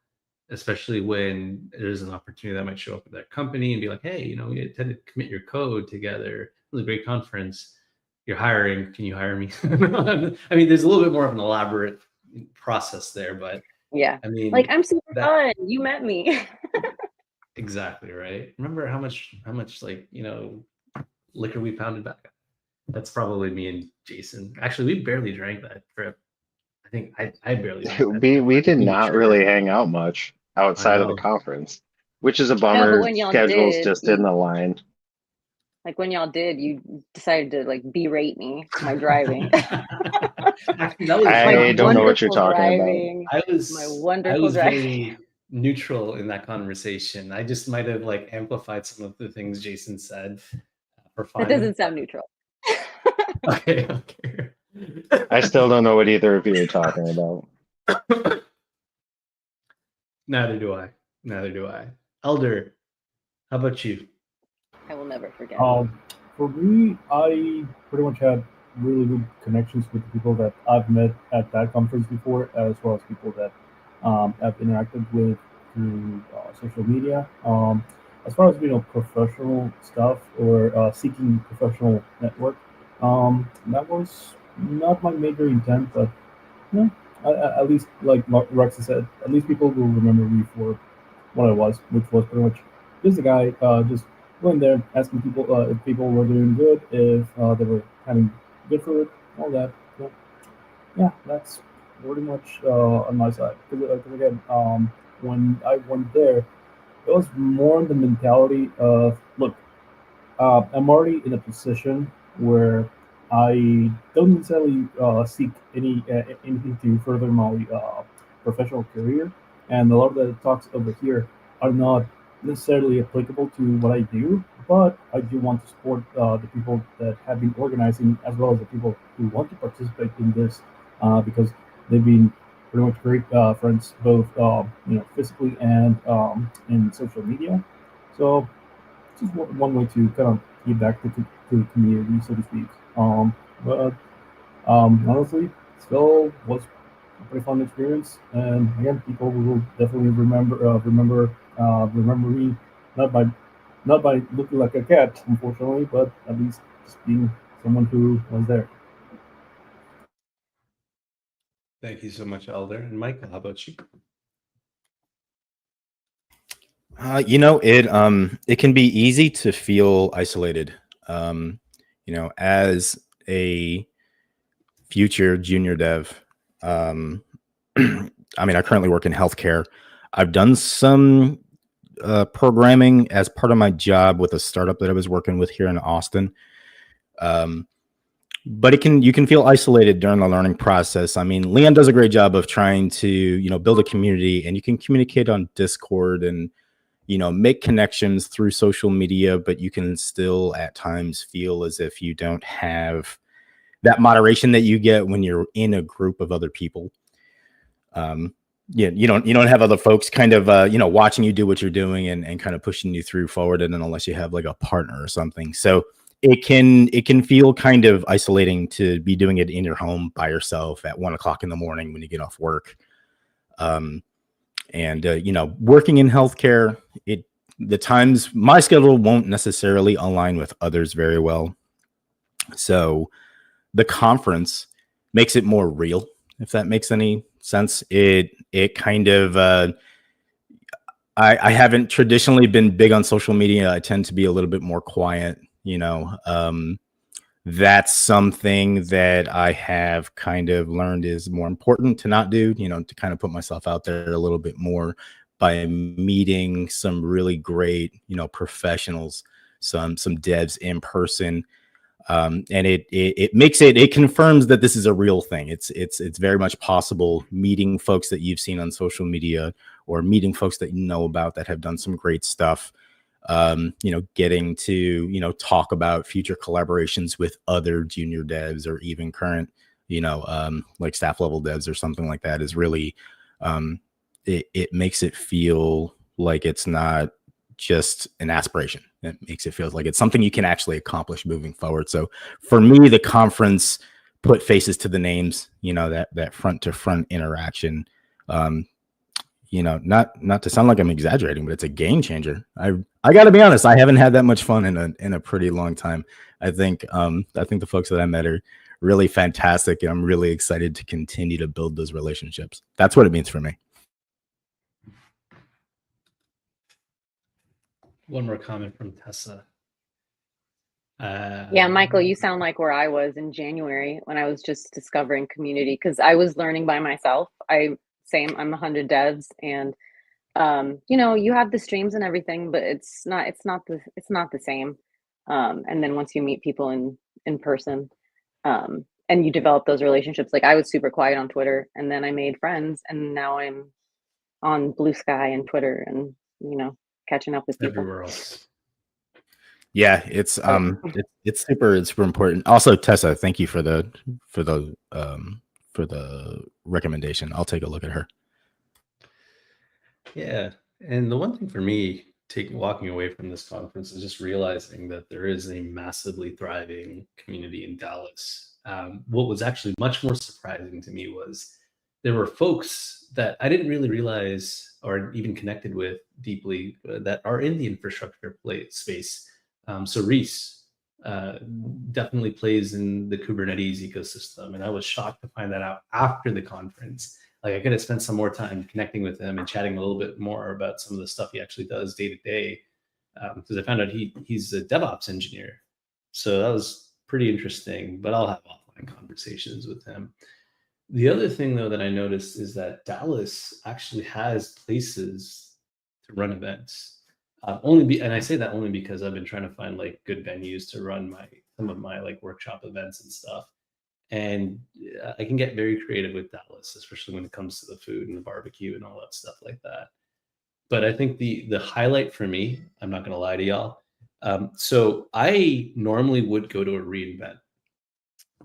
especially when there's an opportunity that might show up at that company and be like, hey, we attended Commit Your Code together. It was a great conference. You're hiring. Can you hire me? I mean, there's a little bit more of an elaborate process there, but Yeah. I mean, Like, I'm super fun. You met me. exactly, right? Remember how much like, liquor we pounded back? That's probably me and Jason. Actually, we barely drank that trip. I think I barely drank that trip. We did We were not triggered. really hang out much I outside of the know. conference, which is a No, but bummer. when y'all Schedules did, just didn't align. like when y'all did, you decided to like berate me for my driving. Actually, that was I don't know what you're Wonderful talking about. driving. I My was wonderful driving. very neutral in that conversation. I just might have like amplified some of the things Jason said for fun. That doesn't sound neutral. Okay. I still don't know what either of you are talking about. Neither do I. Elder, how about you? I will never forget. For me, I pretty much had really good connections with the people that I've met at that conference before, as well as people that I've interacted with through social media. As far as professional stuff or seeking professional network, that was not my major intent, but yeah, at least like Rex said, at least people will remember me for what I was, which was pretty much just a guy just going there asking people if people were doing good, if they were having good food, all that. So, yeah, that's pretty much on my side. Because again, when I went there, it was more the mentality of look, I'm already in a position where I don't necessarily seek anything to further my professional career, and a lot of the talks over here are not necessarily applicable to what I do. But I do want to support the people that have been organizing, as well as the people who want to participate in this, because they've been pretty much great friends, both physically and in social media. So just one way to kind of give back to the community, so to speak. But honestly, still was a pretty fun experience, and again, people will definitely remember me not by looking like a cat, unfortunately, but at least just being someone who was there. Thank you so much, Elder. And Michael, how about you? It can be easy to feel isolated. As a future junior dev, I mean, I currently work in healthcare. I've done some programming as part of my job with a startup that I was working with here in Austin. But you can feel isolated during the learning process. I mean, Leon does a great job of trying to, build a community, and you can communicate on Discord and, make connections through social media, but you can still at times feel as if you don't have that moderation that you get when you're in a group of other people. you don't have other folks kind of watching you do what you're doing and kind of pushing you through forward, and then unless you have like a partner or something. So it can feel kind of isolating to be doing it in your home by yourself at 1 o'clock in the morning when you get off work. Working in healthcare, the times, my schedule won't necessarily align with others very well. So the conference makes it more real, if that makes any sense. It kind of, I haven't traditionally been big on social media. I tend to be a little bit more quiet, that's something that I have kind of learned is more important to not do, to kind of put myself out there a little bit more by meeting some really great, professionals, some devs in person. And it confirms that this is a real thing. It's very much possible meeting folks that you've seen on social media or meeting folks that you know about that have done some great stuff. Getting to, talk about future collaborations with other junior devs or even current, like staff level devs or something like that is really, it makes it feel like it's not just an aspiration. It makes it feel like it's something you can actually accomplish moving forward. So for me, the conference put faces to the names, that front to front interaction. Not to sound like I'm exaggerating, but it's a game changer. I got to be honest, I haven't had that much fun in a pretty long time. I think the folks that I met are really fantastic, and I'm really excited to continue to build those relationships. That's what it means for me. One more comment from Tessa. Yeah, Michael, you sound like where I was in January when I was just discovering community, because I was learning by myself. I'm 100 devs, and you have the streams and everything, but it's not the same. And then once you meet people in person, and you develop those relationships, like I was super quiet on Twitter, and then I made friends, and now I'm on Blue Sky and Twitter, and catching up with people everywhere else. Yeah, it's super important. Also, Tessa, thank you for the recommendation. I'll take a look at her. Yeah, and the one thing for me walking away from this conference is just realizing that there is a massively thriving community in Dallas. What was actually much more surprising to me was there were folks that I didn't really realize or even connected with deeply that are in the infrastructure space. So Reese definitely plays in the Kubernetes ecosystem, and I was shocked to find that out after the conference. Like I could have spent some more time connecting with him and chatting a little bit more about some of the stuff he actually does day to day, because I found out he's a DevOps engineer. So that was pretty interesting, but I'll have offline conversations with him. The other thing, though, that I noticed is that Dallas actually has places to run events. And I say that only because I've been trying to find like good venues to run some of my like workshop events and stuff. And I can get very creative with Dallas, especially when it comes to the food and the barbecue and all that stuff like that. But I think the highlight for me, I'm not going to lie to y'all. So I normally would go to a reInvent.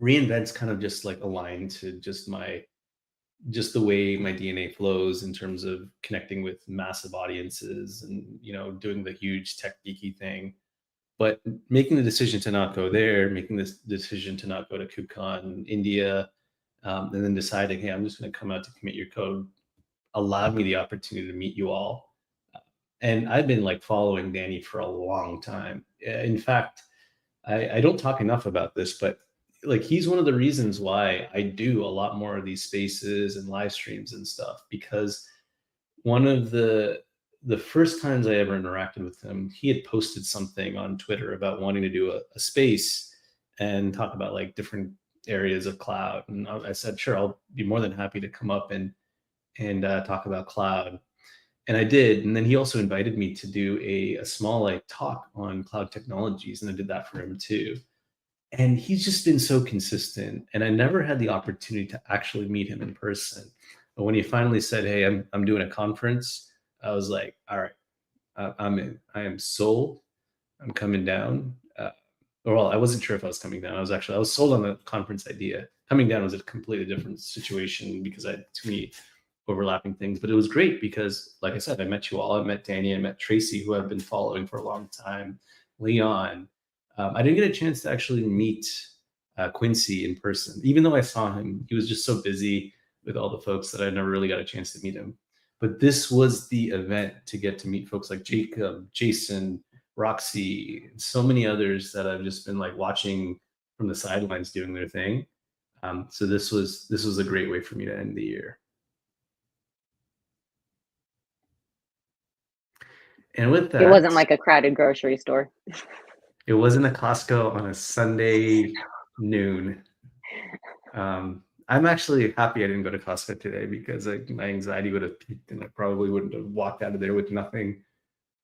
Reinvent's kind of just like aligned to just the way my DNA flows in terms of connecting with massive audiences and doing the huge tech geeky thing. But making the decision to not go there, making this decision to not go to KubeCon India, and then deciding, hey, I'm just going to come out to commit your code, allowed me the opportunity to meet you all. And I've been like following Danny for a long time. In fact, I don't talk enough about this, but like he's one of the reasons why I do a lot more of these spaces and live streams and stuff, because one of the first times I ever interacted with him, he had posted something on Twitter about wanting to do a space and talk about like different areas of cloud. And I said, sure, I'll be more than happy to come up and talk about cloud. And I did. And then he also invited me to do a small like talk on cloud technologies. And I did that for him too. And he's just been so consistent. And I never had the opportunity to actually meet him in person. But when he finally said, hey, I'm doing a conference, I was like, all right, I'm in. I am sold. I'm coming down. Well, I wasn't sure if I was coming down. I was sold on the conference idea. Coming down was a completely different situation because I had too many overlapping things, but it was great because, like I said, I met you all. I met Danny, I met Tracy, who I've been following for a long time, Leon. I didn't get a chance to actually meet Quincy in person, even though I saw him. He was just so busy with all the folks that I never really got a chance to meet him. But this was the event to get to meet folks like Jacob, Jason, Roxy, and so many others that I've just been like watching from the sidelines doing their thing. So this was a great way for me to end the year. And with that, It wasn't like a crowded grocery store. it wasn't a Costco on a Sunday noon. I'm actually happy I didn't go to Costco today because my anxiety would have peaked and I probably wouldn't have walked out of there with nothing.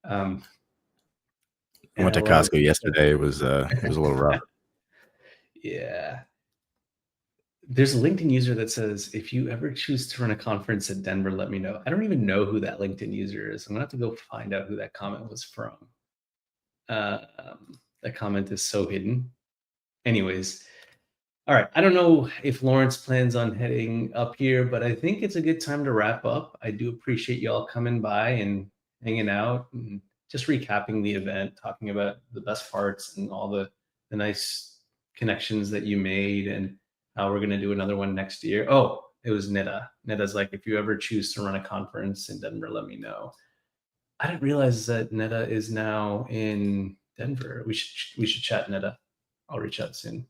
I went to Costco yesterday. It was a little rough. Yeah. There's a LinkedIn user that says, if you ever choose to run a conference in Denver, let me know. I don't even know who that LinkedIn user is. I'm gonna have to go find out who that comment was from. That comment is so hidden. Anyways, all right. I don't know if Lawrence plans on heading up here, but I think it's a good time to wrap up. I do appreciate y'all coming by and hanging out and just recapping the event, talking about the best parts and all the nice connections that you made and how we're going to do another one next year. Oh, it was Nita. Nita's like, if you ever choose to run a conference in Denver, let me know. I didn't realize that Nita is now in Denver. We should chat, Nita. I'll reach out soon.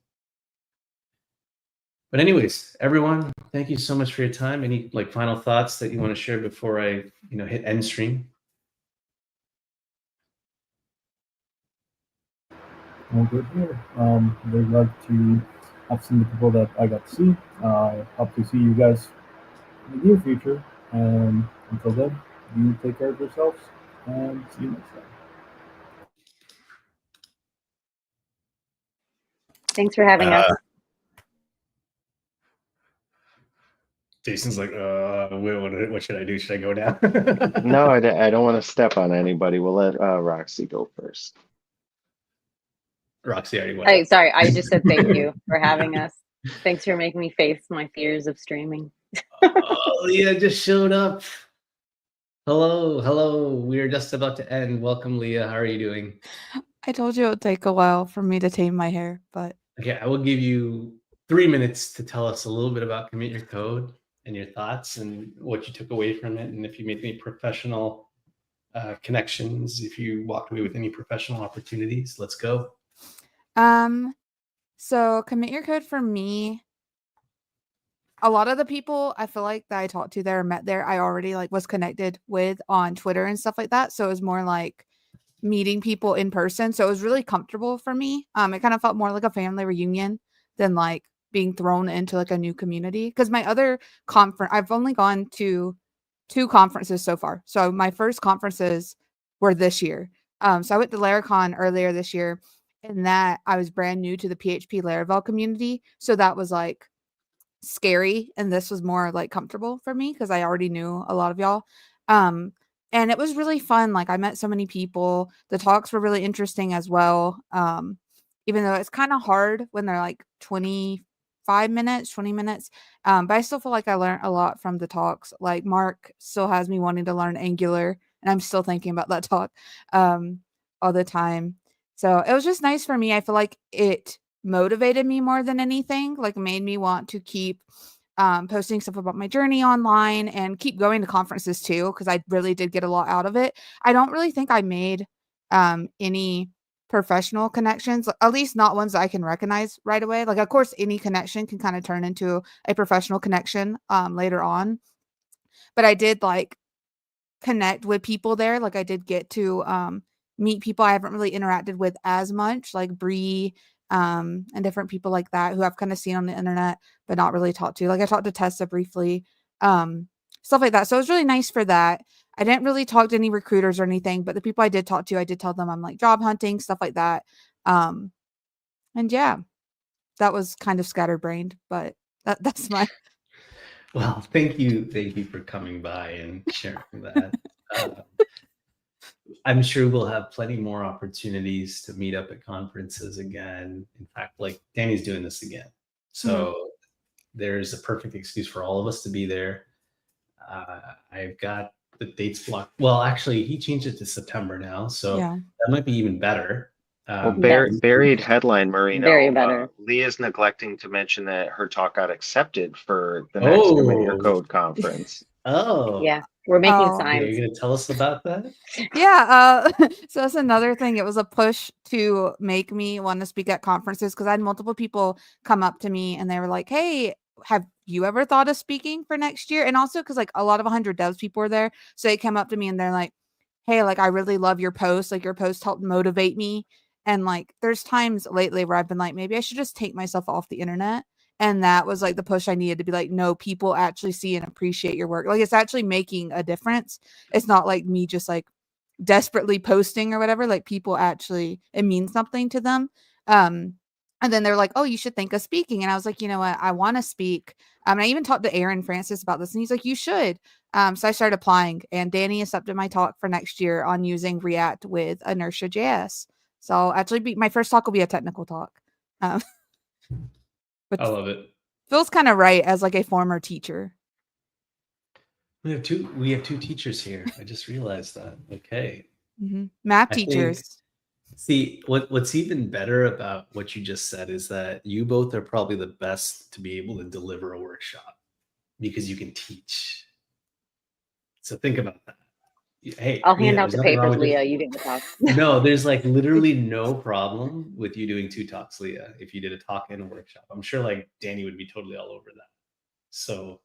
But anyways, everyone, thank you so much for your time. Any like final thoughts that you want to share before I, hit end stream? All good here. Very glad to have seen the people that I got to see. I hope to see you guys in the near future. And until then, you take care of yourselves and see you next time. Thanks for having us. Jason's like, what should I do? Should I go now? No, I don't want to step on anybody. We'll let Roxy go first. Roxy already went. Hey, sorry, I just said thank you for having us. Thanks for making me face my fears of streaming. Oh, Leah just showed up. Hello. We are just about to end. Welcome, Leah. How are you doing? I told you it would take a while for me to tame my hair, but okay, I will give you 3 minutes to tell us a little bit about Commit Your Code and your thoughts and what you took away from it, and if you made any professional connections, if you walked away with any professional opportunities. Let's go. So Commit Your Code for me, a lot of the people I feel like that I talked to there, met there, I already like was connected with on Twitter and stuff like that. So it was more like meeting people in person. So it was really comfortable for me. It kind of felt more like a family reunion than like being thrown into like a new community. Because my other conference, I've only gone to 2 conferences so far. So my first conferences were this year. So I went to Laracon earlier this year, and that I was brand new to the PHP Laravel community. So that was like scary, and this was more like comfortable for me because I already knew a lot of y'all. And it was really fun. Like I met so many people. The talks were really interesting as well. Even though it's kind of hard when they're like 25 minutes, 20 minutes. But I still feel like I learned a lot from the talks. Like Mark still has me wanting to learn Angular, and I'm still thinking about that talk all the time. So it was just nice for me. I feel like it motivated me more than anything, like made me want to keep posting stuff about my journey online and keep going to conferences too, because I really did get a lot out of it. I don't really think I made any professional connections, at least not ones that I can recognize right away. Like, of course, any connection can kind of turn into a professional connection later on. But I did like connect with people there. Like I did get to meet people I haven't really interacted with as much, like Bree, and different people like that who I've kind of seen on the internet but not really talked to. Like I talked to Tessa briefly, stuff like that. So it was really nice for that. I didn't really talk to any recruiters or anything, but the people I did talk to, I did tell them I'm like job hunting, stuff like that. And yeah, that was kind of scatterbrained, but that's my. Well, thank you for coming by and sharing that. I'm sure we'll have plenty more opportunities to meet up at conferences again. In fact, like Danny's doing this again. So there's a perfect excuse for all of us to be there. I've got the dates blocked. Well, actually, he changed it to September now, so Yeah. that might be even better. Well, Yes. buried headline, Marino. Very better. Leah's neglecting to mention that her talk got accepted for the next Commit Your Oh. Code conference. Oh, Yeah, we're making Oh. Yeah, signs. you're gonna tell us about that? Yeah, so that's another thing. It was a push to make me want to speak at conferences because I had multiple people come up to me and they were like, "Hey, have you ever thought of speaking for next year?" And also because like a lot of 100 devs people were there, so they come up to me and they're like, "Hey, like I really love your post. Like your post helped motivate me." And like there's times lately where I've been like, maybe I should just take myself off the internet. And that was like the push I needed to be like, no, people actually see and appreciate your work. Like it's actually making a difference. It's not like me just like desperately posting or whatever. Like people actually, it means something to them. And then they're like, oh, you should think of speaking. And I was like, you know what? I want to speak. And I even talked to Aaron Francis about this and he's like, you should. So I started applying and Danny accepted my talk for next year on using React with Inertia.js. So actually my first talk will be a technical talk. Which I love it. feels kind of right as like a former teacher. We have two teachers here. I just realized that. Okay. Math I think- teachers. See, what's even better about what you just said is that you both are probably the best to be able to deliver a workshop because you can teach. So think about that. Hey, I'll hand Leah, out there's the nothing wrong papers, with it. Leah. You get the talk. No, there's like literally no problem with you doing 2 talks, Leah, if you did a talk and a workshop. I'm sure like Danny would be totally all over that. So,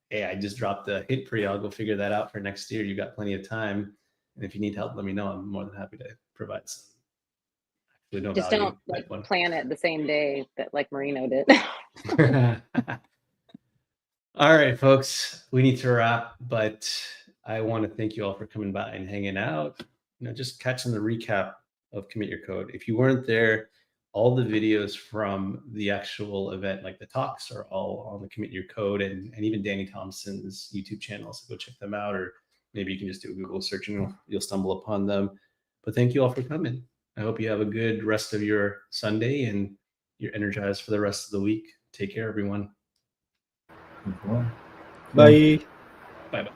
hey, I just dropped a hint for you. I'll go figure that out for next year. You got plenty of time. And if you need help, let me know. I'm more than happy to provide some. Actually, no Just value don't like type one. plan it the same day that like Marino did. All right, folks, we need to wrap, but I want to thank you all for coming by and hanging out. Just catching the recap of Commit Your Code. If you weren't there, all the videos from the actual event, like the talks, are all on the Commit Your Code and even Danny Thompson's YouTube channel. So go check them out, or maybe you can just do a Google search and you'll stumble upon them. But thank you all for coming. I hope you have a good rest of your Sunday and you're energized for the rest of the week. Take care, everyone. Bye. Bye-bye.